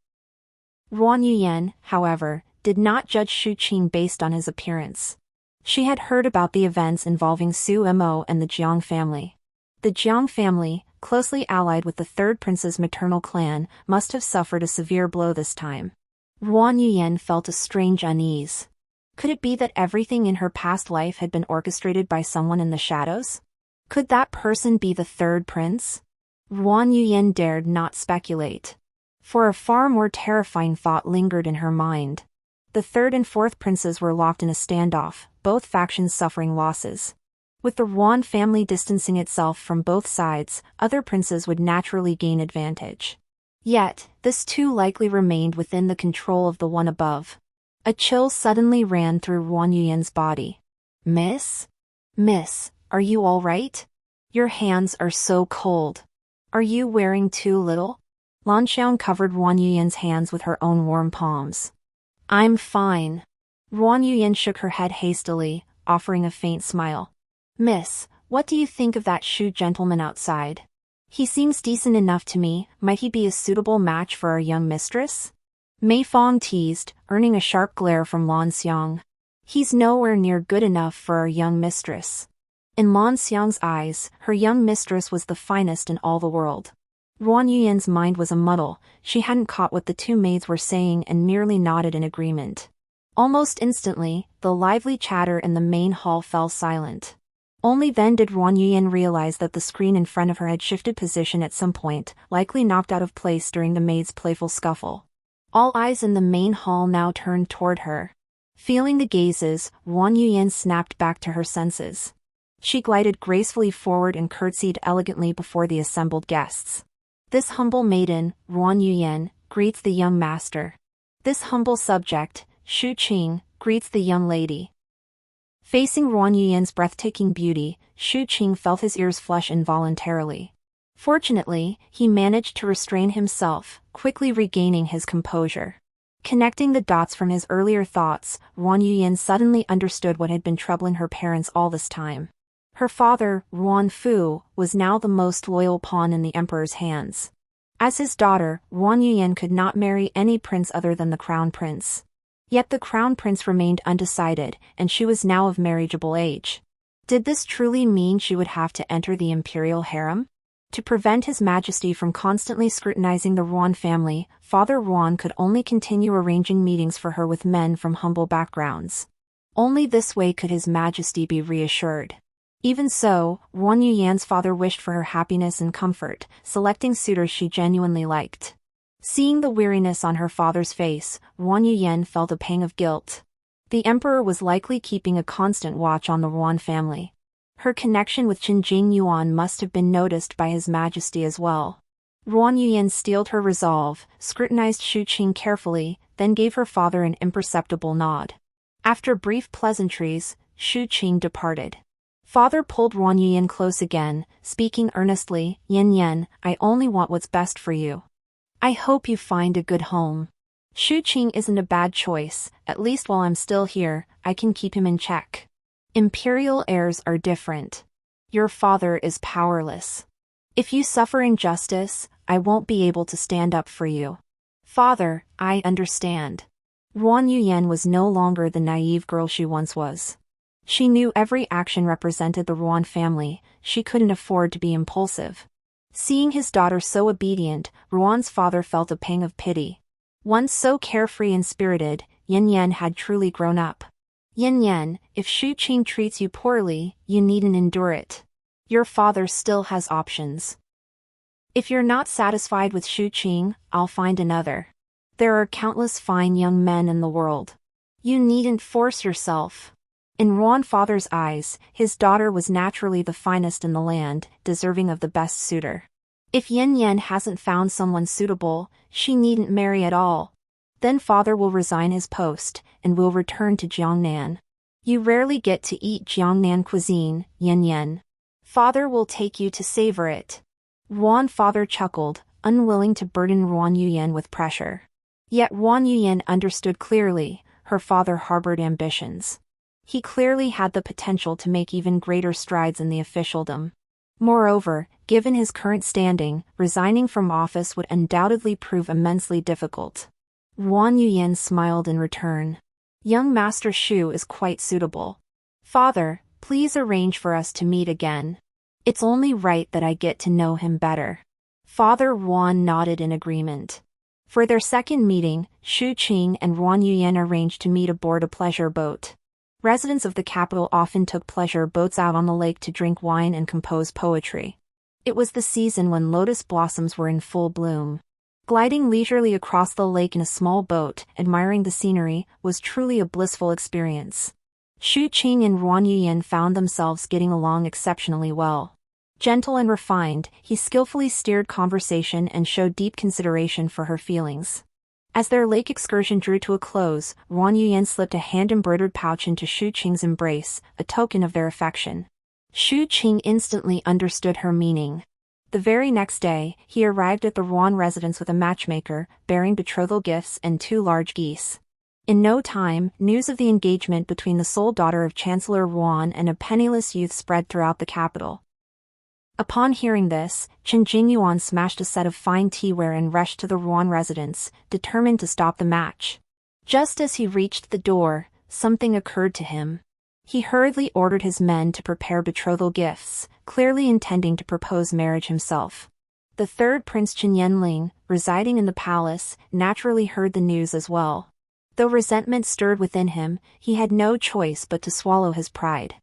Ruan Yuyan, however, did not judge Shu Qing based on his appearance. She had heard about the events involving Su Mo and the Jiang family. The Jiang family, closely allied with the third prince's maternal clan, must have suffered a severe blow this time. Ruan Yuyan felt a strange unease. Could it be that everything in her past life had been orchestrated by someone in the shadows? Could that person be the third prince? Ruan Yuyan dared not speculate. For a far more terrifying thought lingered in her mind. The third and fourth princes were locked in a standoff, both factions suffering losses. With the Ruan family distancing itself from both sides, other princes would naturally gain advantage. Yet, this too likely remained within the control of the one above. A chill suddenly ran through Ruan Yuyan's body. Miss? Miss, are you all right? Your hands are so cold. Are you wearing too little? Lan Xiang covered Ruan Yuyan's hands with her own warm palms. I'm fine. Ruan Yuyan shook her head hastily, offering a faint smile. Miss, what do you think of that Shu gentleman outside? He seems decent enough to me, might he be a suitable match for our young mistress? Mei Fong teased, earning a sharp glare from Lan Xiang. He's nowhere near good enough for our young mistress. In Lan Xiang's eyes, her young mistress was the finest in all the world. Ruan Yuyan's mind was a muddle, she hadn't caught what the two maids were saying and merely nodded in agreement. Almost instantly, the lively chatter in the main hall fell silent. Only then did Ruan Yuyan realize that the screen in front of her had shifted position at some point, likely knocked out of place during the maids' playful scuffle. All eyes in the main hall now turned toward her. Feeling the gazes, Ruan Yuyan snapped back to her senses. She glided gracefully forward and curtsied elegantly before the assembled guests. This humble maiden, Ruan Yuyan, greets the young master. This humble subject, Shu Qing, greets the young lady. Facing Ruan Yuyan's breathtaking beauty, Shu Qing felt his ears flush involuntarily. Fortunately, he managed to restrain himself, quickly regaining his composure. Connecting the dots from his earlier thoughts, Ruan Yuyan suddenly understood what had been troubling her parents all this time. Her father, Ruan Fu, was now the most loyal pawn in the emperor's hands. As his daughter, Ruan Yuyan could not marry any prince other than the crown prince. Yet the crown prince remained undecided, and she was now of marriageable age. Did this truly mean she would have to enter the imperial harem? To prevent His Majesty from constantly scrutinizing the Ruan family, Father Ruan could only continue arranging meetings for her with men from humble backgrounds. Only this way could His Majesty be reassured. Even so, Ruan Yuyan's father wished for her happiness and comfort, selecting suitors she genuinely liked. Seeing the weariness on her father's face, Ruan Yuyan felt a pang of guilt. The emperor was likely keeping a constant watch on the Ruan family. Her connection with Qinjing Yuan must have been noticed by His Majesty as well. Ruan Yuyan steeled her resolve, scrutinized Shu Qing carefully, then gave her father an imperceptible nod. After brief pleasantries, Shu Qing departed. Father pulled Ruan Yuyan close again, speaking earnestly, "Yin Yan, I only want what's best for you. I hope you find a good home. Shu Qing isn't a bad choice, at least while I'm still here, I can keep him in check. Imperial heirs are different. Your father is powerless. If you suffer injustice, I won't be able to stand up for you. Father, I understand." Ruan Yuyan was no longer the naive girl she once was. She knew every action represented the Ruan family, she couldn't afford to be impulsive. Seeing his daughter so obedient, Ruan's father felt a pang of pity. Once so carefree and spirited, Yin Yan had truly grown up. "Yin Yan, if Shu Qing treats you poorly, you needn't endure it. Your father still has options. If you're not satisfied with Shu Qing, I'll find another. There are countless fine young men in the world. You needn't force yourself." In Ruan father's eyes, his daughter was naturally the finest in the land, deserving of the best suitor. If Yin Yan hasn't found someone suitable, she needn't marry at all. Then father will resign his post, and will return to Jiangnan. You rarely get to eat Jiangnan cuisine, Yin Yan. Father will take you to savor it. Ruan father chuckled, unwilling to burden Ruan Yuyan with pressure. Yet Ruan Yuyan understood clearly, her father harbored ambitions. He clearly had the potential to make even greater strides in the officialdom. Moreover, given his current standing, resigning from office would undoubtedly prove immensely difficult. Ruan Yuyan smiled in return. "Young Master Shu is quite suitable. Father, please arrange for us to meet again. It's only right that I get to know him better." Father Ruan nodded in agreement. For their second meeting, Shu Qing and Ruan Yuyan arranged to meet aboard a pleasure boat. Residents of the capital often took pleasure boats out on the lake to drink wine and compose poetry. It was the season when lotus blossoms were in full bloom. Gliding leisurely across the lake in a small boat, admiring the scenery, was truly a blissful experience. Shu Qing and Ruan Yuyan found themselves getting along exceptionally well. Gentle and refined, he skillfully steered conversation and showed deep consideration for her feelings. As their lake excursion drew to a close, Ruan Yuyan slipped a hand-embroidered pouch into Shu Qing's embrace, a token of their affection. Shu Qing instantly understood her meaning. The very next day, he arrived at the Ruan residence with a matchmaker, bearing betrothal gifts and 2 large geese. In no time, news of the engagement between the sole daughter of Chancellor Ruan and a penniless youth spread throughout the capital. Upon hearing this, Chen Jingyuan smashed a set of fine teaware and rushed to the Ruan residence, determined to stop the match. Just as he reached the door, something occurred to him. He hurriedly ordered his men to prepare betrothal gifts, clearly intending to propose marriage himself. The third prince Chen Yanling, residing in the palace, naturally heard the news as well. Though resentment stirred within him, he had no choice but to swallow his pride.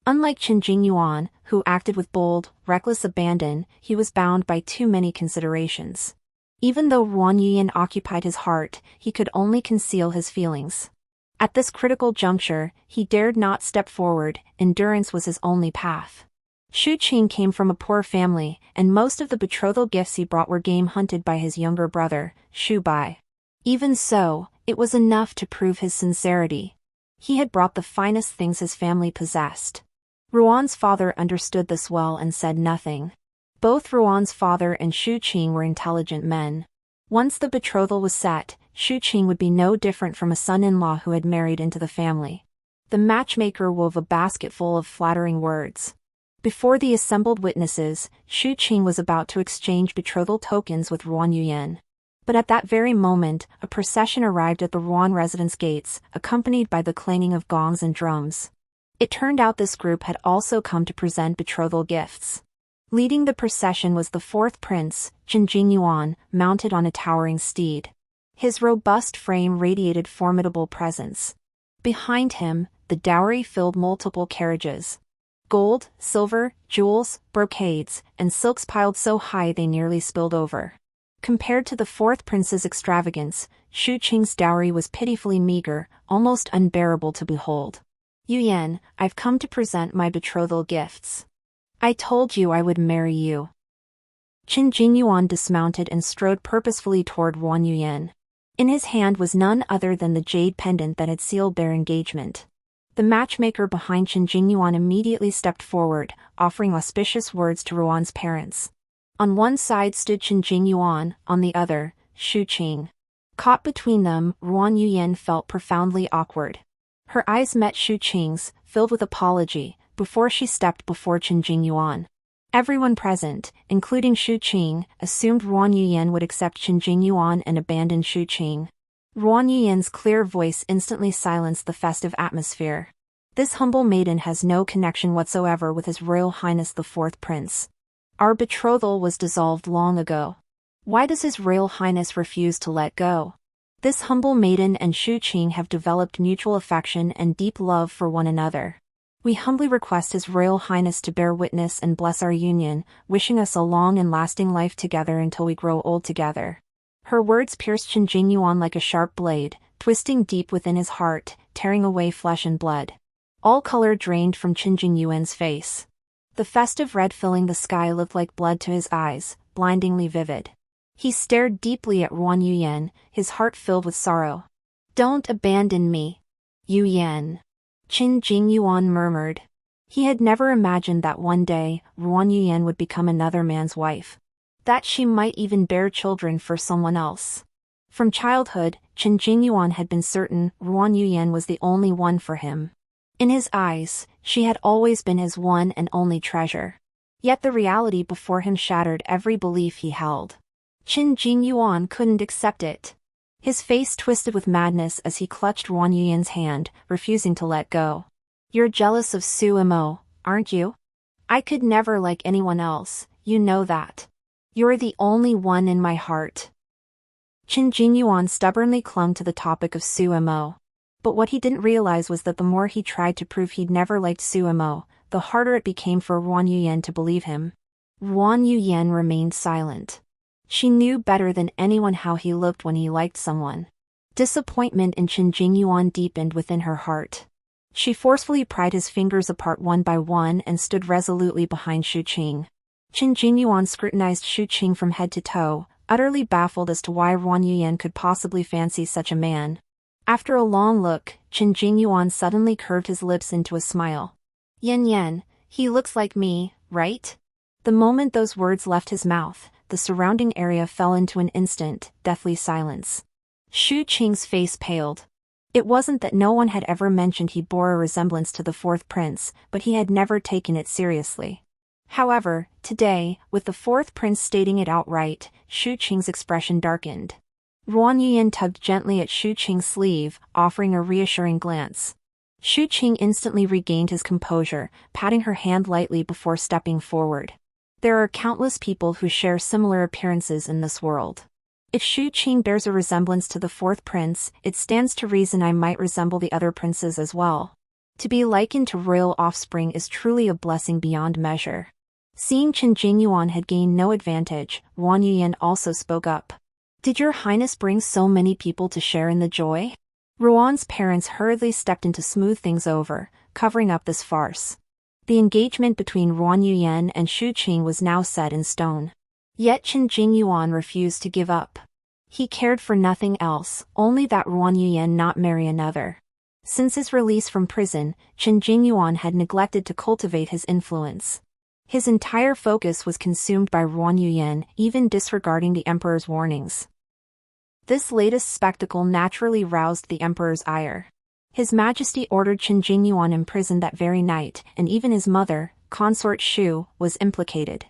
Unlike Chen Jingyuan, who acted with bold, reckless abandon, he was bound by too many considerations. Even though Ruan Yuyan occupied his heart, he could only conceal his feelings. At this critical juncture, he dared not step forward. Endurance was his only path. Shu Qing came from a poor family, and most of the betrothal gifts he brought were game hunted by his younger brother, Shu Bai. Even so, it was enough to prove his sincerity. He had brought the finest things his family possessed. Ruan's father understood this well and said nothing. Both Ruan's father and Shu Qing were intelligent men. Once the betrothal was set, Shu Qing would be no different from a son-in-law who had married into the family. The matchmaker wove a basket full of flattering words. Before the assembled witnesses, Shu Qing was about to exchange betrothal tokens with Ruan Yuyan. But at that very moment, a procession arrived at the Ruan residence gates, accompanied by the clanging of gongs and drums. It turned out this group had also come to present betrothal gifts. Leading the procession was the fourth prince, Chen Jingyuan, mounted on a towering steed. His robust frame radiated formidable presence. Behind him, the dowry filled multiple carriages. Gold, silver, jewels, brocades, and silks piled so high they nearly spilled over. Compared to the fourth prince's extravagance, Shu Qing's dowry was pitifully meager, almost unbearable to behold. Yuyan, I've come to present my betrothal gifts. I told you I would marry you. Chen Jingyuan dismounted and strode purposefully toward Ruan Yuyan. In his hand was none other than the jade pendant that had sealed their engagement. The matchmaker behind Chen Jingyuan immediately stepped forward, offering auspicious words to Ruan's parents. On one side stood Chen Jingyuan, on the other, Shu Qing. Caught between them, Ruan Yuyan felt profoundly awkward. Her eyes met Shu Qing's, filled with apology, before she stepped before Chen Jingyuan. Everyone present, including Shu Qing, assumed Ruan Yuyan would accept Chen Jingyuan and abandon Shu Qing. Ruan Yuyan's clear voice instantly silenced the festive atmosphere. This humble maiden has no connection whatsoever with His Royal Highness the Fourth Prince. Our betrothal was dissolved long ago. Why does His Royal Highness refuse to let go? This humble maiden and Shu Qing have developed mutual affection and deep love for one another. We humbly request His Royal Highness to bear witness and bless our union, wishing us a long and lasting life together until we grow old together. Her words pierced Chen Jingyuan like a sharp blade, twisting deep within his heart, tearing away flesh and blood. All color drained from Chen Jingyuan's face. The festive red filling the sky looked like blood to his eyes, blindingly vivid. He stared deeply at Ruan Yuyan, his heart filled with sorrow. Don't abandon me, Yuyan. Chen Jingyuan murmured. He had never imagined that one day, Ruan Yuyan would become another man's wife. That she might even bear children for someone else. From childhood, Chen Jingyuan had been certain Ruan Yuyan was the only one for him. In his eyes, she had always been his one and only treasure. Yet the reality before him shattered every belief he held. Chen Jingyuan couldn't accept it. His face twisted with madness as he clutched Ruan Yuyan's hand, refusing to let go. You're jealous of Su Mo, aren't you? I could never like anyone else, you know that. You're the only one in my heart. Chen Jingyuan stubbornly clung to the topic of Su Mo. But what he didn't realize was that the more he tried to prove he'd never liked Su Mo, the harder it became for Ruan Yuyan to believe him. Ruan Yuyan remained silent. She knew better than anyone how he looked when he liked someone. Disappointment in Chen Jingyuan deepened within her heart. She forcefully pried his fingers apart one by one and stood resolutely behind Shu Qing. Chen Jingyuan scrutinized Shu Qing from head to toe, utterly baffled as to why Ruan Yuyan could possibly fancy such a man. After a long look, Chen Jingyuan suddenly curved his lips into a smile. Yan, he looks like me, right? The moment those words left his mouth, the surrounding area fell into an instant, deathly silence. Shu Qing's face paled. It wasn't that no one had ever mentioned he bore a resemblance to the fourth prince, but he had never taken it seriously. However, today, with the fourth prince stating it outright, Shu Qing's expression darkened. Ruan Yuyan tugged gently at Shu Qing's sleeve, offering a reassuring glance. Shu Qing instantly regained his composure, patting her hand lightly before stepping forward. There are countless people who share similar appearances in this world. If Shu Qing bears a resemblance to the fourth prince, it stands to reason I might resemble the other princes as well. To be likened to royal offspring is truly a blessing beyond measure. Seeing Chen Jingyuan had gained no advantage, Ruan Yuyan also spoke up. Did your highness bring so many people to share in the joy? Ruan's parents hurriedly stepped in to smooth things over, covering up this farce. The engagement between Ruan Yuyan and Shu Qing was now set in stone. Yet Chen Jingyuan refused to give up. He cared for nothing else, only that Ruan Yuyan not marry another. Since his release from prison, Chen Jingyuan had neglected to cultivate his influence. His entire focus was consumed by Ruan Yuyan, even disregarding the emperor's warnings. This latest spectacle naturally roused the emperor's ire. His Majesty ordered Chen Jingyuan imprisoned that very night, and even his mother, consort Shu, was implicated.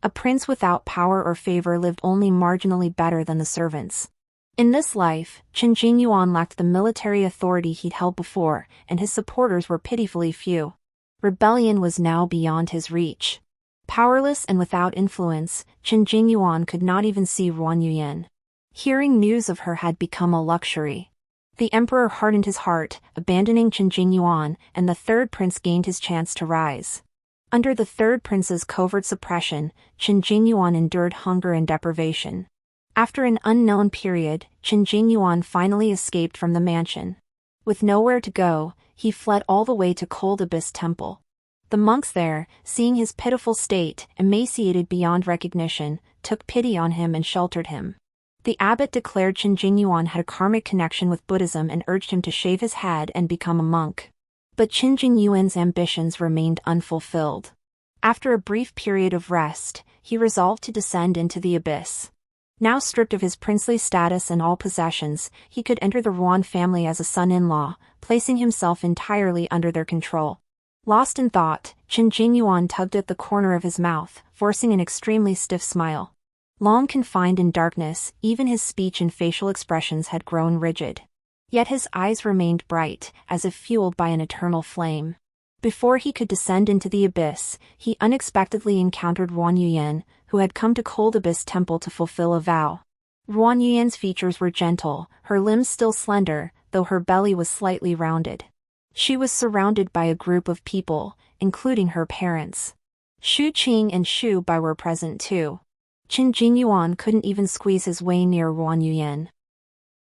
A prince without power or favor lived only marginally better than the servants. In this life, Chen Jingyuan lacked the military authority he'd held before, and his supporters were pitifully few. Rebellion was now beyond his reach. Powerless and without influence, Chen Jingyuan could not even see Ruan Yuyan. Hearing news of her had become a luxury. The emperor hardened his heart, abandoning Chen Jingyuan, and the third prince gained his chance to rise. Under the third prince's covert suppression, Chen Jingyuan endured hunger and deprivation. After an unknown period, Chen Jingyuan finally escaped from the mansion. With nowhere to go, he fled all the way to Cold Abyss Temple. The monks there, seeing his pitiful state, emaciated beyond recognition, took pity on him and sheltered him. The abbot declared Chen Jingyuan had a karmic connection with Buddhism and urged him to shave his head and become a monk. But Chen Jingyuan's ambitions remained unfulfilled. After a brief period of rest, he resolved to descend into the abyss. Now stripped of his princely status and all possessions, he could enter the Ruan family as a son-in-law, placing himself entirely under their control. Lost in thought, Chen Jingyuan tugged at the corner of his mouth, forcing an extremely stiff smile. Long confined in darkness, even his speech and facial expressions had grown rigid. Yet his eyes remained bright, as if fueled by an eternal flame. Before he could descend into the abyss, he unexpectedly encountered Ruan Yuyan, who had come to Cold Abyss Temple to fulfill a vow. Ruan Yuyan's features were gentle, her limbs still slender, though her belly was slightly rounded. She was surrounded by a group of people, including her parents. Shu Qing and Shu Bai were present too. Chen Jingyuan couldn't even squeeze his way near Ruan Yuyan.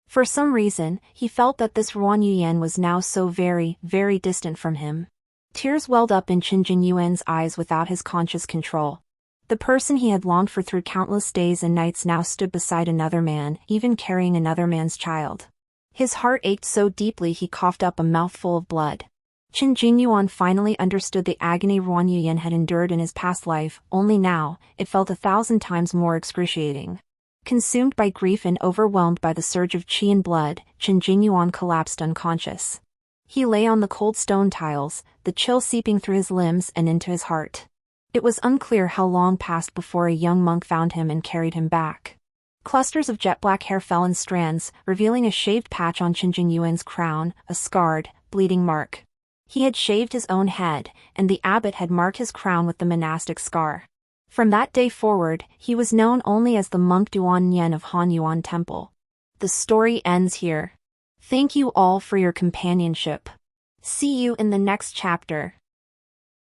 For some reason, he felt that this Ruan Yuyan was now so very, very distant from him. Tears welled up in Chen Jingyuan's eyes without his conscious control. The person he had longed for through countless days and nights now stood beside another man, even carrying another man's child. His heart ached so deeply he coughed up a mouthful of blood. Chen Jingyuan finally understood the agony Ruan Yuyan had endured in his past life, only now, it felt 1,000 times more excruciating. Consumed by grief and overwhelmed by the surge of qi and blood, Chen Jingyuan collapsed unconscious. He lay on the cold stone tiles, the chill seeping through his limbs and into his heart. It was unclear how long passed before a young monk found him and carried him back. Clusters of jet black hair fell in strands, revealing a shaved patch on Chen Jingyuan's crown, a scarred, bleeding mark. He had shaved his own head, and the abbot had marked his crown with the monastic scar. From that day forward, he was known only as the monk Duan Nian of Han Yuan Temple. The story ends here. Thank you all for your companionship. See you in the next chapter.